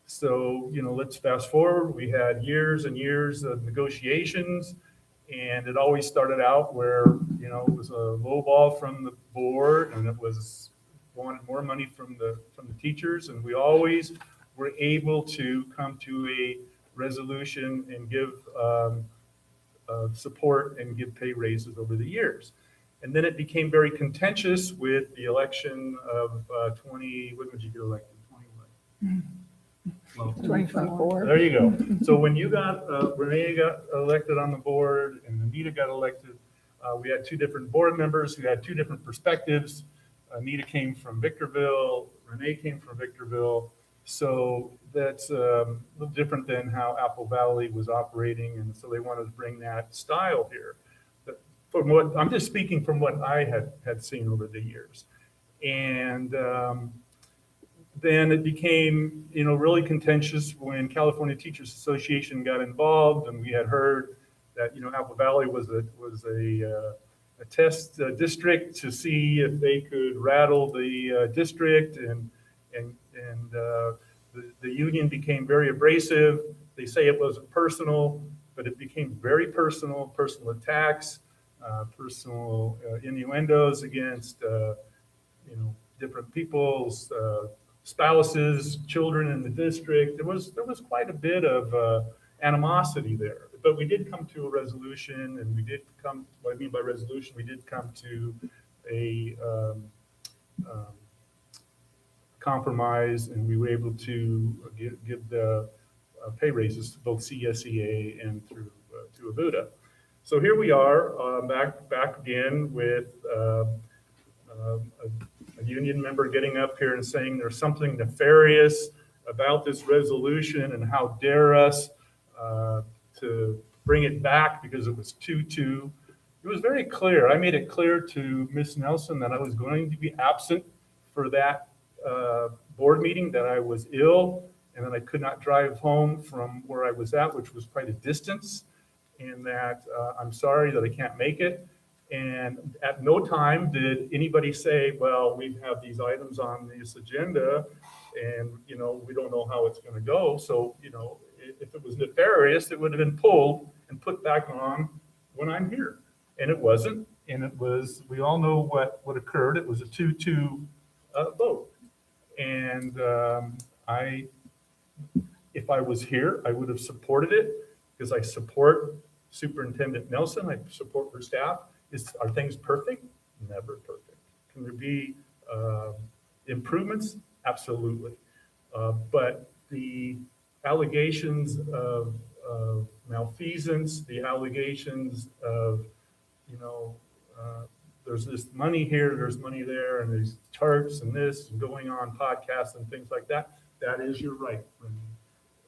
So, let's fast forward. We had years and years of negotiations, and it always started out where, it was a low ball from the board, and it was wanted more money from the teachers, and we always were able to come to a resolution and give support and give pay raises over the years. And then it became very contentious with the election of 20, when did you get elected?
2024.
There you go. So when you Renee got elected on the board and Anita got elected, we had two different board members who had two different perspectives. Anita came from Victorville, Renee came from Victorville. So that's a little different than how Apple Valley was operating. And so they wanted to bring that style here. But I'm just speaking from what I had seen over the years. And then it became, really contentious when California Teachers Association got involved, and we had heard that, Apple Valley was a test district to see if they could rattle the district, and the union became very abrasive. They say it wasn't personal, but it became very personal attacks, personal innuendos against, different people's spouses, children in the district. There was quite a bit of animosity there. But we did come to a resolution, and what I mean by resolution, we did come to a compromise, and we were able to give the pay raises to both CSEA and to ABUDA. So here we are, back again with a union member getting up here and saying there's something nefarious about this resolution, and how dare us to bring it back because it was 2-2. It was very clear. I made it clear to Ms. Nelson that I was going to be absent for that board meeting, that I was ill, and that I could not drive home from where I was at, which was quite a distance, and that I'm sorry that I can't make it. And at no time did anybody say, well, we have these items on this agenda, and, we don't know how it's going to go. So, if it was nefarious, it would have been pulled and put back on when I'm here. And it wasn't. And it was, we all know what occurred. It was a 2-2 vote. And if I was here, I would have supported it, because I support Superintendent Nelson. I support her staff. Are things perfect? Never perfect. Can there be improvements? Absolutely. But the allegations of malfeasance, the allegations of, there's this money here, there's money there, and there's charts and this and going on podcasts and things like that, that is your right, Renee.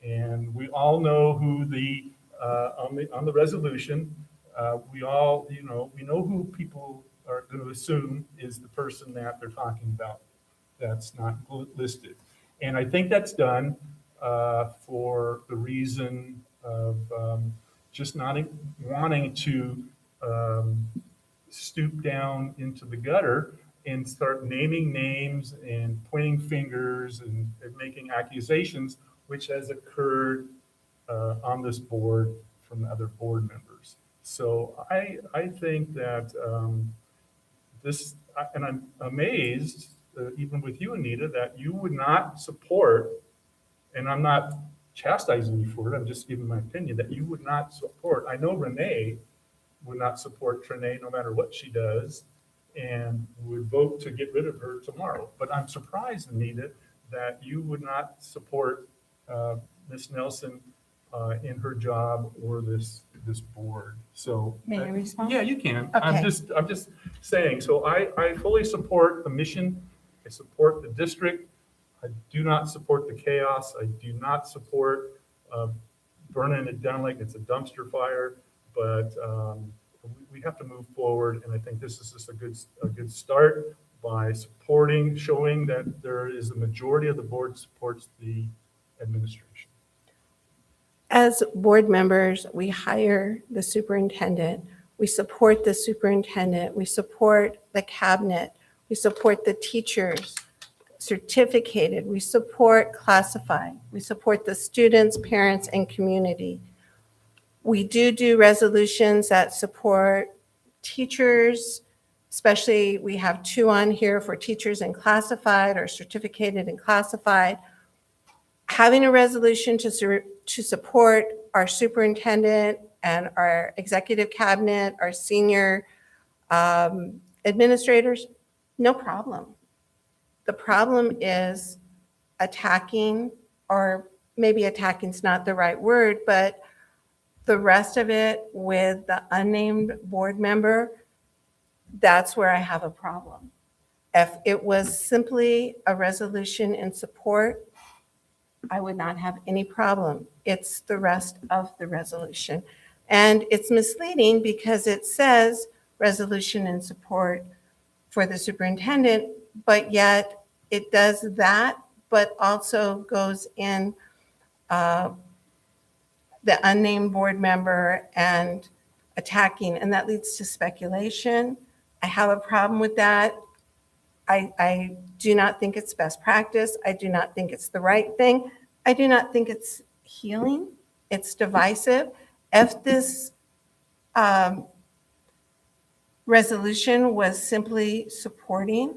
And we all know who on the resolution, we all, we know who people are going to assume is the person that they're talking about that's not listed. And I think that's done for the reason of just not wanting to stoop down into the gutter and start naming names and pointing fingers and making accusations, which has occurred on this board from other board members. So I think that and I'm amazed, even with you, Anita, that you would not support, and I'm not chastising you for it, I'm just giving my opinion, that you would not support. I know Renee would not support Trinae no matter what she does, and would vote to get rid of her tomorrow. But I'm surprised, Anita, that you would not support Ms. Nelson in her job, or this this board. So
May I respond?
Yeah, you can.
Okay.
I'm just saying. So I fully support the mission. I support the district. I do not support the chaos. I do not support burning it down like it's a dumpster fire. But we have to move forward, and I think this is just a good start by supporting, showing that there is a majority of the board supports the administration.
As board members, we hire the superintendent. We support the superintendent. We support the cabinet. We support the teachers, certificated. We support classified. We support the students, parents, and community. We do resolutions that support teachers, especially we have 2 on here for teachers in classified or certificated and classified. Having a resolution to support our superintendent and our executive cabinet, our senior administrators, no problem. The problem is attacking, or maybe attacking is not the right word, but the rest of it with the unnamed board member, that's where I have a problem. If it was simply a resolution in support, I would not have any problem. It's the rest of the resolution. And it's misleading because it says resolution in support for the superintendent, but yet it does that, but also goes in the unnamed board member and attacking, and that leads to speculation. I have a problem with that. I do not think it's best practice. I do not think it's the right thing. I do not think it's healing. It's divisive. If this resolution was simply supporting,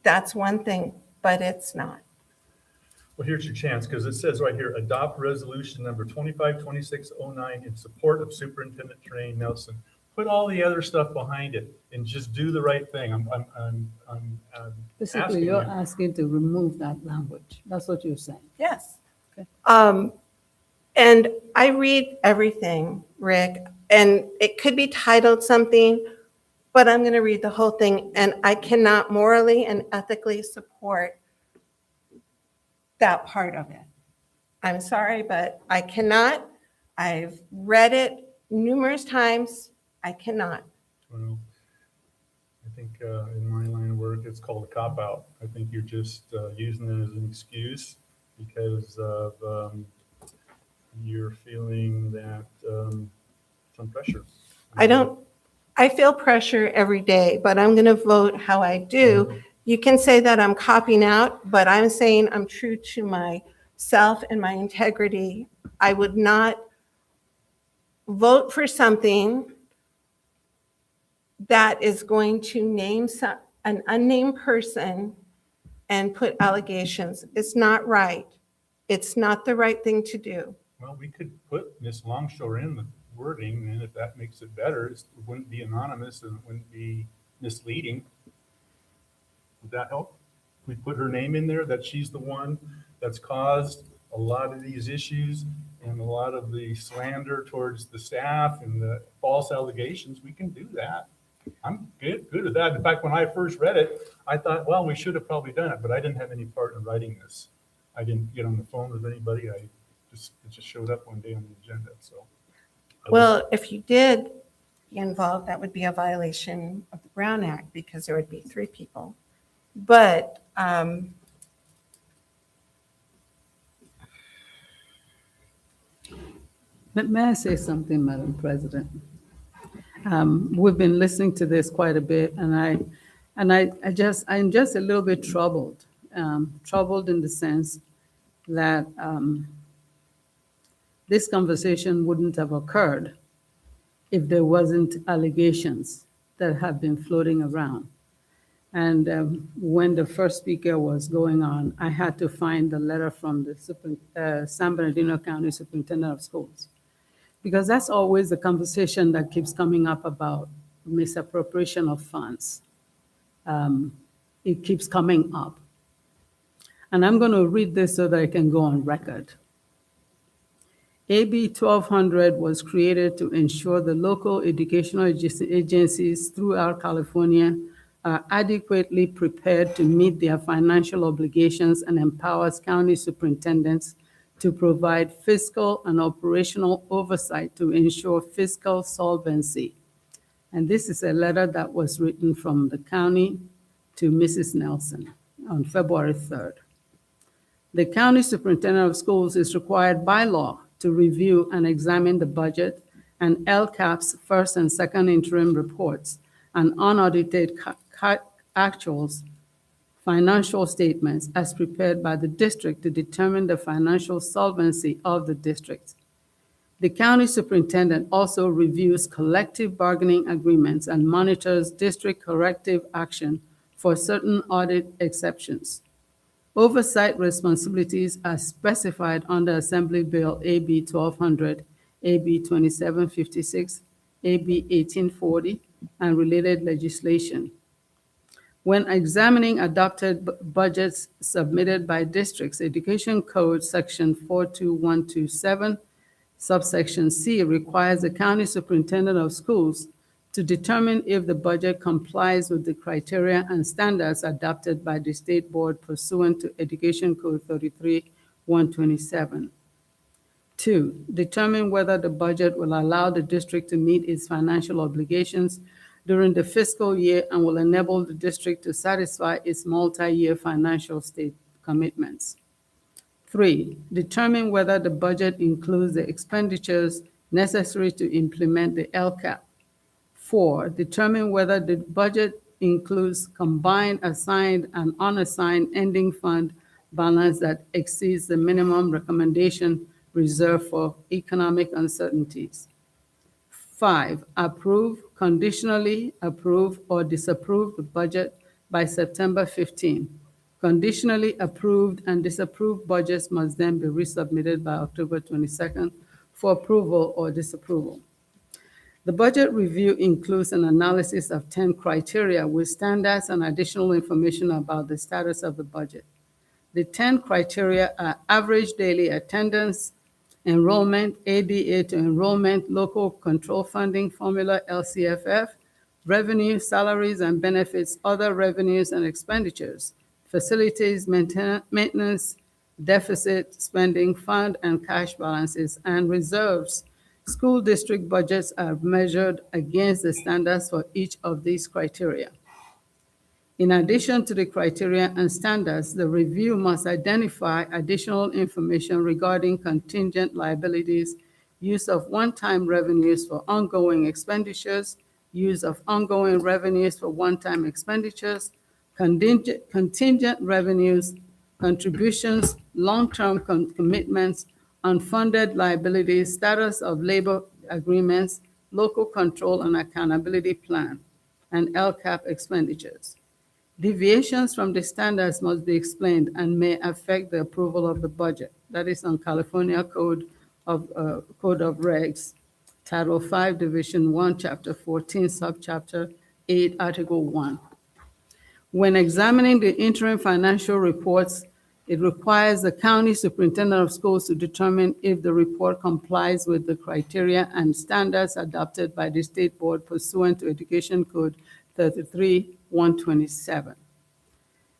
that's one thing, but it's not.
Well, here's your chance, because it says right here, adopt resolution number 252609 in support of Superintendent Trey Nelson. Put all the other stuff behind it and just do the right thing. I'm
Basically,
asking
you're
you.
asking to remove that language. That's what you're saying.
Yes.
Okay.
And I read everything, Rick, and it could be titled something, but I'm going to read the whole thing, and I cannot morally and ethically support that part of it. I'm sorry, but I cannot. I've read it numerous times. I cannot.
Well, I think in my line of work, it's called a cop-out. I think you're just using it as an excuse because of you're feeling that some pressure.
I feel pressure every day, but I'm going to vote how I do. You can say that I'm copying out, but I'm saying I'm true to myself and my integrity. I would not vote for something that is going to name an unnamed person and put allegations. It's not right. It's not the right thing to do.
Well, we could put Miss Longshore in the wording, and if that makes it better, it wouldn't be anonymous and it wouldn't be misleading. Would that help? We put her name in there, that she's the one that's caused a lot of these issues and a lot of the slander towards the staff and the false allegations. We can do that. I'm good with that. In fact, when I first read it, I thought, well, we should have probably done it, but I didn't have any part in writing this. I didn't get on the phone with anybody. It just showed up one day on the agenda. So,
Well, if you did get involved, that would be a violation of the Brown Act because there would be 3 people. But
May I say something, Madam President? We've been listening to this quite a bit, and I'm just a little bit troubled. Troubled in the sense that this conversation wouldn't have occurred if there wasn't allegations that have been floating around. And when the first speaker was going on, I had to find the letter from the San Bernardino County Superintendent of Schools, because that's always the conversation that keeps coming up about misappropriation of funds. It keeps coming up. And I'm going to read this so that I can go on record. AB 1200 was created to ensure the local educational agencies throughout California are adequately prepared to meet their financial obligations and empowers county superintendents to provide fiscal and operational oversight to ensure fiscal solvency. And this is a letter that was written from the county to Mrs. Nelson on February 3rd. The county superintendent of schools is required by law to review and examine the budget and LCAP's first and second interim reports and unaudited actuals financial statements as prepared by the district to determine the financial solvency of the district. The county superintendent also reviews collective bargaining agreements and monitors district corrective action for certain audit exceptions. Oversight responsibilities are specified under Assembly Bill AB 1200, AB 2756, AB 1840, and related legislation. When examining adopted budgets submitted by districts, Education Code Section 42127, subsection C requires the county superintendent of schools to determine if the budget complies with the criteria and standards adopted by the state board pursuant to Education Code 33-127. 2, determine whether the budget will allow the district to meet its financial obligations during the fiscal year and will enable the district to satisfy its multi-year financial state commitments. 3, determine whether the budget includes the expenditures necessary to implement the LCAP. 4, determine whether the budget includes combined assigned and unassigned ending fund balance that exceeds the minimum recommendation reserved for economic uncertainties. 5, approve, conditionally approve, or disapprove the budget by September 15. Conditionally approved and disapproved budgets must then be resubmitted by October 22nd for approval or disapproval. The budget review includes an analysis of 10 criteria with standards and additional information about the status of the budget. The 10 criteria are average daily attendance, enrollment, ADA to enrollment, local control funding formula, LCFF, revenue, salaries and benefits, other revenues and expenditures, facilities, maintenance, deficit spending, fund and cash balances, and reserves. School district budgets are measured against the standards for each of these criteria. In addition to the criteria and standards, the review must identify additional information regarding contingent liabilities, use of one-time revenues for ongoing expenditures, use of ongoing revenues for one-time expenditures, contingent revenues, contributions, long-term commitments, unfunded liabilities, status of labor agreements, local control and accountability plan, and LCAP expenditures. Deviations from the standards must be explained and may affect the approval of the budget. That is on California Code of Regs, Title 5, Division 1, Chapter 14, Subchapter 8, Article 1. When examining the interim financial reports, it requires the county superintendent of schools to determine if the report complies with the criteria and standards adopted by the state board pursuant to Education Code 33-127.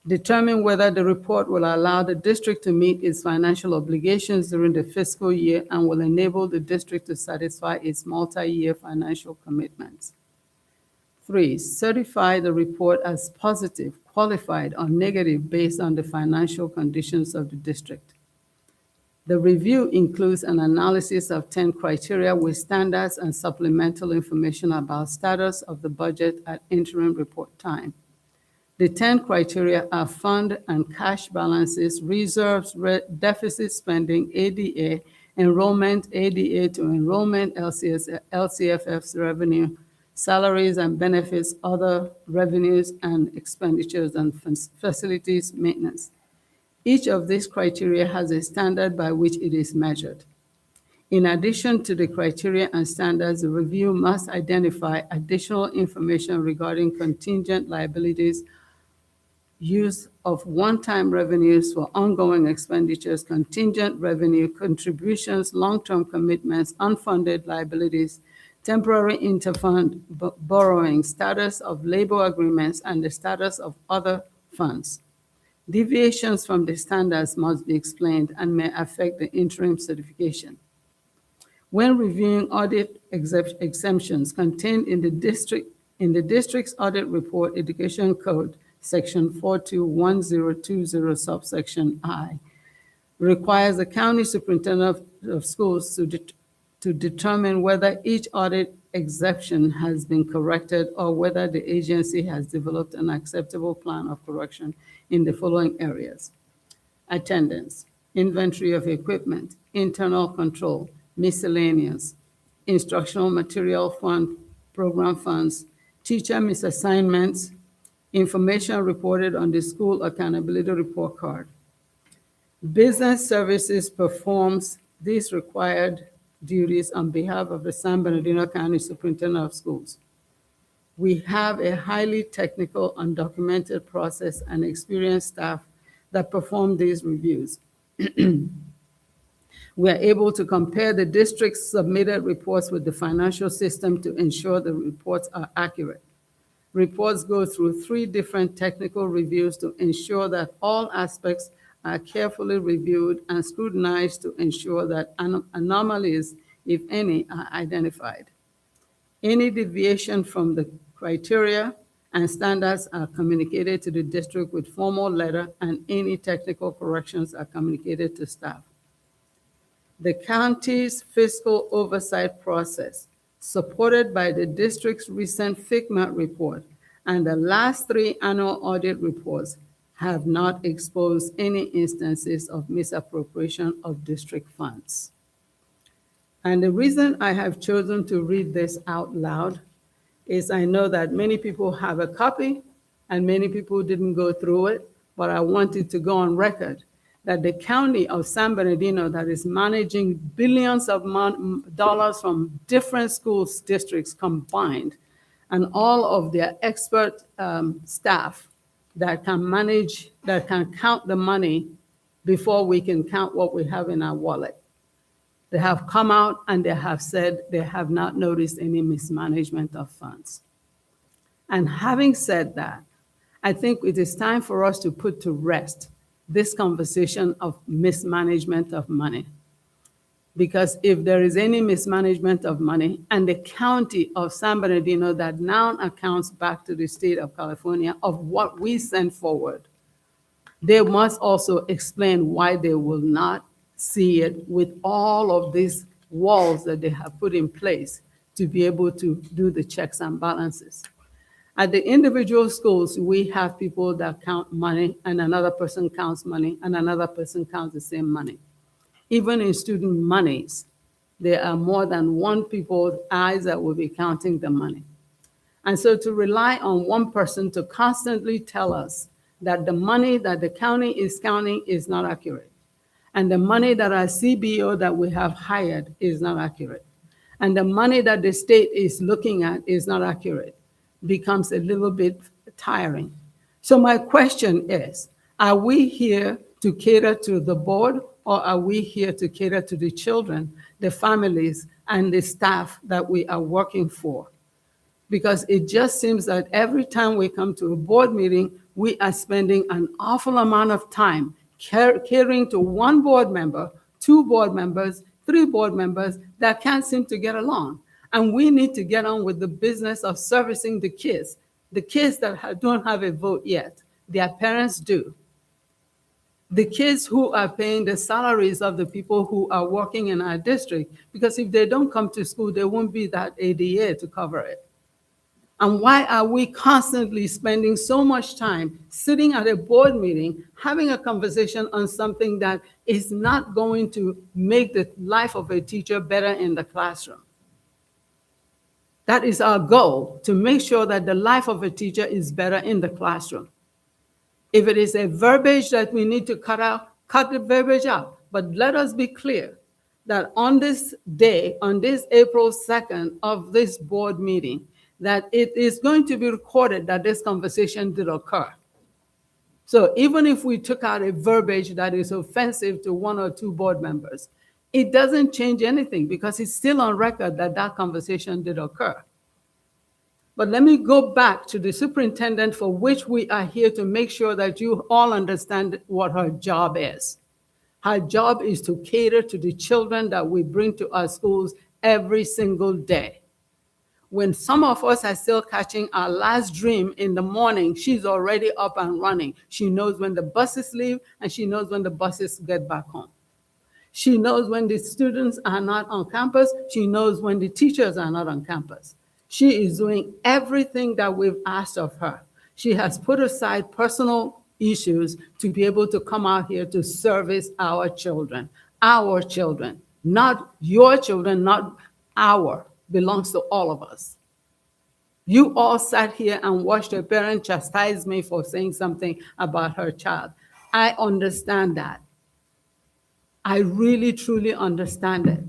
Determine whether the report will allow the district to meet its financial obligations during the fiscal year and will enable the district to satisfy its multi-year financial commitments. 3, certify the report as positive, qualified, or negative based on the financial conditions of the district. The review includes an analysis of 10 criteria with standards and supplemental information about status of the budget at interim report time. The 10 criteria are fund and cash balances, reserves, deficit spending, ADA, enrollment, ADA to enrollment, LCFF's revenue, salaries and benefits, other revenues and expenditures, and facilities maintenance. Each of these criteria has a standard by which it is measured. In addition to the criteria and standards, the review must identify additional information regarding contingent liabilities use of one-time revenues for ongoing expenditures, contingent revenue, contributions, long-term commitments, unfunded liabilities, temporary interfund borrowing, status of labor agreements, and the status of other funds. Deviations from the standards must be explained and may affect the interim certification. When reviewing audit exemptions contained in the district's audit report, Education Code, Section 421020, subsection I, requires the county superintendent of schools to determine whether each audit exception has been corrected or whether the agency has developed an acceptable plan of correction in the following areas: attendance, inventory of equipment, internal control, miscellaneous, instructional material fund, program funds, teacher misassignments, information reported on the school accountability report card. Business Services performs these required duties on behalf of the San Bernardino County Superintendent of Schools. We have a highly technical, undocumented process and experienced staff that perform these reviews. We are able to compare the district's submitted reports with the financial system to ensure the reports are accurate. Reports go through 3 different technical reviews to ensure that all aspects are carefully reviewed and scrutinized to ensure that anomalies, if any, are identified. Any deviation from the criteria and standards are communicated to the district with formal letter, and any technical corrections are communicated to staff. The county's fiscal oversight process, supported by the district's recent FICMA report and the last 3 annual audit reports, have not exposed any instances of misappropriation of district funds. And the reason I have chosen to read this out loud is I know that many people have a copy and many people didn't go through it, but I wanted to go on record that the county of San Bernardino, that is managing billions of dollars from different schools districts combined, and all of their expert staff that can manage, that can count the money before we can count what we have in our wallet. They have come out and they have said they have not noticed any mismanagement of funds. And having said that, I think it is time for us to put to rest this conversation of mismanagement of money. Because if there is any mismanagement of money, and the county of San Bernardino that now accounts back to the state of California of what we send forward, they must also explain why they will not see it with all of these walls that they have put in place to be able to do the checks and balances. At the individual schools, we have people that count money, and another person counts money, and another person counts the same money. Even in student monies, there are more than one people's eyes that will be counting the money. And so to rely on one person to constantly tell us that the money that the county is counting is not accurate, and the money that our CBO that we have hired is not accurate, and the money that the state is looking at is not accurate, becomes a little bit tiring. So my question is, are we here to cater to the board, or are we here to cater to the children, the families, and the staff that we are working for? Because it just seems that every time we come to a board meeting, we are spending an awful amount of time catering to one board member, 2 board members, 3 board members that can't seem to get along. And we need to get on with the business of servicing the kids that don't have a vote yet. Their parents do. The kids who are paying the salaries of the people who are working in our district, because if they don't come to school, there won't be that ADA to cover it. And why are we constantly spending so much time sitting at a board meeting, having a conversation on something that is not going to make the life of a teacher better in the classroom? That is our goal, to make sure that the life of a teacher is better in the classroom. If it is a verbiage that we need to cut out, cut the verbiage out. But let us be clear that on this day, on this April 2nd of this board meeting, that it is going to be recorded that this conversation did occur. So even if we took out a verbiage that is offensive to one or two board members, it doesn't change anything because it's still on record that that conversation did occur. But let me go back to the superintendent, for which we are here to make sure that you all understand what her job is. Her job is to cater to the children that we bring to our schools every single day. When some of us are still catching our last dream in the morning, she's already up and running. She knows when the buses leave and she knows when the buses get back home. She knows when the students are not on campus. She knows when the teachers are not on campus. She is doing everything that we've asked of her. She has put aside personal issues to be able to come out here to service our children, not your children, not our, belongs to all of us. You all sat here and watched a parent chastise me for saying something about her child. I understand that. I really, truly understand it.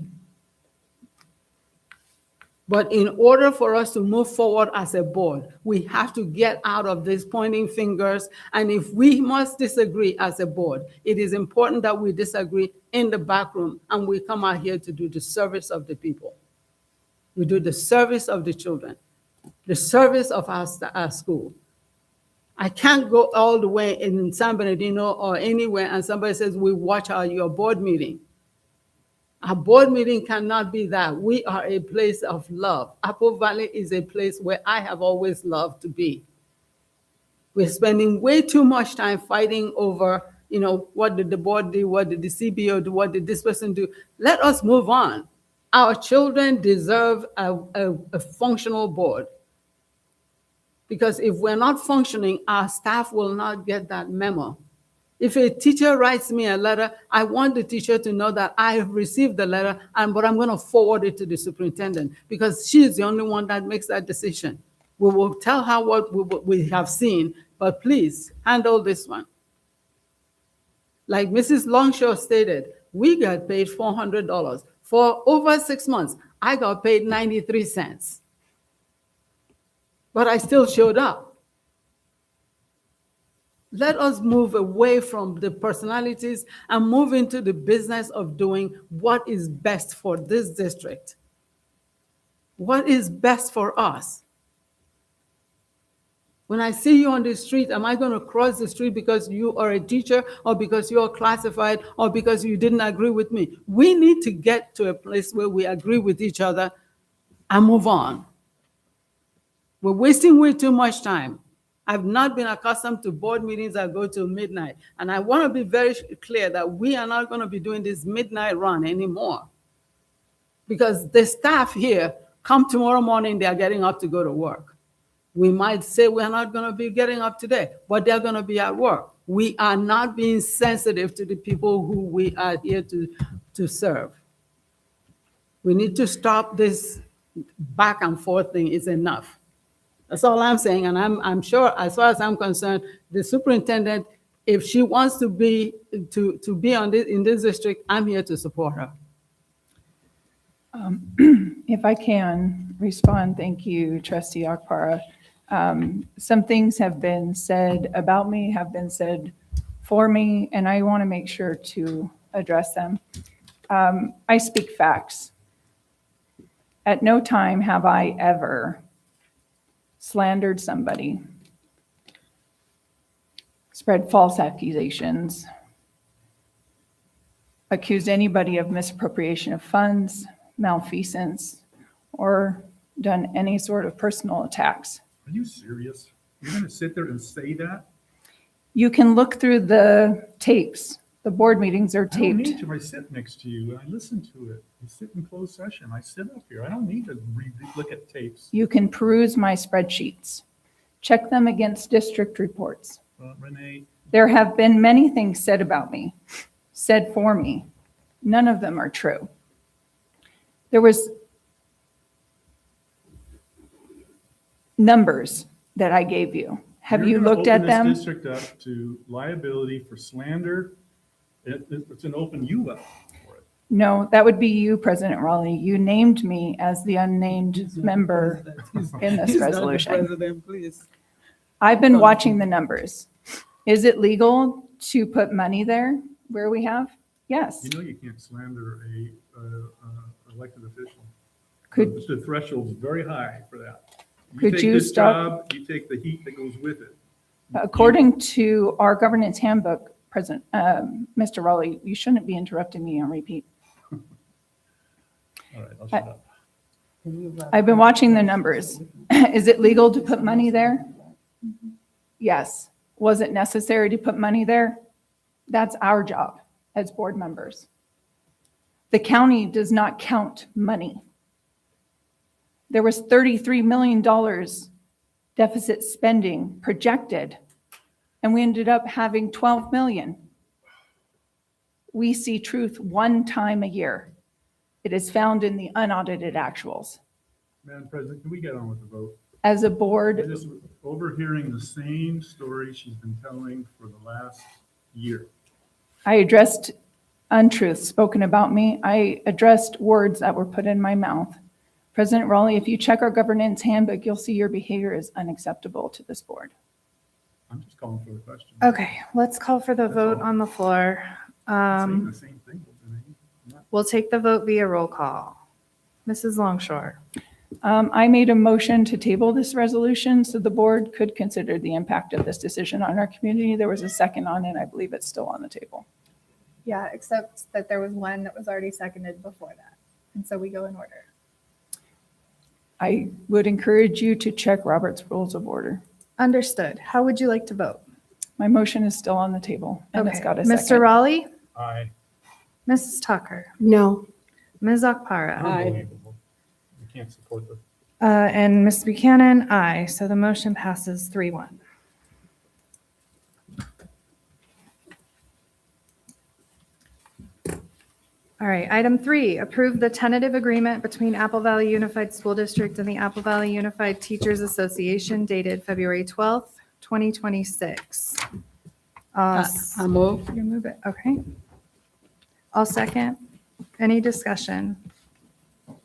But in order for us to move forward as a board, we have to get out of this pointing fingers. And if we must disagree as a board, it is important that we disagree in the back room and we come out here to do the service of the people. We do the service of the children, the service of our school. I can't go all the way in San Bernardino or anywhere and somebody says, we watch your board meeting. Our board meeting cannot be that. We are a place of love. Apple Valley is a place where I have always loved to be. We're spending way too much time fighting over, what did the board do? What did the CBO do? What did this person do? Let us move on. Our children deserve a functional board. Because if we're not functioning, our staff will not get that memo. If a teacher writes me a letter, I want the teacher to know that I have received the letter, but I'm going to forward it to the superintendent because she is the only one that makes that decision. We will tell her what we have seen, but please handle this one. Like Mrs. Longshaw stated, we got paid $400. For over 6 months, I got paid 93 cents. But I still showed up. Let us move away from the personalities and move into the business of doing what is best for this district. What is best for us? When I see you on the street, am I going to cross the street because you are a teacher or because you are classified or because you didn't agree with me? We need to get to a place where we agree with each other and move on. We're wasting way too much time. I've not been accustomed to board meetings that go till midnight. And I want to be very clear that we are not going to be doing this midnight run anymore. Because the staff here, come tomorrow morning, they are getting up to go to work. We might say we're not going to be getting up today, but they're going to be at work. We are not being sensitive to the people who we are here to serve. We need to stop this back and forth thing. It's enough. That's all I'm saying, and I'm sure, as far as I'm concerned, the superintendent, if she wants to be in this district, I'm here to support her.
If I can respond, thank you, Trustee Akpara. Some things have been said about me, have been said for me, and I want to make sure to address them. I speak facts. At no time have I ever slandered somebody, spread false accusations, accused anybody of misappropriation of funds, malfeasance, or done any sort of personal attacks.
Are you serious? You're going to sit there and say that?
You can look through the tapes. The board meetings are
I don't
taped.
need to. I sit next to you and I listen to it. I sit in closed session. I sit up here. I don't need to look at tapes.
You can peruse my spreadsheets. Check them against district reports.
Renee.
There have been many things said about me, said for me. None of them are true. There was numbers that I gave you. Have you looked at them?
This district up to liability for slander. It's an open you up for it.
No, that would be you, President Raleigh. You named me as the unnamed member in this resolution.
President, please.
I've been watching the numbers. Is it legal to put money there where we have? Yes.
You know you can't slander a elected official.
Could-
The threshold's very high for that.
Could
take
you
this
stop-
job, you take the heat that goes with it.
According to our governance handbook, President, Mr. Raleigh, you shouldn't be interrupting me on repeat.
All right, I'll shut up.
I've been watching the numbers. Is it legal to put money there? Yes. Was it necessary to put money there? That's our job as board members. The county does not count money. There was $33 million deficit spending projected, and we ended up having 12 million. We see truth one time a year. It is found in the unaudited actuals.
Madam President, can we get on with the vote?
As a
We're
board,
just overhearing the same story she's been telling for the last year.
I addressed untruths spoken about me. I addressed words that were put in my mouth. President Raleigh, if you check our governance handbook, you'll see your behavior is unacceptable to this board.
I'm just calling for the question.
Okay, let's call for the vote on the floor.
Saying the same thing.
We'll take the vote via roll call. Mrs. Longshore.
I made a motion to table this resolution so the board could consider the impact of this decision on our community. There was a second on it. I believe it's still on the table.
Yeah, except that there was one that was already seconded before that. And so we go in order.
I would encourage you to check Robert's Rules of Order.
Understood. How would you like to vote?
My motion is still on the table and it's
Okay.
got a
Mr.
second.
Raleigh,
Aye.
Mrs. Tucker,
No.
Ms. Akpara,
Unbelievable. We can't support the
and Ms. Buchanan, aye. So the motion passes 3-1. All right, item 3, approve the tentative agreement between Apple Valley Unified School District and the Apple Valley Unified Teachers Association dated February 12th, 2026.
I move.
You move it, okay. I'll second. Any discussion? All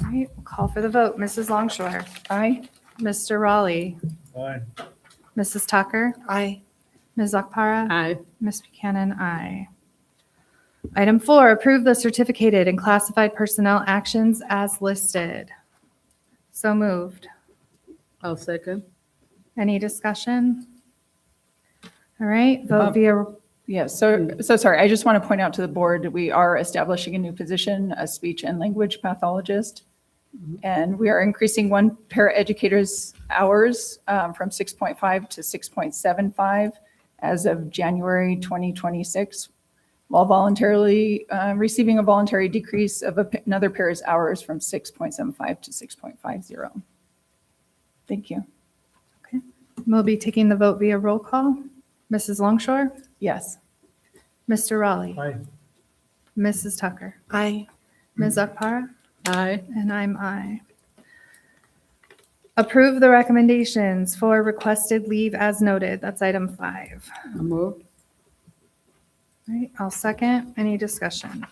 right, we'll call for the vote. Mrs. Longshore.
Aye.
Mr. Raleigh.
Aye.
Mrs. Tucker.
Aye.
Ms. Akpara.
Aye.
Ms. Buchanan, aye. Item 4, approve the certificated and classified personnel actions as listed. So moved.
I'll second.
Any discussion? All right, vote via,
Yes, so sorry. I just want to point out to the board, we are establishing a new position, a speech and language pathologist. And we are increasing one paraeducator's hours from 6.5 to 6.75 as of January 2026, while voluntarily receiving a voluntary decrease of another pair's hours from 6.75 to 6.50. Thank you.
we'll be taking the vote via roll call. Mrs. Longshore.
Yes.
Mr. Raleigh.
Aye.
Mrs. Tucker.
Aye.
Ms. Akpara.
Aye.
And I'm aye. Approve the recommendations for requested leave as noted. That's item 5.
I move.
All right, I'll second. Any discussion?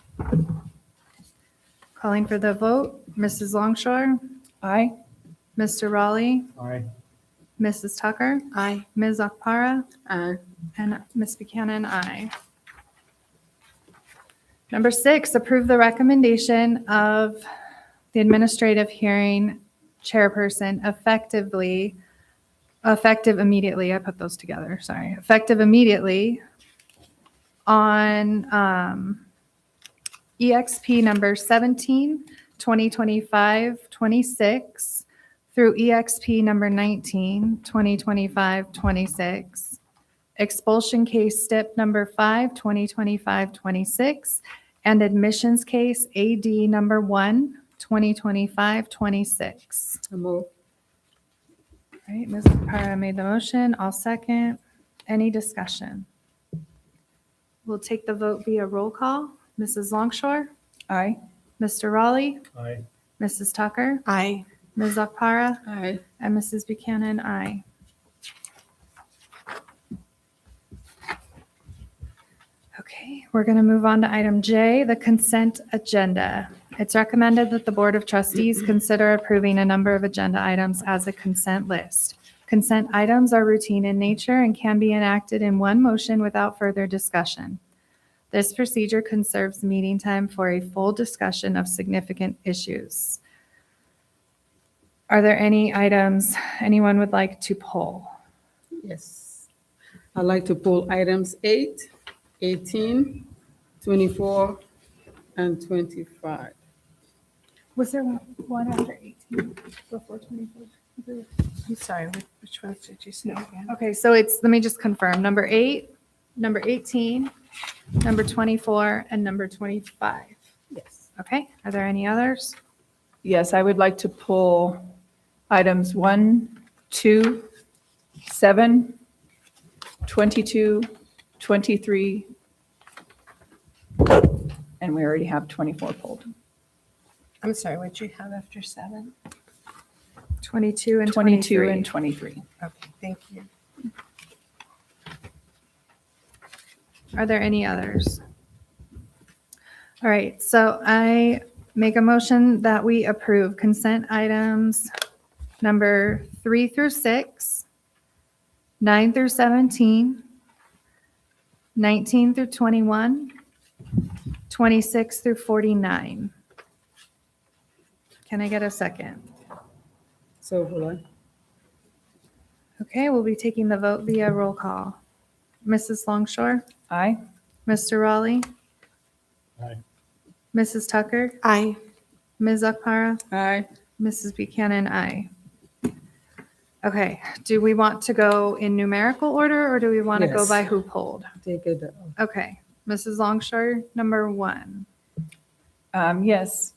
Calling for the vote. Mrs. Longshore.
Aye.
Mr. Raleigh.
Aye.
Mrs. Tucker.
Aye.
Ms. Akpara.
Aye.
And Ms. Buchanan, aye. Number 6, approve the recommendation of the administrative hearing chairperson effective immediately. I put those together, sorry. Effective immediately on EXP number 17, 2025-26 through EXP number 19, 2025-26. Expulsion case STIP number 5, 2025-26, and admissions case AD number 1, 2025-26.
I move.
All right, Ms. Akpara made the motion. I'll second. Any discussion? We'll take the vote via roll call. Mrs. Longshore.
Aye.
Mr. Raleigh.
Aye.
Mrs. Tucker.
Aye.
Ms. Akpara.
Aye.
And Mrs. Buchanan, aye. Okay, we're going to move on to item J, the consent agenda. It's recommended that the Board of Trustees consider approving a number of agenda items as a consent list. Consent items are routine in nature and can be enacted in one motion without further discussion. This procedure conserves meeting time for a full discussion of significant issues. Are there any items anyone would like to pull?
Yes. I'd like to pull items 8, 18, 24, and 25.
Was there one after 18 before 24? I'm sorry, which ones did you say again?
Okay, so it's, let me just confirm, number 8, number 18, number 24, and number 25.
Yes.
Okay, are there any others?
Yes, I would like to pull items 1, 2, 7, 22, 23, and we already have 24 pulled.
I'm sorry, what'd you have after 7?
22 and
22
23.
and 23.
Okay, thank you.
Are there any others? All right, so I make a motion that we approve consent items number 3 through 6, 9 through 17, 19 through 21, 26 through 49. Can I get a second?
So hold on.
Okay, we'll be taking the vote via roll call. Mrs. Longshore?
Aye.
Mr. Raleigh?
Aye.
Mrs. Tucker?
Aye.
Ms. Akpara?
Aye.
Mrs. Buchanan, aye. Okay, do we want to go in numerical order or do we want to go
Yes.
by who pulled?
Take it.
Okay, Mrs. Longshore, number 1.
Yes.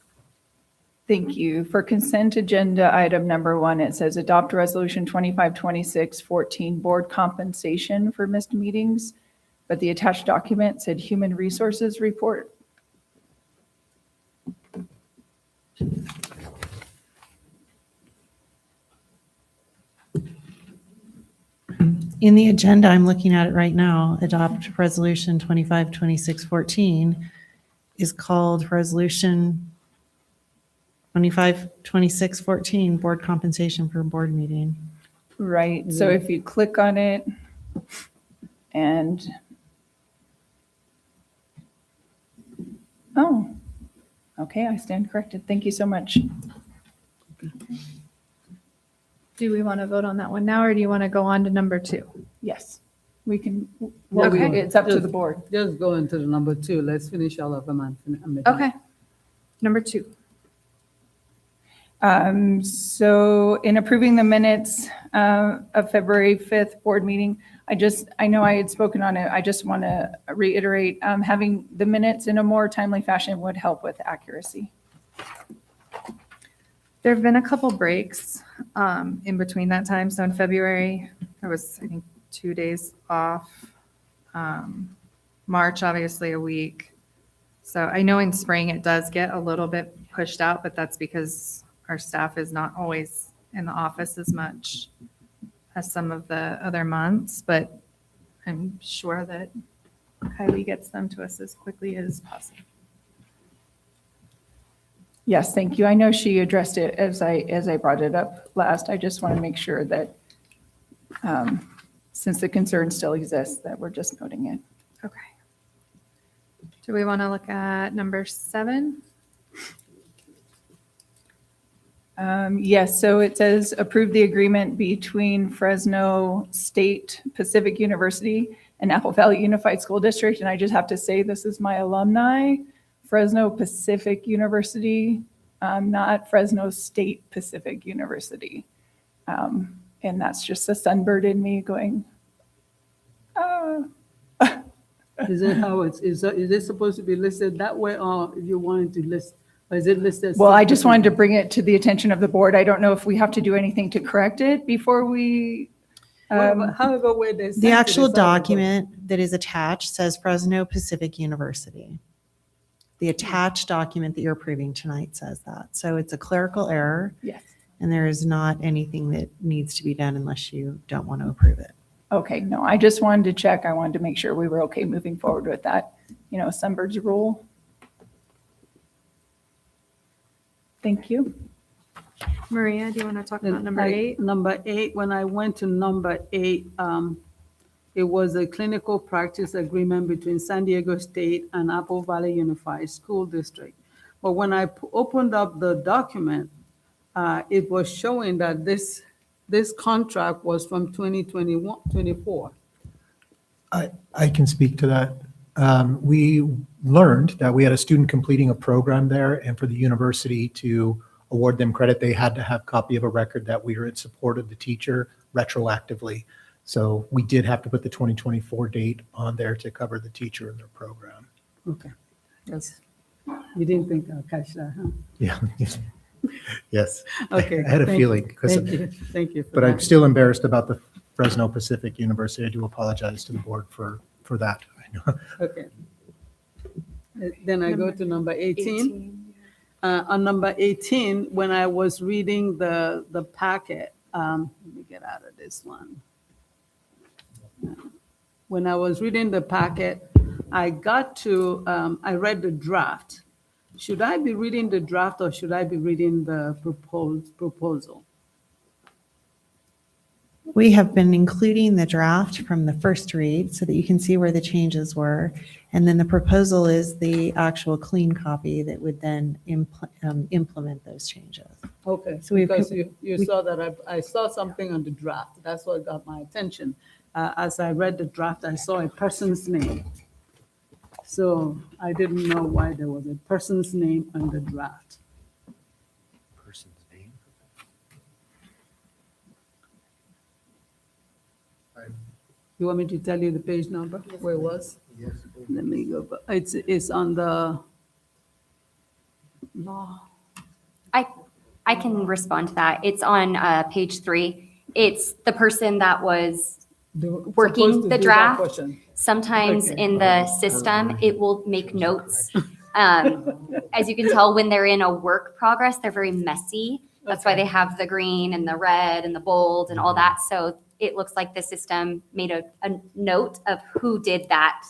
Thank you. For consent agenda item number 1, it says adopt resolution 252614, board compensation for missed meetings, but the attached document said human resources report.
In the agenda, I'm looking at it right now, adopt resolution 252614 is called resolution 252614, board compensation for a board meeting.
Right, so if you click on it and, oh, okay, I stand corrected. Thank you so much.
Do we want to vote on that one now or do you want to go on to number 2?
Yes, we can,
Okay.
it's up to
Just-
the board.
Just go into the number 2. Let's finish all of them and be done.
Okay, number 2.
So in approving the minutes of February 5th board meeting, I know I had spoken on it. I just want to reiterate, having the minutes in a more timely fashion would help with accuracy.
There have been a couple breaks in between that time. So in February, there was, I think, 2 days off. March, obviously, a week. So I know in spring it does get a little bit pushed out, but that's because our staff is not always in the office as much as some of the other months. But I'm sure that Kylie gets them to us as quickly as possible.
Yes, thank you. I know she addressed it as I brought it up last. I just want to make sure that since the concern still exists, that we're just noting it.
Okay. Do we want to look at number 7?
Yes, so it says approve the agreement between Fresno State Pacific University and Apple Valley Unified School District. And I just have to say, this is my alumni, Fresno Pacific University, not Fresno State Pacific University. And that's just a sunbird in me going,
Is it how is it supposed to be listed that way or if you wanted to list, or is it listed?
well, I just wanted to bring it to the attention of the board. I don't know if we have to do anything to correct it before we.
However, where they
The actual document that is attached says Fresno Pacific University. The attached document that you're approving tonight says that. So it's a clerical error.
Yes.
And there is not anything that needs to be done unless you don't want to approve it.
Okay, no, I just wanted to check. I wanted to make sure we were okay moving forward with that, sunbird's rule. Thank you.
Maria, do you want to talk about
Then
number 8?
Number 8, when I went to number 8, it was a clinical practice agreement between San Diego State and Apple Valley Unified School District. But when I opened up the document, it was showing that this contract was from 2024.
I can speak to that. We learned that we had a student completing a program there, and for the university to award them credit, they had to have copy of a record that we were in support of the teacher retroactively. So we did have to put the 2024 date on there to cover the teacher and their program.
Okay. Yes. You didn't think I'll catch that, huh?
Yeah. Yes.
Okay.
I had a
thank-
feeling. 'Cause-
Thank you. Thank you. for
But I'm
that.
still embarrassed about the Fresno Pacific University. I do apologize to the board for that. I know.
Okay. Then I go to number 18. On number 18, when I was reading the packet, let me get out of this one. When I was reading the packet, I got to, I read the draft. Should I be reading the draft or should I be reading the proposal?
We have been including the draft from the first read so that you can see where the changes were. And then the proposal is the actual clean copy that would then implement those changes.
Okay,
So we-
because you
we-
saw that I saw something on the draft. That's what got my attention. As I read the draft, I saw a person's name. So I didn't know why there was a person's name on the draft.
Person's name?
You want me to tell you the page number, where it was?
Yes.
Let me go, it's on the law.
I can respond to that. It's on page 3. It's the person that was
Supposed
working
to
the
do that
draft.
question.
Sometimes
Okay.
in the system, it will make notes. As you can tell, when they're in a work progress, they're very messy. That's why they have the green and the red and the bold and all that. So it looks like the system made a note of who did that,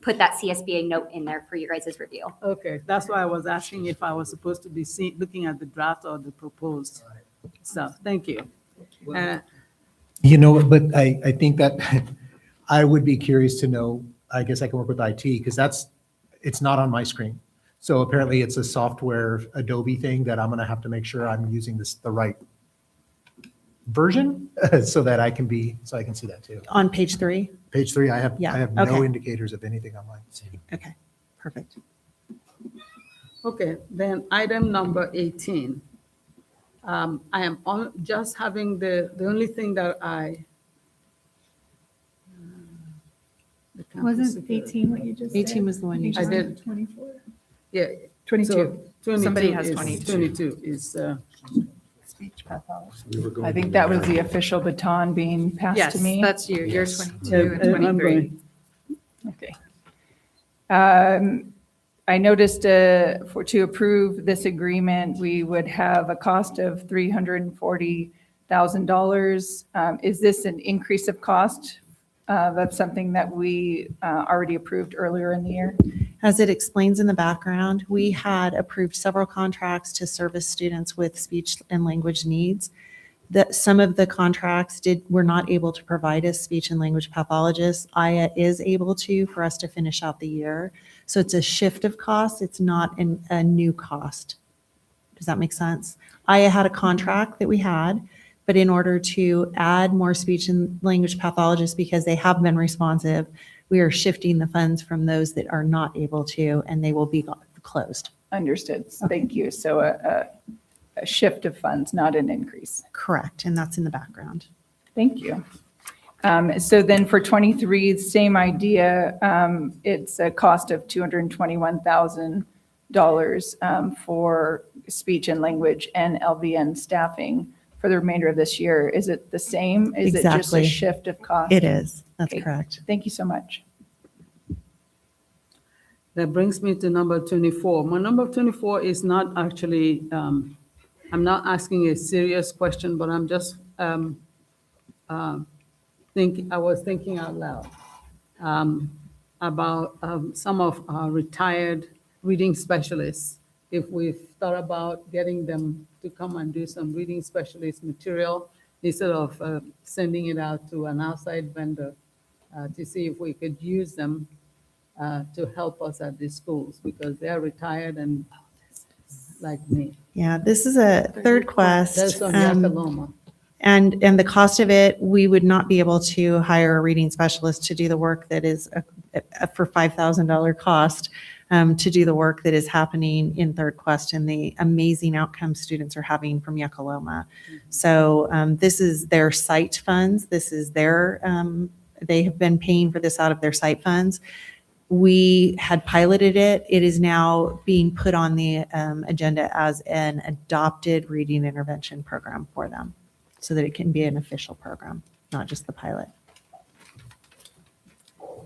put that CSBA note in there for your guys' review.
Okay, that's why I was asking if I was supposed to be looking at the draft or the proposed stuff. Thank you.
You know, but I think that I would be curious to know, I guess I can work with IT because it's not on my screen. So apparently it's a software Adobe thing that I'm going to have to make sure I'm using the right version so that I can see that too.
On page 3?
Page 3, I have
Yeah,
no
okay.
indicators of anything on mine.
Okay, perfect.
Okay, then item number 18. I am just having the only thing that the campus
Wasn't
security.
18 what you just said?
18 was the one you
I
just
did.
24.
Yeah.
22.
So 22
Somebody has
is-
22.
22 is,
Speech pathology. I think that was the official baton being passed
Yes,
to me.
that's you. You're
Yes.
22 and
I'm
23.
going.
Okay. I noticed to approve this agreement, we would have a cost of $340,000. Is this an increase of cost? That's something that we already approved earlier in the year.
As it explains in the background, we had approved several contracts to service students with speech and language needs. That some of the contracts were not able to provide us speech and language pathologists. Aya is able to for us to finish out the year. So it's a shift of cost. It's not a new cost. Does that make sense? Aya had a contract that we had, but in order to add more speech and language pathologists because they have been responsive, we are shifting the funds from those that are not able to, and they will be closed.
Understood. Thank you. So a shift of funds, not an increase.
Correct, and that's in the background.
Thank you. So then for 23, same idea. It's a cost of $221,000 for speech and language and LVN staffing for the remainder of this year. Is it the same? Is it just a
Exactly.
shift of cost?
It is, that's
Okay.
correct.
Thank you so much.
That brings me to number 24. My number 24 is not actually, I'm not asking a serious question, but I'm just I was thinking out loud about some of our retired reading specialists if we've thought about getting them to come and do some reading specialist material instead of sending it out to an outside vendor to see if we could use them to help us at the schools because they're retired and like me.
Yeah, this is a third quest.
That's on Yakaloma.
And the cost of it, we would not be able to hire a reading specialist to do the work that is for $5,000 cost to do the work that is happening in Third Quest and the amazing outcomes students are having from Yakaloma. So this is their site funds. This is their, they have been paying for this out of their site funds. We had piloted it. It is now being put on the agenda as an adopted reading intervention program for them so that it can be an official program, not just the pilot.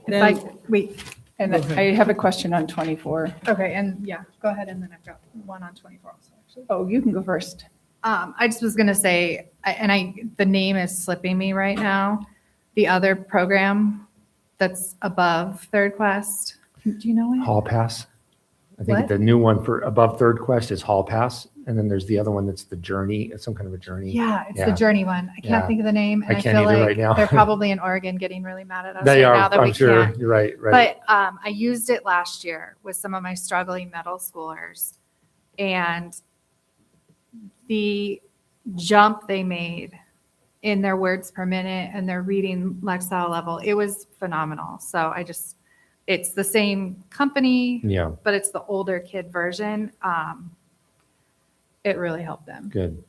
And I have a question on 24.
Okay, and yeah, go ahead, and then I've got one on 24 also, actually.
Oh, you can go first.
I just was gonna say, the name is slipping me right now. The other program that's above Third Quest, do you know it?
Hall Pass. I think
What?
the new one for above Third Quest is Hall Pass. And then there's the other one that's the Journey. It's some kind of a journey.
Yeah, it's the Journey one. I can't
Yeah.
think of the name, and
I
I
can't
feel
either
like
right now.
they're probably in Oregon getting really mad at us
They
right
are,
now that we
I'm sure.
can't.
You're right, right.
But I used it last year with some of my struggling middle schoolers, and the jump they made in their words per minute and their reading lexile level, it was phenomenal. So it's the same company,
Yeah.
but it's the older kid version. It really helped them.
Good.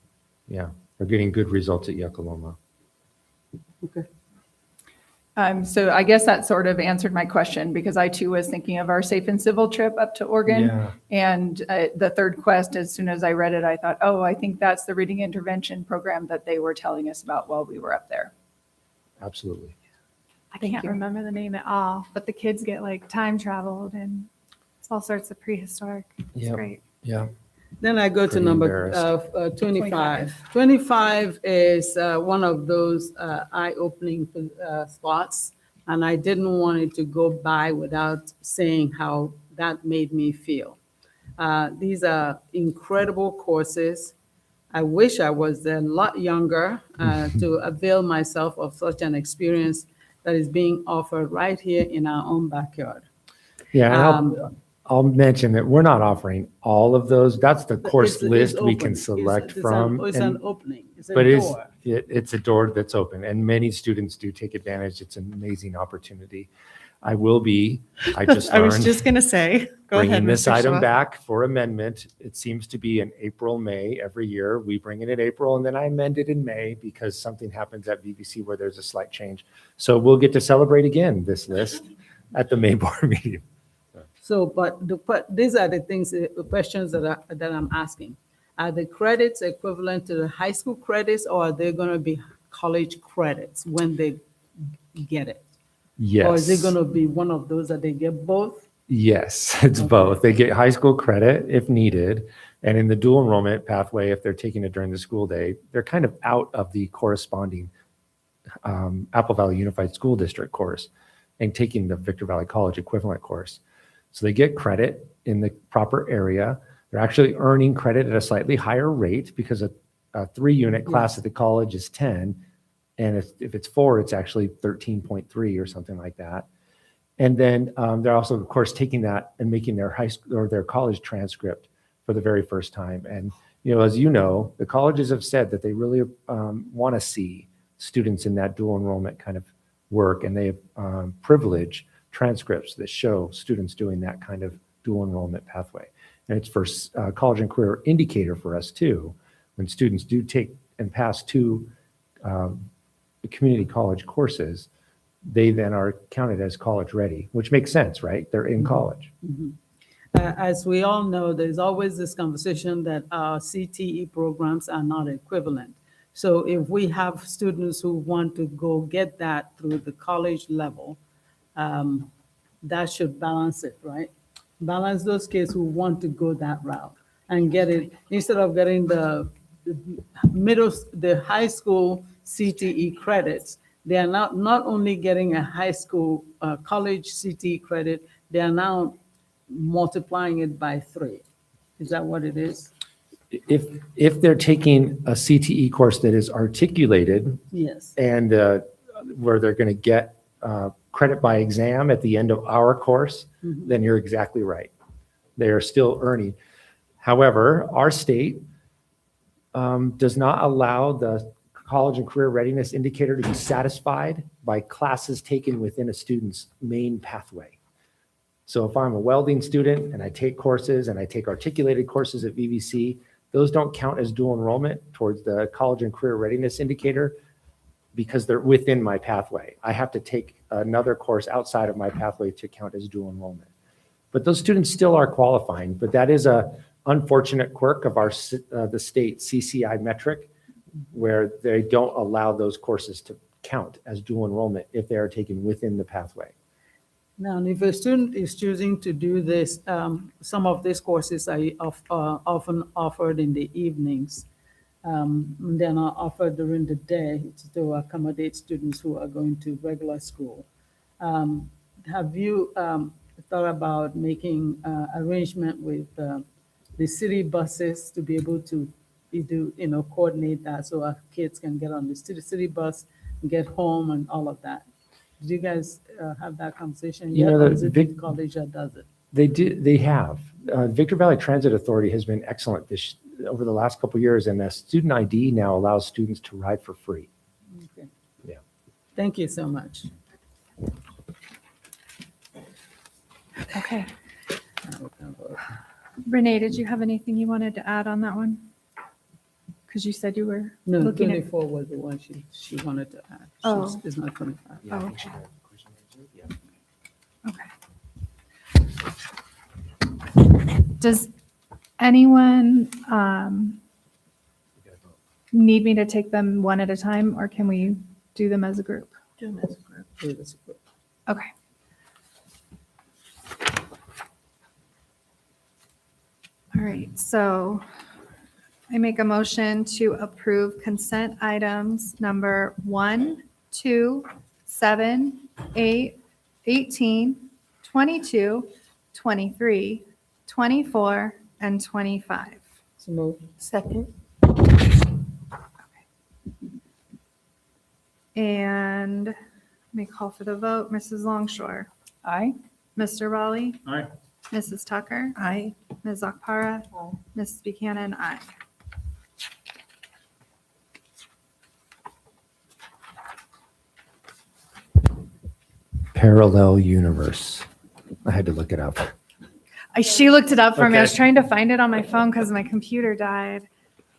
Yeah. We're getting good results at Yakaloma.
Okay.
So I guess that sort of answered my question because I too was thinking of our safe and civil trip up to Oregon.
Yeah.
And the Third Quest, as soon as I read it, I thought, oh, I think that's the reading intervention program that they were telling us about while we were up there.
Absolutely.
I can't remember the name at all, but the kids get like time traveled and it's all sorts of prehistoric. It's
Yep.
great.
Yeah.
Then I go to
Pretty
number
embarrassed.
25. 25 is one of those eye-opening spots, and I didn't want it to go by without saying how that made me feel. These are incredible courses. I wish I was a lot younger to avail myself of such an experience that is being offered right here in our own backyard.
Yeah. And I'll mention that we're not offering all of those. That's the course
It's
list we
open.
can select
It's
from.
It's
and-
an opening. It's a
But
door.
it's a door that's open and many students do take advantage. It's an amazing opportunity. I just
I was
learned,
just going to say, go ahead,
bringing this
Mr.
item
Schwa.
back for amendment. It seems to be in April, May every year. We bring it in April and then I amend it in May because something happens at VBC where there's a slight change. So we'll get to celebrate again this list at the May board meeting.
So, but these are the things, the questions that I'm asking. Are the credits equivalent to the high school credits, or are they going to be college credits when they get it?
Yes.
Or is it going to be one of those that they get both?
Yes, it's both. They get high school credit if needed. And in the dual enrollment pathway, if they're taking it during the school day, they're kind of out of the corresponding Apple Valley Unified School District course and taking the Victor Valley College equivalent course. So they get credit in the proper area. They're actually earning credit at a slightly higher rate because a 3-unit class at the college is 10. And if it's 4, it's actually 13.3 or something like that. And then they're also, of course, taking that and making their high school or their college transcript for the very first time. And, as you know, the colleges have said that they really want to see students in that dual enrollment kind of work. And they privilege transcripts that show students doing that kind of dual enrollment pathway. And it's for college and career indicator for us too. When students do take and pass 2 community college courses, they then are counted as college ready, which makes sense, right? They're in college.
As we all know, there's always this conversation that our CTE programs are not equivalent. So if we have students who want to go get that through the college level, that should balance it, right? Balance those kids who want to go that route and get it, instead of getting the high school CTE credits, they are not only getting a high school college CTE credit, they are now multiplying it by 3. Is that what it is?
If they're taking a CTE course that is articulated
Yes.
and where they're going to get credit by exam at the end of our course,
Mhm.
then you're exactly right. They are still earning. However, our state does not allow the college and career readiness indicator to be satisfied by classes taken within a student's main pathway. So if I'm a welding student and I take courses and I take articulated courses at VVC, those don't count as dual enrollment towards the college and career readiness indicator because they're within my pathway. I have to take another course outside of my pathway to count as dual enrollment. But those students still are qualifying, but that is a unfortunate quirk of the state CCI metric where they don't allow those courses to count as dual enrollment if they are taken within the pathway.
Now, if a student is choosing to do this, some of these courses are often offered in the evenings. They're not offered during the day to accommodate students who are going to regular school. Have you thought about making arrangement with the city buses to be able to coordinate that so our kids can get on the city bus and get home and all of that? Did you guys have that conversation
You
yet,
know,
or
the
is it the college that does it?
They have. Victor Valley Transit Authority has been excellent over the last couple of years, and the student ID now allows students to ride for free.
Okay.
Yeah.
Thank you so much.
Okay. Renee, did you have anything you wanted to add on that one? Because you said you were
No,
looking at.
24 was the one she wanted to add.
Oh.
It's not 25.
Oh, okay. Okay. Does anyone need me to take them one at a time, or can we do them as a group?
Do them as a group. Do it as a group.
Okay. All right, so I make a motion to approve consent items number 1, 2, 7, 8, 18, 22, 23, 24, and 25.
So move.
Second.
And let me call for the vote. Mrs. Longshore. Aye. Mr. Raleigh.
Aye.
Mrs. Tucker.
Aye.
Ms. Akpara. Mrs. Buchanan. Aye.
Parallel universe. I had to look it up.
She looked it up for me. I was
Okay.
trying to find it on my phone because my computer died.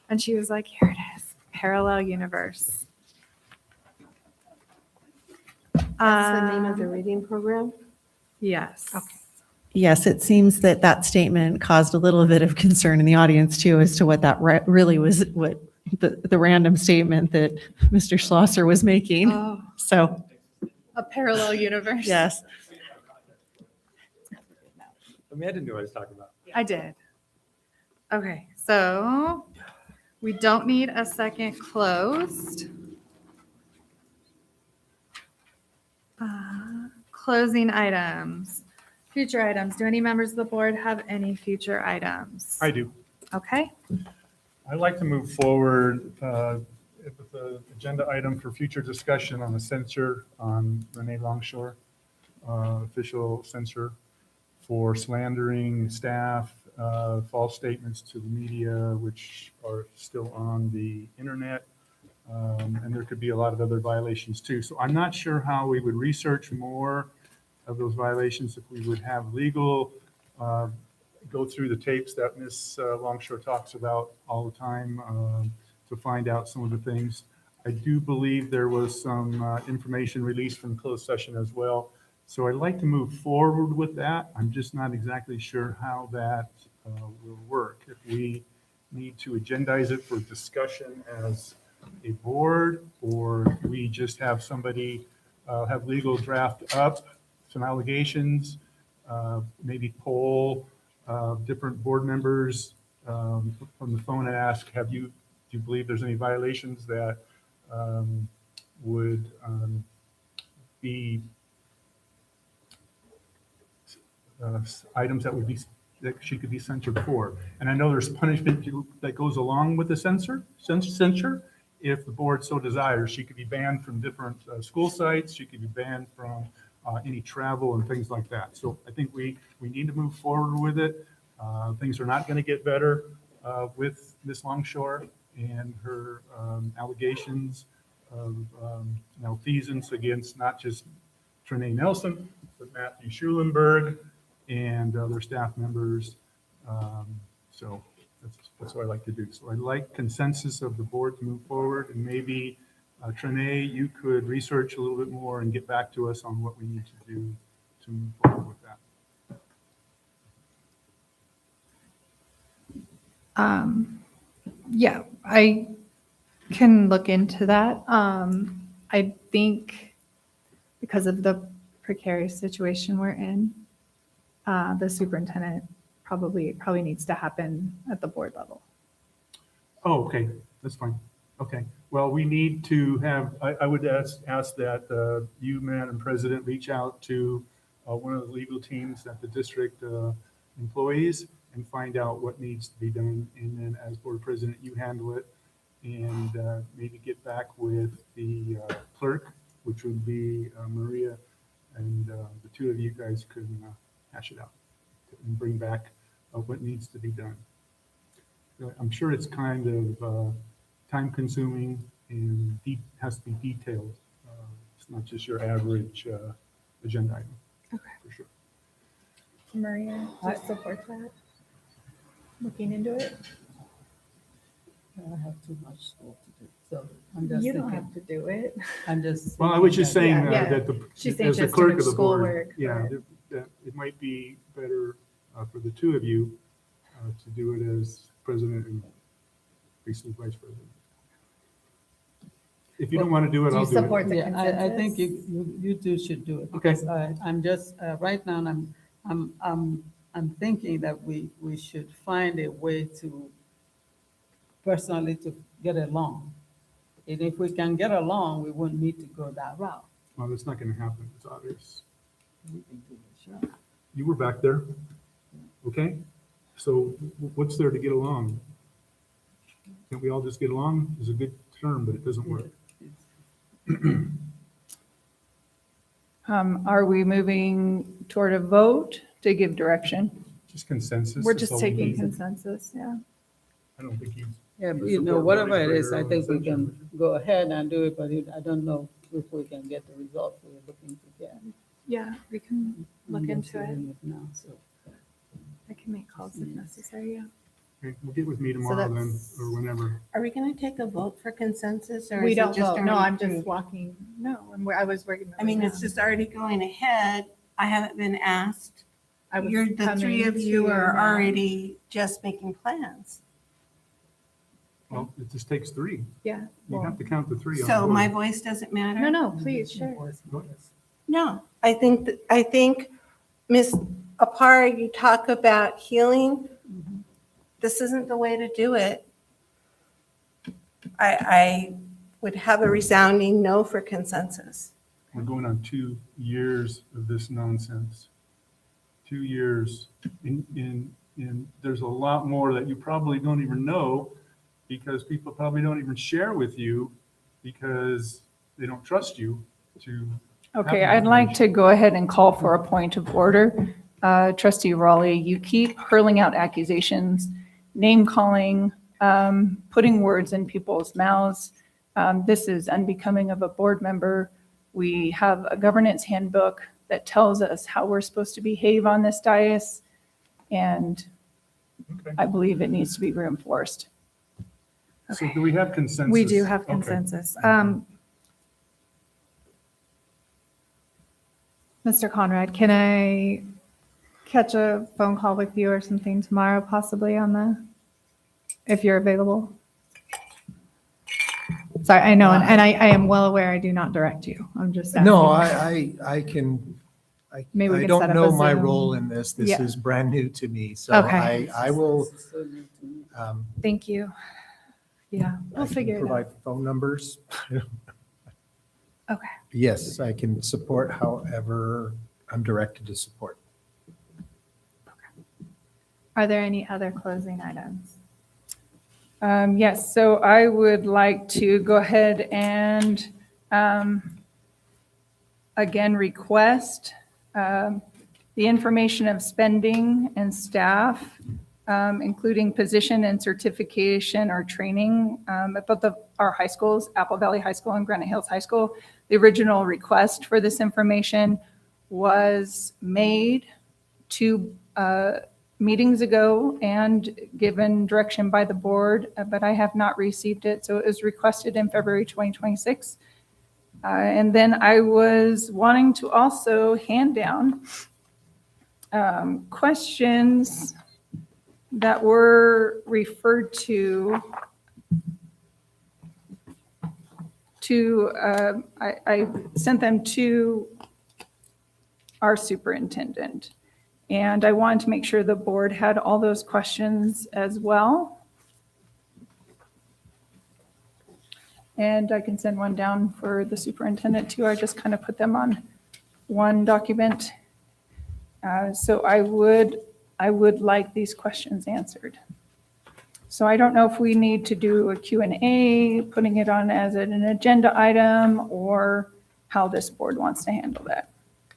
And she was like, here it is, parallel universe.
That's the name of the reading program?
Yes.
Okay.
Yes, it seems that that statement caused a little bit of concern in the audience too, as to what that really was, what the random statement that Mr. Schlosser was making.
Oh,
So,
a parallel universe.
yes.
Amanda knew what I was talking about.
I did. Okay, so we don't need a second closed. Closing items. Future items. Do any members of the board have any future items?
I do.
Okay.
I'd like to move forward with the agenda item for future discussion on the censure on Renee Longshore, official censure for slandering staff, false statements to the media, which are still on the internet. And there could be a lot of other violations too. So I'm not sure how we would research more of those violations if we would have legal go through the tapes that Ms. Longshore talks about all the time to find out some of the things. I do believe there was some information released from closed session as well. So I'd like to move forward with that. I'm just not exactly sure how that will work. If we need to agendize it for discussion as a board, or we just have somebody have legal draft up some allegations, maybe poll different board members from the phone and ask, do you believe there's any violations that would be items that would be that she could be censured for. And I know there's punishment that goes along with the censure. If the board so desires, she could be banned from different school sites. She could be banned from any travel and things like that. So I think we need to move forward with it. Things are not going to get better with Ms. Longshore and her allegations of malfeasance against not just Trinae Nelson, but Matthew Schulenberg and other staff members. So that's what I like to do. So I'd like consensus of the board to move forward, and maybe Trinae, you could research a little bit more and get back to us on what we need to do to move forward with that.
Yeah, I can look into that. I think because of the precarious situation we're in, the superintendent probably needs to happen at the board level.
Oh, okay, that's fine. Okay, well, we need to have, I would ask that you, Madam President, reach out to one of the legal teams at the district employees and find out what needs to be done. And then as board president, you handle it and maybe get back with the clerk, which would be Maria, and the two of you guys could hash it out and bring back what needs to be done. I'm sure it's kind of time consuming and has to be detailed. It's not just your average agenda item.
Okay.
For sure.
Maria, do you support that? Looking into it?
I have too much school to do, so I'm just
You don't
thinking.
have to do it.
I'm just.
Well, I was just saying
Yeah, yeah.
that
She's saying
as the
just too
clerk
much
of the board,
schoolwork,
yeah,
but-
that it might be better for the two of you to do it as president and basically vice president. If you don't want to do it,
Do you
I'll do it.
support the
Yeah, I think
consensus?
you two should do it.
Okay.
Because I'm just, right now, I'm thinking that we should find a way to personally to get along. And if we can get along, we wouldn't need to go that route.
Well, that's not going to happen. It's obvious.
We can do it, sure.
You were back there. Okay. So what's there to get along? Can't we all just get along? Is a good term, but it doesn't work.
Are we moving toward a vote to give direction?
Just consensus.
We're
is
just
all we
taking
need.
consensus, yeah.
I don't think you.
Yeah, but
you support
whatever it
Mary's
is, I
regular
think we
consensus.
can go ahead and do it, but I don't know if we can get the result we're looking to get.
Yeah, we can look
I'm
into
just
it.
doing it now, so.
I can make calls if necessary, yeah.
Okay, we'll get with me tomorrow then,
that's-
or whenever.
Are we going to take a vote for consensus or
We
is it
don't
just
vote. No,
already
I'm just
approved?
walking, I was working.
I mean, it's just already going ahead. I haven't been asked.
I was
You're, the three
coming
of you
to
are
that.
already just making plans.
Well, it just takes three.
Yeah.
You
well-
have to count the three on
So
board.
my voice doesn't matter?
No, please, sure.
No, I think, Ms. Apara, you talk about healing. This isn't the way to do it. I would have a resounding no for consensus.
We're going on 2 years of this nonsense. 2 years. And there's a lot more that you probably don't even know because people probably don't even share with you because they don't trust you to.
Okay,
have
I'd like to go ahead and call for a point of order. Trustee Raleigh, you keep hurling out accusations, name calling, putting words in people's mouths. This is unbecoming of a board member. We have a governance handbook that tells us how we're supposed to behave on this dais, and
Okay.
I believe it needs to be reinforced.
So do we have consensus?
We do have
Okay.
consensus. Mr. Conrad, can I catch a phone call with you or something tomorrow possibly on if you're available? Sorry, I know, and I am well aware I do not direct you. I'm just asking.
No, I can,
Maybe we
I
can
don't
set up
know
a
my
Zoom.
role in this. This
Yeah.
is brand new to me. So
Okay.
I will,
Thank you. Yeah,
I
we'll
can
figure it out.
provide phone numbers.
Okay.
Yes, I can support however I'm directed to support.
Are there any other closing items?
Yes, so I would like to go ahead and again request the information of spending and staff, including position and certification or training at both of our high schools, Apple Valley High School and Granite Hills High School. The original request for this information was made 2 meetings ago and given direction by the board, but I have not received it. So it was requested in February 2026. And then I was wanting to also hand down questions that were referred to I sent them to our superintendent. And I wanted to make sure the board had all those questions as well. And I can send one down for the superintendent too. I just kind of put them on one document. So I would like these questions answered. So I don't know if we need to do a Q&A, putting it on as an agenda item, or how this board wants to handle that.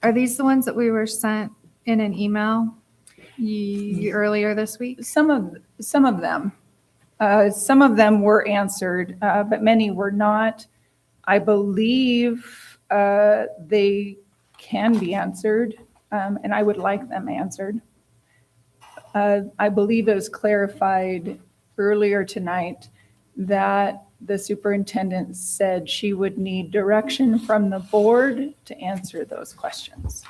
Are these the ones that we were sent in an email earlier this week?
Some of them. Some of them were answered, but many were not. I believe they can be answered, and I would like them answered. I believe it was clarified earlier tonight that the superintendent said she would need direction from the board to answer those questions.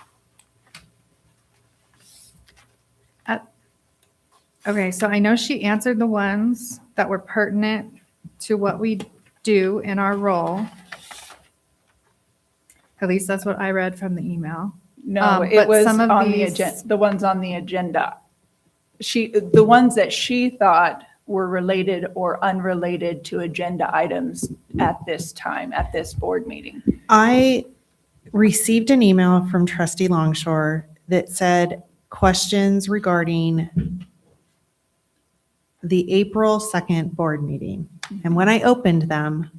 Okay, so I know she answered the ones that were pertinent to what we do in our role. At least that's what I read from the email.
No, it
but
was
some of
on
these-
the agenda, the ones on the agenda. The ones that she thought were related or unrelated to agenda items at this time, at this board meeting.
I received an email from Trustee Longshore that said questions regarding the April 2nd board meeting. And when I opened them,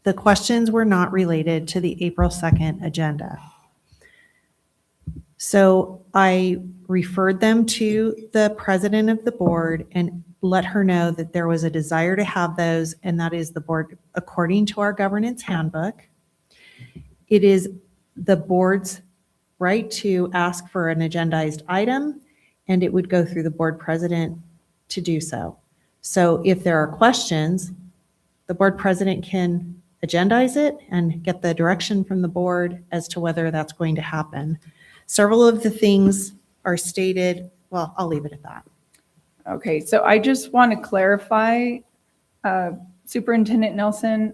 the questions were not related to the April 2nd agenda. So I referred them to the president of the board and let her know that there was a desire to have those, and that is the board, according to our governance handbook, it is the board's right to ask for an agendized item, and it would go through the board president to do so. So if there are questions, the board president can agendize it and get the direction from the board as to whether that's going to happen. Several of the things are stated, well, I'll leave it at that.
Okay, so I just want to clarify, Superintendent Nelson,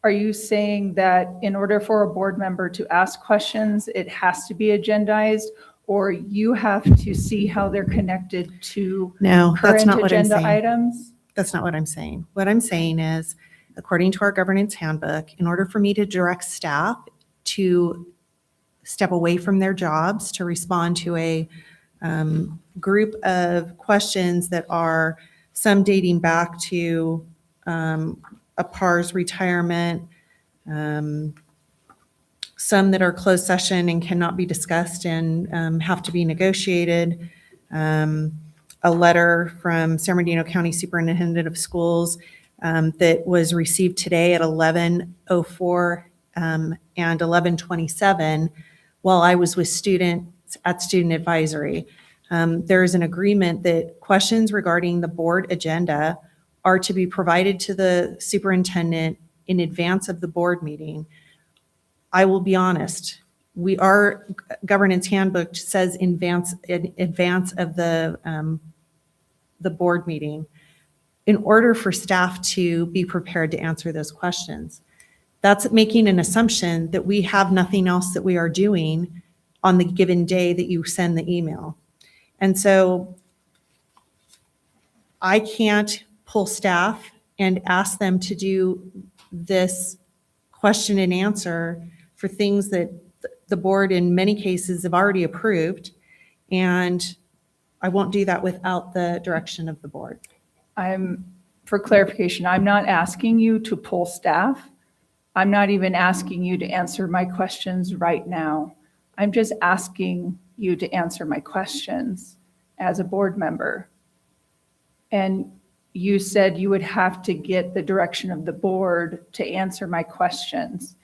are you saying that in order for a board member to ask questions, it has to be agendized, or you have to see how they're connected to
No, that's
current
not what I'm
agenda
saying.
items?
That's not what I'm saying. What I'm saying is, according to our governance handbook, in order for me to direct staff to step away from their jobs to respond to a group of questions that are some dating back to a PAR's retirement, some that are closed session and cannot be discussed and have to be negotiated. A letter from San Bernardino County Superintendent of Schools that was received today at 11:04 and 11:27 while I was with students at Student Advisory. There is an agreement that questions regarding the board agenda are to be provided to the superintendent in advance of the board meeting. I will be honest, our governance handbook says in advance of the board meeting, in order for staff to be prepared to answer those questions. That's making an assumption that we have nothing else that we are doing on the given day that you send the email. And so I can't pull staff and ask them to do this question and answer for things that the board in many cases have already approved. And
I won't do that without the direction of the board.
For clarification, I'm not asking you to pull staff. I'm not even asking you to answer my questions right now. I'm just asking you to answer my questions as a board member. And you said you would have to get the direction of the board to answer my questions.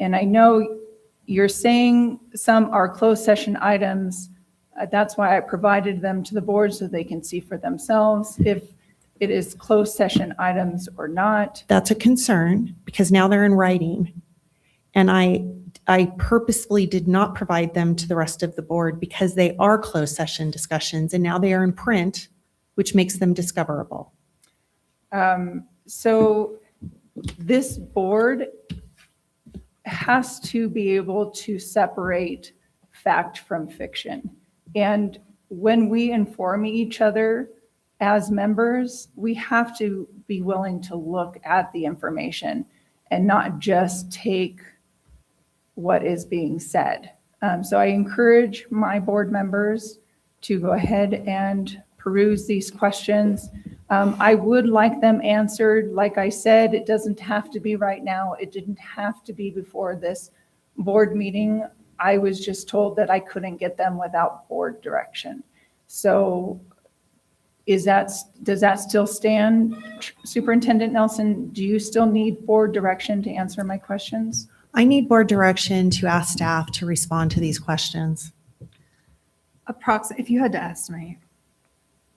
And I know you're saying some are closed session items. That's why I provided them to the board so they can see for themselves if it is closed session items or not.
That's a concern because now they're in writing. And I purposefully did not provide them to the rest of the board because they are closed session discussions and now they are in print, which makes them discoverable.
So this board has to be able to separate fact from fiction. And when we inform each other as members, we have to be willing to look at the information and not just take what is being said. So I encourage my board members to go ahead and peruse these questions. I would like them answered. Like I said, it doesn't have to be right now. It didn't have to be before this board meeting. I was just told that I couldn't get them without board direction. So does that still stand? Superintendent Nelson, do you still need board direction to answer my questions?
I need board direction to ask staff to respond to these questions.
If you had to estimate,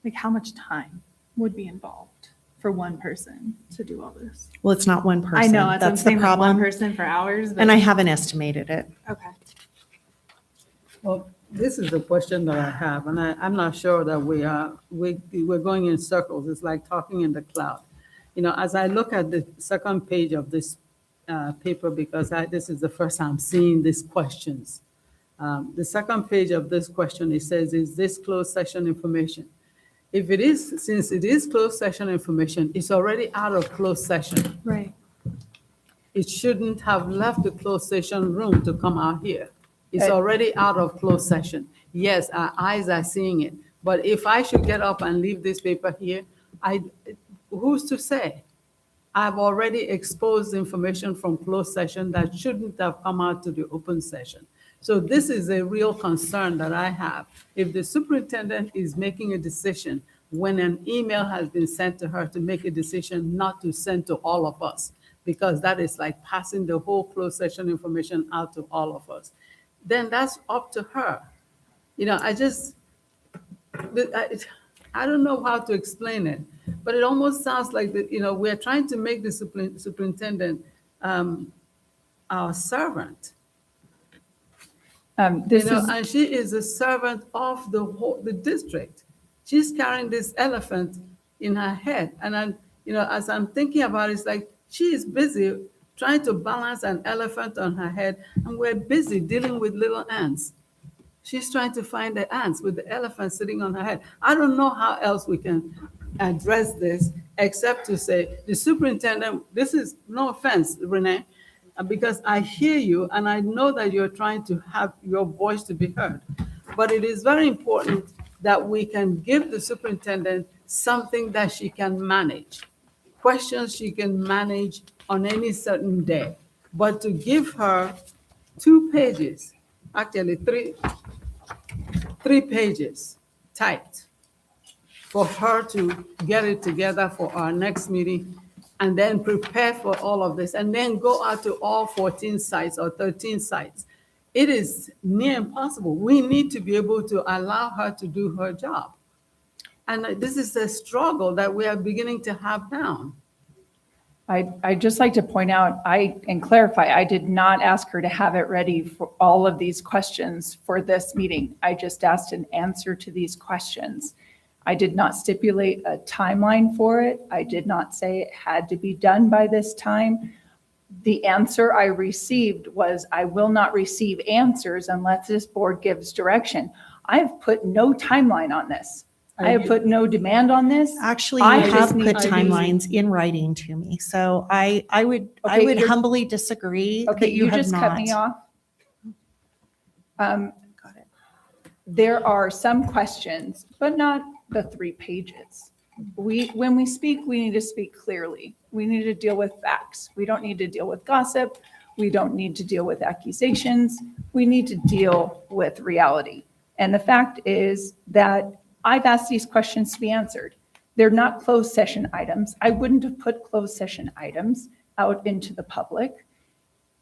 like how much time would be involved for one person to do all this?
Well, it's not one person.
I know,
That's the
one
problem.
person for hours.
And I haven't estimated it.
Okay.
Well, this is a question that I have, and I'm not sure that we're going in circles. It's like talking in the cloud. You know, as I look at the second page of this paper, because this is the first time seeing these questions. The second page of this question, it says, is this closed session information? If it is, since it is closed session information, it's already out of closed session.
Right.
It shouldn't have left the closed session room to come out here. It's already out of closed session. Yes, our eyes are seeing it. But if I should get up and leave this paper here, who's to say? I've already exposed information from closed session that shouldn't have come out to the open session. So this is a real concern that I have. If the superintendent is making a decision when an email has been sent to her to make a decision not to send to all of us, because that is like passing the whole closed session information out to all of us, then that's up to her. You know, I don't know how to explain it, but it almost sounds like that, you know, we're trying to make the superintendent our servant. And she is a servant of the district. She's carrying this elephant in her head. And as I'm thinking about it, it's like she is busy trying to balance an elephant on her head, and we're busy dealing with little ants. She's trying to find the ants with the elephant sitting on her head. I don't know how else we can address this except to say, the superintendent, this is no offense, Renee, because I hear you and I know that you're trying to have your voice to be heard. But it is very important that we can give the superintendent something that she can manage, questions she can manage on any certain day. But to give her 2 pages, actually three pages typed for her to get it together for our next meeting and then prepare for all of this and then go out to all 14 sites or 13 sites. It is near impossible. We need to be able to allow her to do her job. And this is a struggle that we are beginning to have now.
I'd just like to point out, and clarify, I did not ask her to have it ready for all of these questions for this meeting. I just asked an answer to these questions. I did not stipulate a timeline for it. I did not say it had to be done by this time. The answer I received was, I will not receive answers unless this board gives direction. I've put no timeline on this. I have put no demand on this.
Actually, you have put timelines in writing to me. So I would humbly disagree that you have not.
Cut me off.
Got it.
there are some questions, but not the 3 pages. When we speak, we need to speak clearly. We need to deal with facts. We don't need to deal with gossip. We don't need to deal with accusations. We need to deal with reality. And the fact is that I've asked these questions to be answered. They're not closed session items. I wouldn't have put closed session items out into the public.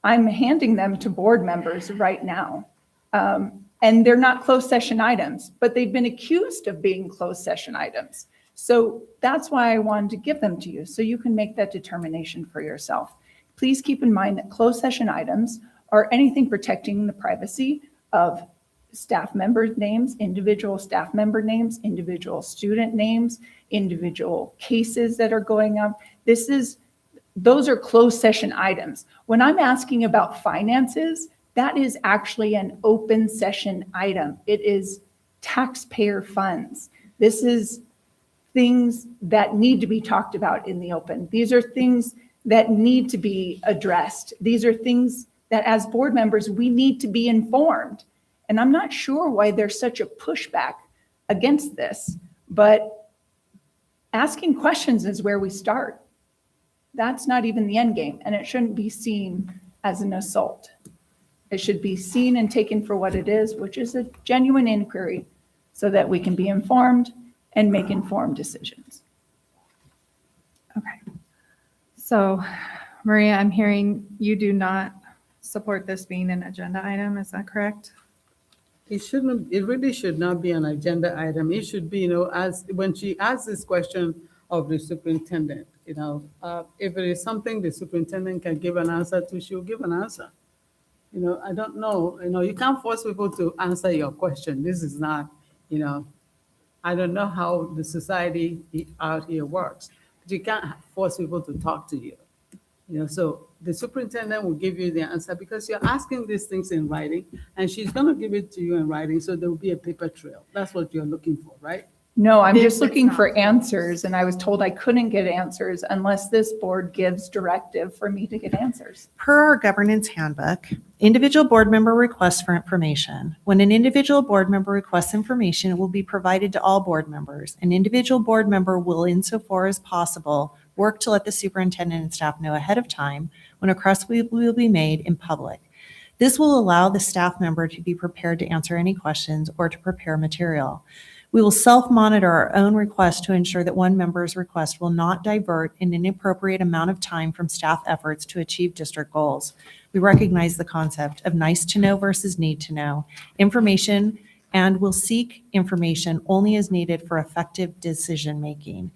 I'm handing them to board members right now. And they're not closed session items, but they've been accused of being closed session items. So that's why I wanted to give them to you, so you can make that determination for yourself. Please keep in mind that closed session items are anything protecting the privacy of staff members' names, individual staff member names, individual student names, individual cases that are going up. Those are closed session items. When I'm asking about finances, that is actually an open session item. It is taxpayer funds. This is things that need to be talked about in the open. These are things that need to be addressed. These are things that as board members, we need to be informed. And I'm not sure why there's such a pushback against this, but asking questions is where we start. That's not even the end game, and it shouldn't be seen as an assault. It should be seen and taken for what it is, which is a genuine inquiry, so that we can be informed and make informed decisions.
Okay. So, Maria, I'm hearing you do not support this being an agenda item. Is that correct?
It really should not be an agenda item. It should be, as when she asked this question of the superintendent, if it is something the superintendent can give an answer to, she'll give an answer. I don't know, you can't force people to answer your question. This is not, I don't know how the society out here works, but you can't force people to talk to you. So the superintendent will give you the answer because you're asking these things in writing, and she's going to give it to you in writing, so there will be a paper trail. That's what you're looking for, right?
No, I'm just looking for answers, and I was told I couldn't get answers unless this board gives directive for me to get answers.
Per our governance handbook, individual board member requests for information. When an individual board member requests information, it will be provided to all board members. An individual board member will, insofar as possible, work to let the superintendent and staff know ahead of time when a request will be made in public. This will allow the staff member to be prepared to answer any questions or to prepare material. We will self-monitor our own requests to ensure that one member's request will not divert an inappropriate amount of time from staff efforts to achieve district goals. We recognize the concept of nice to know versus need to know information, and will seek information only as needed for effective decision-making.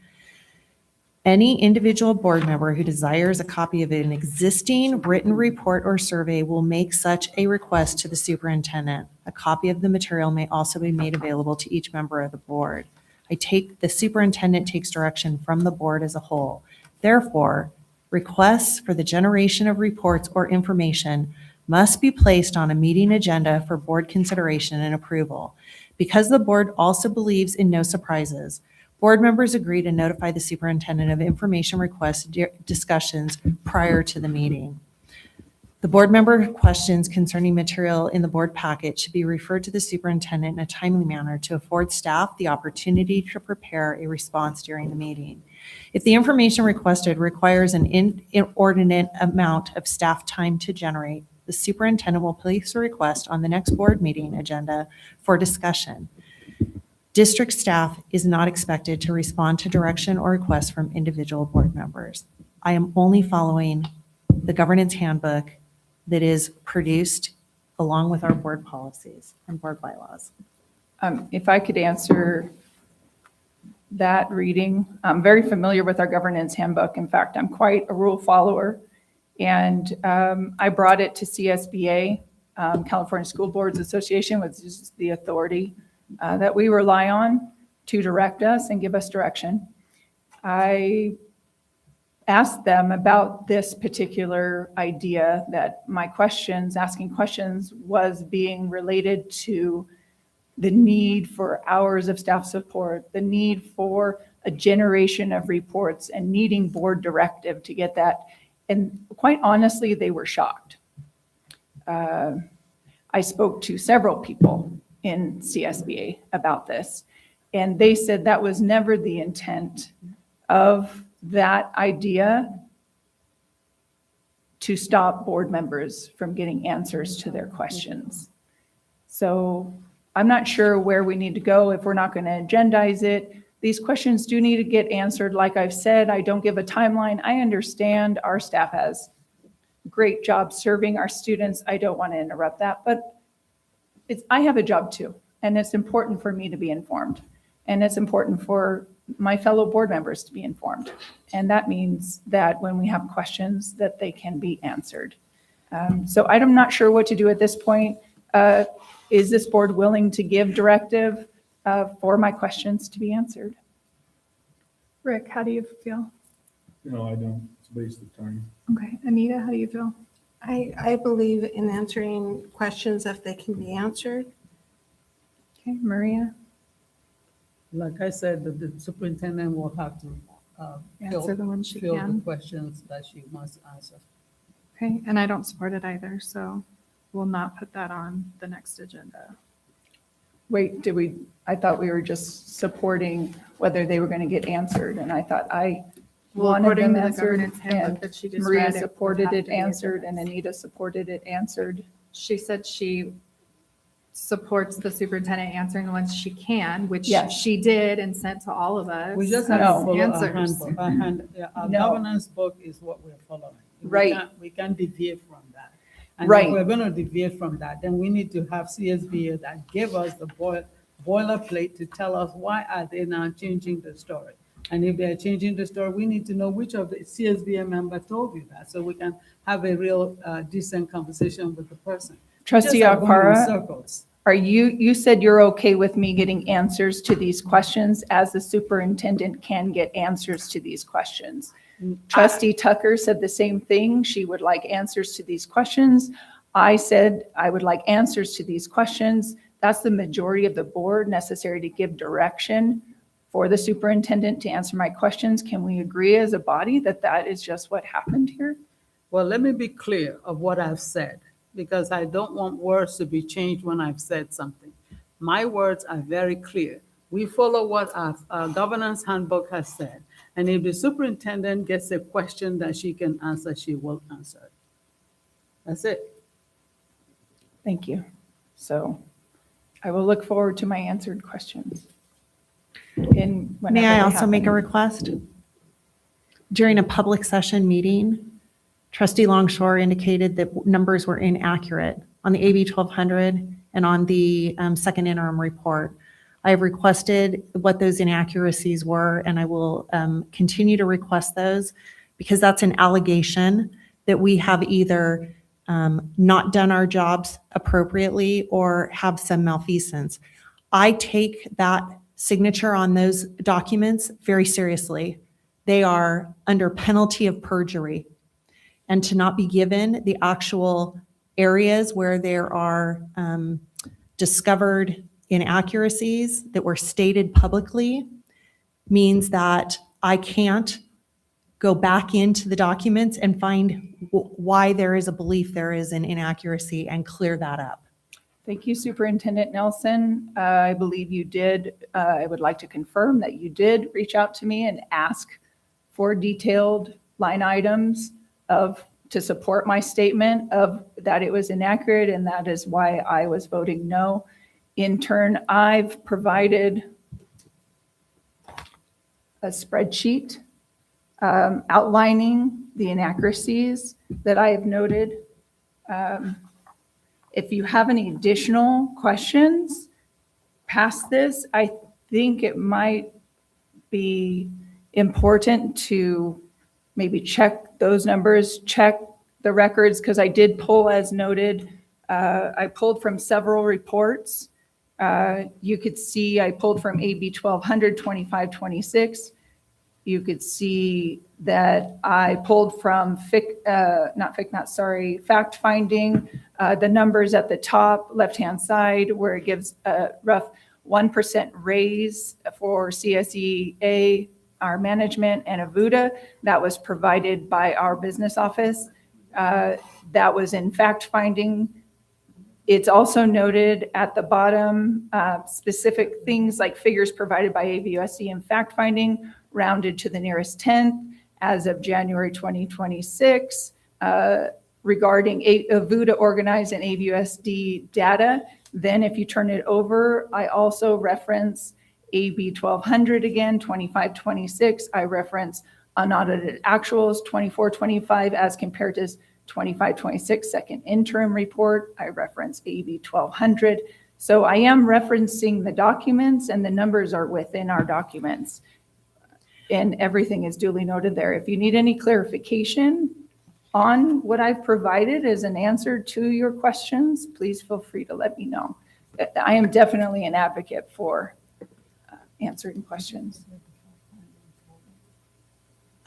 Any individual board member who desires a copy of an existing written report or survey will make such a request to the superintendent. A copy of the material may also be made available to each member of the board. The superintendent takes direction from the board as a whole. Therefore, requests for the generation of reports or information must be placed on a meeting agenda for board consideration and approval. Because the board also believes in no surprises, board members agree to notify the superintendent of information requests discussions prior to the meeting. The board member questions concerning material in the board packet should be referred to the superintendent in a timely manner to afford staff the opportunity to prepare a response during the meeting. If the information requested requires an inordinate amount of staff time to generate, the superintendent will place a request on the next board meeting agenda for discussion. District staff is not expected to respond to direction or requests from individual board members. I am only following the governance handbook that is produced along with our board policies and board bylaws.
If I could answer that reading, I'm very familiar with our governance handbook. In fact, I'm quite a rule follower. And I brought it to CSBA, California School Boards Association, which is the authority that we rely on to direct us and give us direction. I asked them about this particular idea that my asking questions was being related to the need for hours of staff support, the need for a generation of reports, and needing board directive to get that. And quite honestly, they were shocked. I spoke to several people in CSBA about this. And they said that was never the intent of that idea, to stop board members from getting answers to their questions. So I'm not sure where we need to go if we're not going to agendize it. These questions do need to get answered. Like I've said, I don't give a timeline. I understand our staff has a great job serving our students. I don't want to interrupt that, but I have a job too, and it's important for me to be informed. And it's important for my fellow board members to be informed. And that means that when we have questions, that they can be answered. So I'm not sure what to do at this point. Is this board willing to give directive for my questions to be answered?
Rick, how do you feel?
No, I don't. It's a waste of time.
Okay. Anita, how do you feel?
I believe in answering questions if they can be answered.
Okay, Maria?
Like I said, the superintendent will have to
Answer the ones she
fill the
can.
questions that she must answer.
Okay, and I don't support it either, so we'll not put that on the next agenda.
Wait, I thought we were just supporting whether they were going to get answered, and I thought I
Well,
wanted
according
them
to the
answered,
governance handbook
and
that she just
Maria
read, it would
supported
have
it
to be
answered,
addressed.
and Anita supported it answered.
She said she supports the superintendent answering the ones she can, which
Yes.
she did and sent to all of us.
We just have
No.
to follow our
Answers.
handbook. Our
No.
governance book is what we're following.
Right.
We can't deviate from that. And
Right.
if we're going to deviate from that, then we need to have CSBA that give us the boilerplate to tell us why are they now changing the story. And if they're changing the story, we need to know which of the CSBA member told you that, so we can have a real decent conversation with the person.
Trustee
Just going in
Akpara,
circles.
you said you're okay with me getting answers to these questions as the superintendent can get answers to these questions. Trustee Tucker said the same thing. She would like answers to these questions. I said I would like answers to these questions. That's the majority of the board necessary to give direction for the superintendent to answer my questions. Can we agree as a body that that is just what happened here?
Well, let me be clear of what I've said, because I don't want words to be changed when I've said something. My words are very clear. We follow what our governance handbook has said. And if the superintendent gets a question that she can answer, she will answer it. That's it.
Thank you. So I will look forward to my answered questions.
May I also make a request? During a public session meeting, Trustee Longshore indicated that numbers were inaccurate on the AB 1200 and on the second interim report. I have requested what those inaccuracies were, and I will continue to request those, because that's an allegation that we have either not done our jobs appropriately or have some malfeasance. I take that signature on those documents very seriously. They are under penalty of perjury. And to not be given the actual areas where there are discovered inaccuracies that were stated publicly means that I can't go back into the documents and find why there is a belief there is an inaccuracy and clear that up.
Thank you, Superintendent Nelson. I believe you did. I would like to confirm that you did reach out to me and ask for detailed line items to support my statement of that it was inaccurate, and that is why I was voting no. In turn, I've provided a spreadsheet outlining the inaccuracies that I have noted. If you have any additional questions past this, I think it might be important to maybe check those numbers, check the records, because I did pull, as noted, I pulled from several reports. You could see I pulled from AB 1200, 2526. You could see that I pulled from fact finding, the numbers at the top left-hand side where it gives a rough 1% raise for CSEA, our management, and AVUDA. That was provided by our business office. That was in fact finding It's also noted at the bottom, specific things like figures provided by AVUSD and fact-finding rounded to the nearest 10th as of January 2026. Regarding VUDA organized and AVUSD data. Then if you turn it over, I also reference AB 1200 again, 2526. I reference unaudited actuals, 2425 as compared to 2526 second interim report. I reference AB 1200. So I am referencing the documents and the numbers are within our documents. And everything is duly noted there. If you need any clarification on what I've provided as an answer to your questions, please feel free to let me know. I am definitely an advocate for answering questions.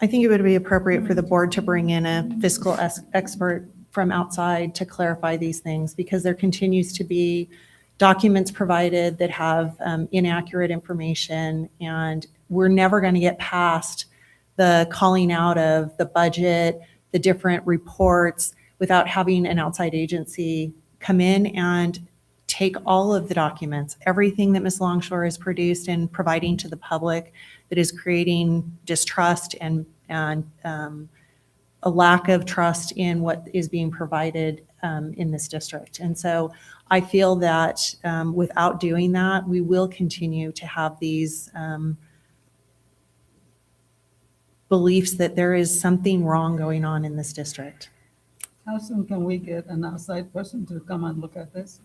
I think it would be appropriate for the board to bring in a fiscal expert from outside to clarify these things, because there continues to be documents provided that have inaccurate information, and we're never going to get past the calling out of the budget, the different reports, without having an outside agency come in and take all of the documents, everything that Ms. Longshore has produced and providing to the public that is creating distrust and a lack of trust in what is being provided in this district. And so I feel that without doing that, we will continue to have these beliefs that there is something wrong going on in this district.
How soon can we get an outside person to come and look at this?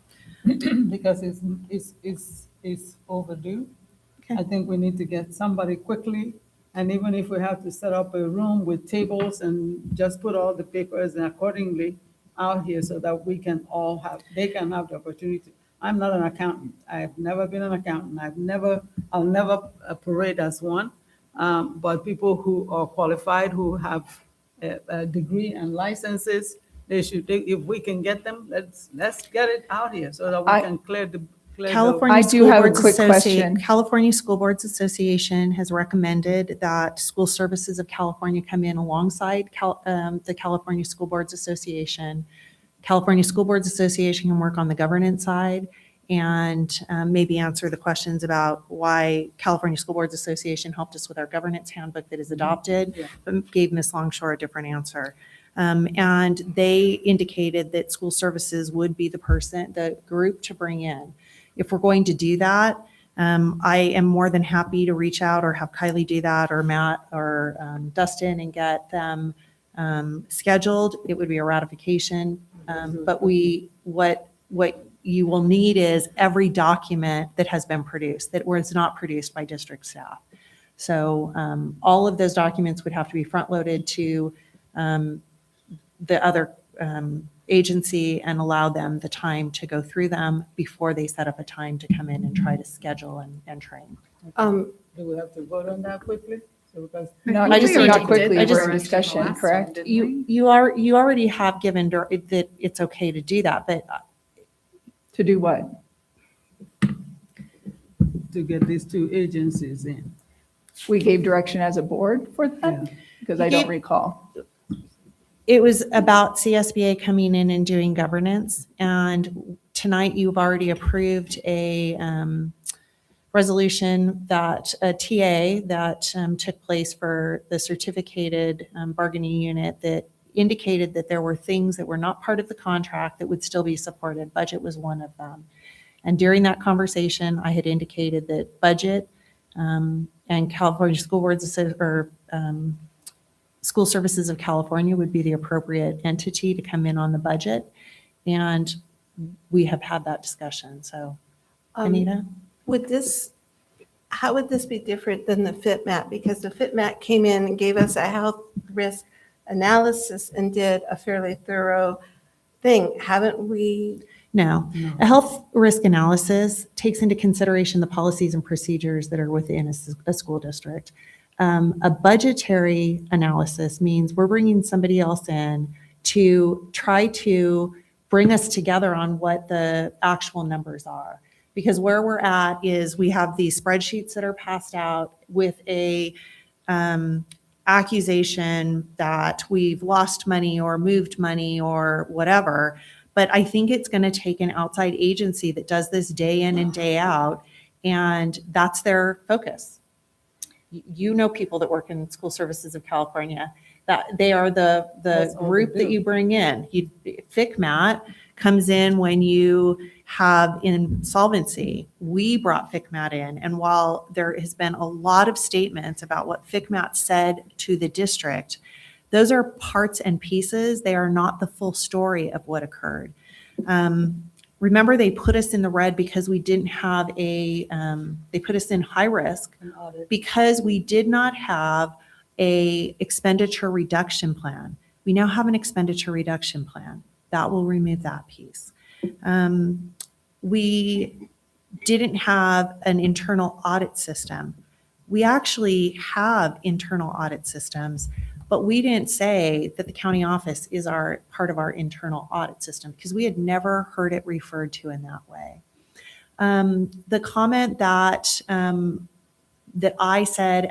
Because it's overdue. I think we need to get somebody quickly, and even if we have to set up a room with tables and just put all the papers and accordingly out here so that we can all have, they can have the opportunity. I'm not an accountant. I've never been an accountant. I'll never parade as one. But people who are qualified, who have a degree and licenses, if we can get them, let's get it out here so that we can clear the.
California School Boards Association has recommended that School Services of California come in alongside the California School Boards Association. California School Boards Association can work on the governance side and maybe answer the questions about why California School Boards Association helped us with our governance handbook that is adopted, but gave Ms. Longshore a different answer. And they indicated that School Services would be the group to bring in. If we're going to do that, I am more than happy to reach out or have Kylie do that, or Matt or Dustin, and get them scheduled. It would be a ratification. But what you will need is every document that has been produced, that was not produced by district staff. So all of those documents would have to be front-loaded to the other agency and allow them the time to go through them before they set up a time to come in and try to schedule and train.
Do we have to vote on that quickly?
No, I just not quickly. We're in discussion, correct?
You already have given that it's okay to do that, but
to do what?
To get these two agencies in.
We gave direction as a board for that, because I don't recall.
It was about CSBA coming in and doing governance, and tonight you've already approved a resolution that a TA that took place for the certificated bargaining unit that indicated that there were things that were not part of the contract that would still be supported. Budget was one of them. And during that conversation, I had indicated that budget and California School Boards or School Services of California would be the appropriate entity to come in on the budget. And we have had that discussion. So, Anita?
How would this be different than the FitMat? Because the FitMat came in and gave us a health risk analysis and did a fairly thorough thing. Haven't we?
No. A health risk analysis takes into consideration the policies and procedures that are within a school district. A budgetary analysis means we're bringing somebody else in to try to bring us together on what the actual numbers are. Because where we're at is we have these spreadsheets that are passed out with a accusation that we've lost money or moved money or whatever,
But I think it's going to take an outside agency that does this day in and day out, and that's their focus. You know people that work in School Services of California, that they are the
That's all they
group that
do.
you bring in. FICMAT comes in when you have insolvency. We brought FICMAT in, and while there has been a lot of statements about what FICMAT said to the district, those are parts and pieces. They are not the full story of what occurred. Remember, they put us in the red because we didn't have they put us in high risk because we did not have a expenditure reduction plan. We now have an expenditure reduction plan. That will remove that piece. We didn't have an internal audit system. We actually have internal audit systems, but we didn't say that the county office is part of our internal audit system because we had never heard it referred to in that way. The comment that I said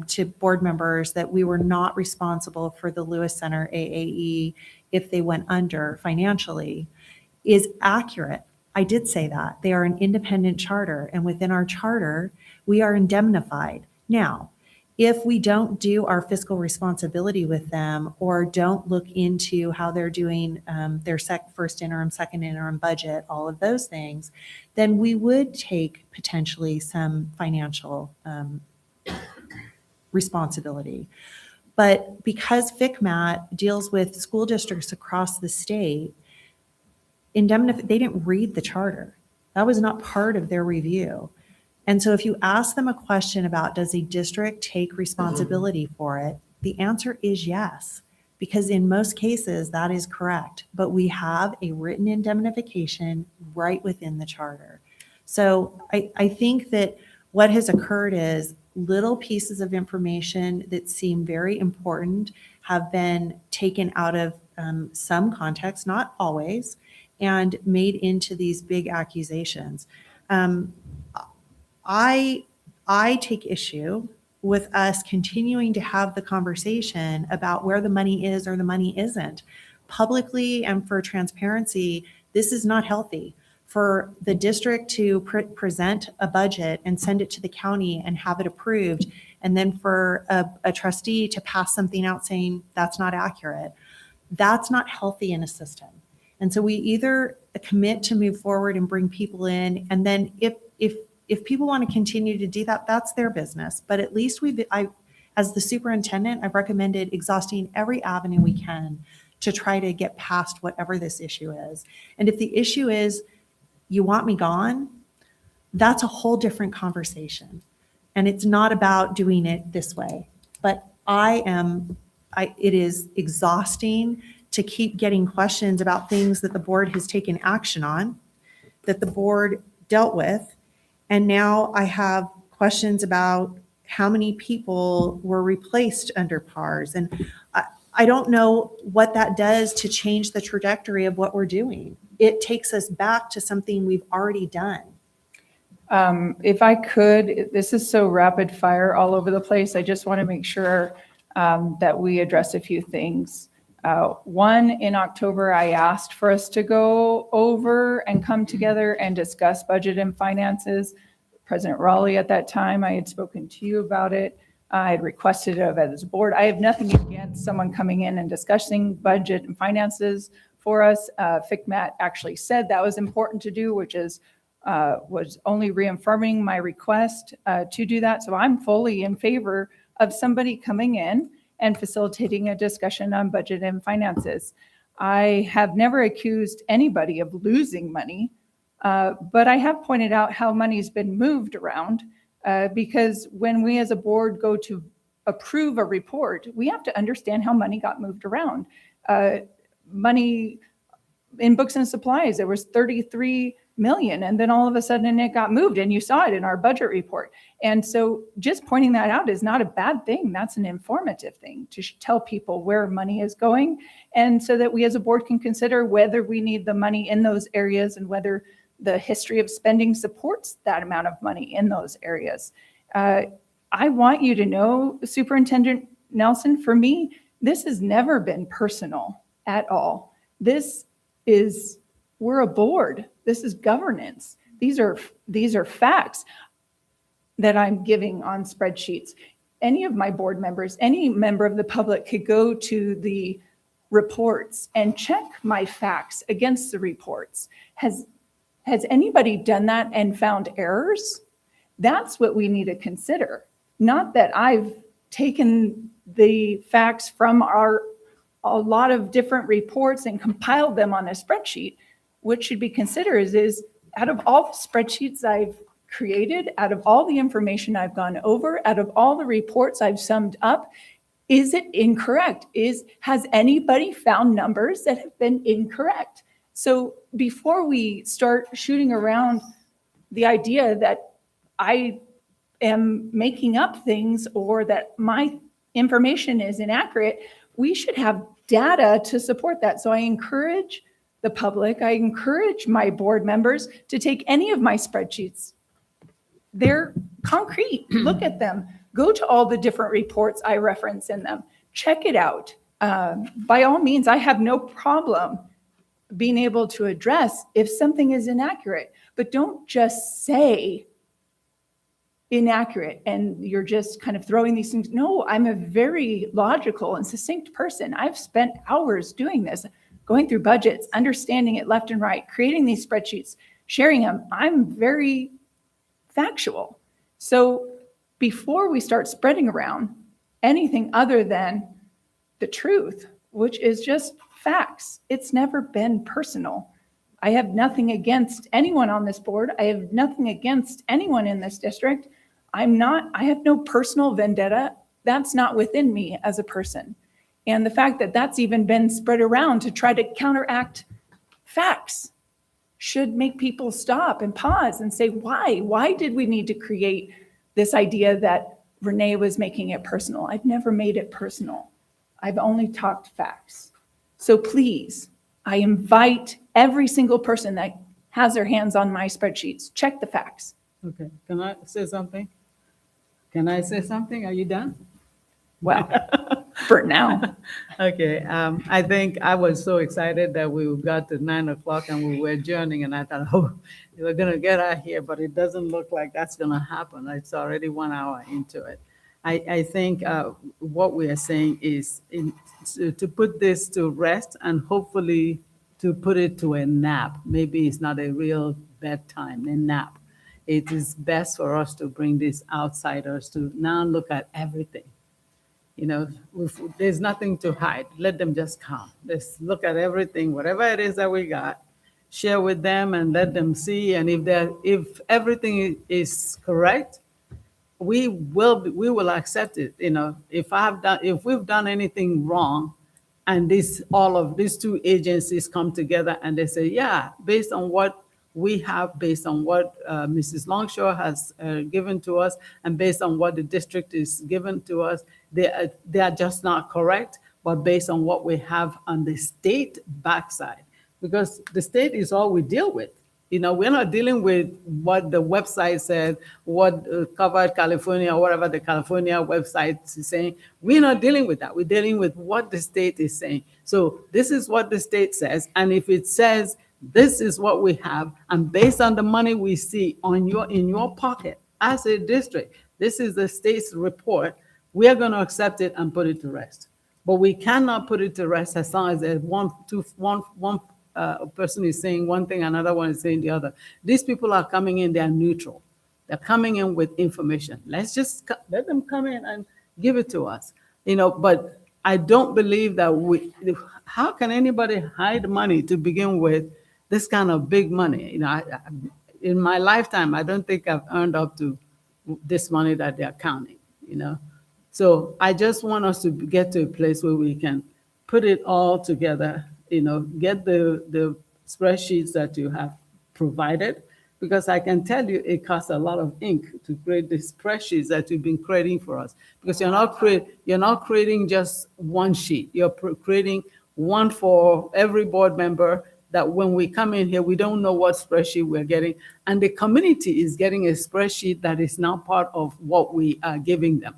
to board members that we were not responsible for the Lewis Center AAE if they went under financially is accurate. I did say that. They are an independent charter, and within our charter, we are indemnified. Now, if we don't do our fiscal responsibility with them or don't look into how they're doing their first interim, second interim budget, all of those things, then we would take potentially some financial responsibility. But because FICMAT deals with school districts across the state, they didn't read the charter. That was not part of their review. And so if you ask them a question about does a district take responsibility for it, the answer is yes, because in most cases that is correct. But we have a written indemnification right within the charter. So I think that what has occurred is little pieces of information that seem very important have been taken out of some context, not always, and made into these big accusations. I take issue with us continuing to have the conversation about where the money is or the money isn't. Publicly and for transparency, this is not healthy. For the district to present a budget and send it to the county and have it approved, and then for a trustee to pass something out saying that's not accurate, that's not healthy in a system. And so we either commit to move forward and bring people in, and then if people want to continue to do that, that's their business. But at least as the superintendent, I've recommended exhausting every avenue we can to try to get past whatever this issue is. And if the issue is, you want me gone, that's a whole different conversation. And it's not about doing it this way. But it is exhausting to keep getting questions about things that the board has taken action on, that the board dealt with. And now I have questions about how many people were replaced under PARs. And I don't know what that does to change the trajectory of what we're doing. It takes us back to something we've already done.
If I could, this is so rapid fire all over the place. I just want to make sure that we address a few things. One, in October, I asked for us to go over and come together and discuss budget and finances. President Raleigh at that time, I had spoken to you about it. I had requested it as a board. I have nothing against someone coming in and discussing budget and finances for us. FICMAT actually said that was important to do, which was only reaffirming my request to do that. So I'm fully in favor of somebody coming in and facilitating a discussion on budget and finances. I have never accused anybody of losing money, but I have pointed out how money's been moved around because when we as a board go to approve a report, we have to understand how money got moved around. Money in books and supplies, there was 33 million, and then all of a sudden it got moved, and you saw it in our budget report. And so just pointing that out is not a bad thing. That's an informative thing to tell people where money is going, and so that we as a board can consider whether we need the money in those areas and whether the history of spending supports that amount of money in those areas. I want you to know, Superintendent Nelson, for me, this has never been personal at all. This is we're a board. This is governance. These are facts that I'm giving on spreadsheets. Any of my board members, any member of the public could go to the reports and check my facts against the reports. Has anybody done that and found errors? That's what we need to consider. Not that I've taken the facts from a lot of different reports and compiled them on a spreadsheet. What should be considered is out of all the spreadsheets I've created, out of all the information I've gone over, out of all the reports I've summed up, is it incorrect? Has anybody found numbers that have been incorrect? So before we start shooting around the idea that I am making up things or that my information is inaccurate, we should have data to support that. So I encourage the public, I encourage my board members to take any of my spreadsheets. They're concrete. Look at them. Go to all the different reports I reference in them. Check it out. By all means, I have no problem being able to address if something is inaccurate, but don't just say inaccurate and you're just kind of throwing these things. No, I'm a very logical and succinct person. I've spent hours doing this, going through budgets, understanding it left and right, creating these spreadsheets, sharing them. I'm very factual. So before we start spreading around anything other than the truth, which is just facts, it's never been personal. I have nothing against anyone on this board. I have nothing against anyone in this district. I have no personal vendetta. That's not within me as a person. And the fact that that's even been spread around to try to counteract facts should make people stop and pause and say, why? Why did we need to create this idea that Renee was making it personal? I've never made it personal. I've only talked facts. So please, I invite every single person that has their hands on my spreadsheets, check the facts.
Okay, can I say something? Can I say something? Are you done?
Well, for now.
Okay, I think I was so excited that we got to 9 o'clock and we were adjourning, and I thought, oh, we're gonna get out here, but it doesn't look like that's gonna happen. It's already 1 hour into it. I think what we are saying is to put this to rest and hopefully to put it to a nap. Maybe it's not a real bedtime, a nap. It is best for us to bring these outsiders to now look at everything. You know, there's nothing to hide. Let them just come. Let's look at everything, whatever it is that we got, share with them and let them see. And if everything is correct, we will accept it. You know, if we've done anything wrong, and all of these two agencies come together and they say, yeah, based on what we have, based on what Mrs. Longshore has given to us, and based on what the district is given to us, they are just not correct, but based on what we have on the state backside, because the state is all we deal with. You know, we're not dealing with what the website said, what covered California, or whatever the California website is saying. We're not dealing with that. We're dealing with what the state is saying. So this is what the state says. And if it says this is what we have, and based on the money we see in your pocket as a district, this is the state's report, we are going to accept it and put it to rest. But we cannot put it to rest as long as there's one person is saying one thing, another one is saying the other. These people are coming in, they are neutral. They're coming in with information. Let's just let them come in and give it to us. You know, but I don't believe that how can anybody hide money to begin with, this kind of big money? You know, in my lifetime, I don't think I've earned up to this money that they're counting, you know? So I just want us to get to a place where we can put it all together, you know, get the spreadsheets that you have provided, because I can tell you it costs a lot of ink to create the spreadsheets that you've been creating for us, because you're not creating just one sheet. You're creating one for every board member, that when we come in here, we don't know what spreadsheet we're getting. And the community is getting a spreadsheet that is now part of what we are giving them.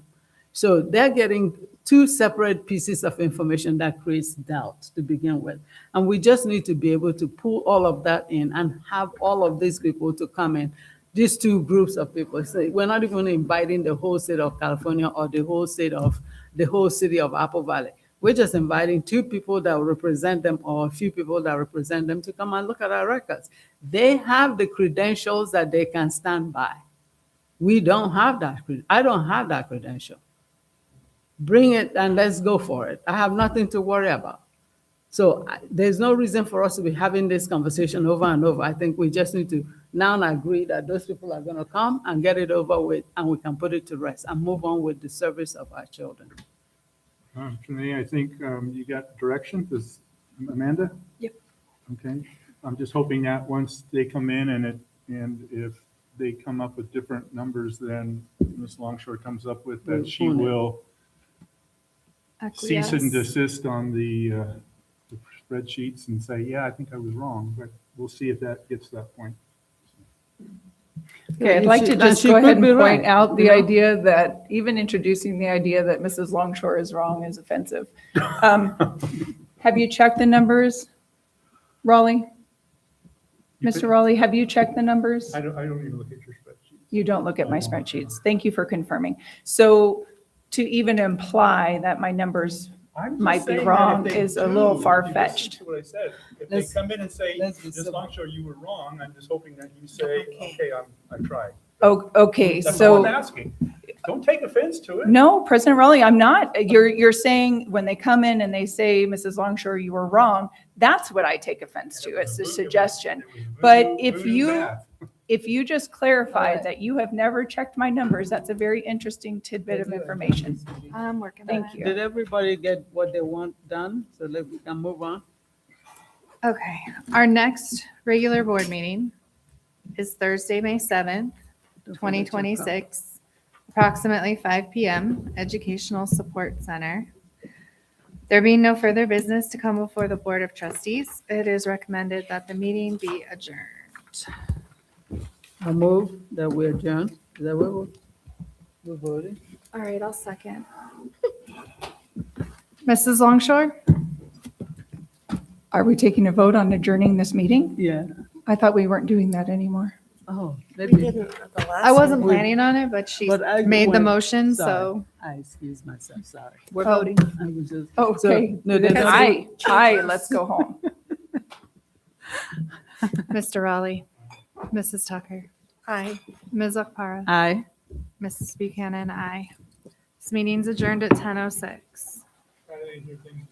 So they're getting two separate pieces of information that creates doubt to begin with. And we just need to be able to pull all of that in and have all of these people to come in. These two groups of people. So we're not even inviting the whole state of California or the whole city of Apple Valley. We're just inviting two people that will represent them or a few people that represent them to come and look at our records. They have the credentials that they can stand by. We don't have that. I don't have that credential. Bring it and let's go for it. I have nothing to worry about. So there's no reason for us to be having this conversation over and over. I think we just need to now agree that those people are going to come and get it over with, and we can put it to rest and move on with the service of our children.
Renee, I think you got direction. Does Amanda?
Yep.
Okay. I'm just hoping that once they come in and if they come up with different numbers than Ms. Longshore comes up with, that she will cease and desist on the spreadsheets and say, yeah, I think I was wrong, but we'll see if that gets to that point.
Okay, I'd like to just go ahead and point out the idea that even introducing the idea that Mrs. Longshore is wrong is offensive. Have you checked the numbers, Raleigh? Mr. Raleigh, have you checked the numbers?
I don't even look at your spreadsheets.
You don't look at my spreadsheets. Thank you for confirming. So to even imply that my numbers might be wrong is a little far-fetched.
What I said. If they come in and say, Ms. Longshore, you were wrong, I'm just hoping that you say, okay, I tried.
Oh, okay,
That's
so.
all I'm asking. Don't take offense to it.
No, President Raleigh, I'm not. You're saying when they come in and they say, Mrs. Longshore, you were wrong, that's what I take offense to. It's a suggestion. But if you just clarified that you have never checked my numbers, that's a very interesting tidbit of information.
I'm working on it.
Thank you.
Did everybody get what they want done so that we can move on?
Okay, our next regular board meeting is Thursday, May 7th, 2026, approximately 5 p.m., Educational Support Center. There being no further business to come before the Board of Trustees, it is recommended that the meeting be adjourned.
I move that we adjourn. Is that what we're voting?
All right, I'll second. Mrs. Longshore?
Are we taking a vote on adjourning this meeting?
Yeah.
I thought we weren't doing that anymore.
Oh,
We
maybe.
didn't at the last
I wasn't
one.
planning on it, but she
But I
made the
went-
motion,
sorry.
so.
I excuse myself, sorry.
We're
Oh.
voting.
I was just.
Oh,
So,
okay.
no, there's no-
Let's go home.
Mr. Raleigh, Mrs. Tucker,
Aye.
Ms. Okpara,
Aye.
Mrs. Buchanan, aye. This meeting's adjourned at 10:06.
I didn't hear things.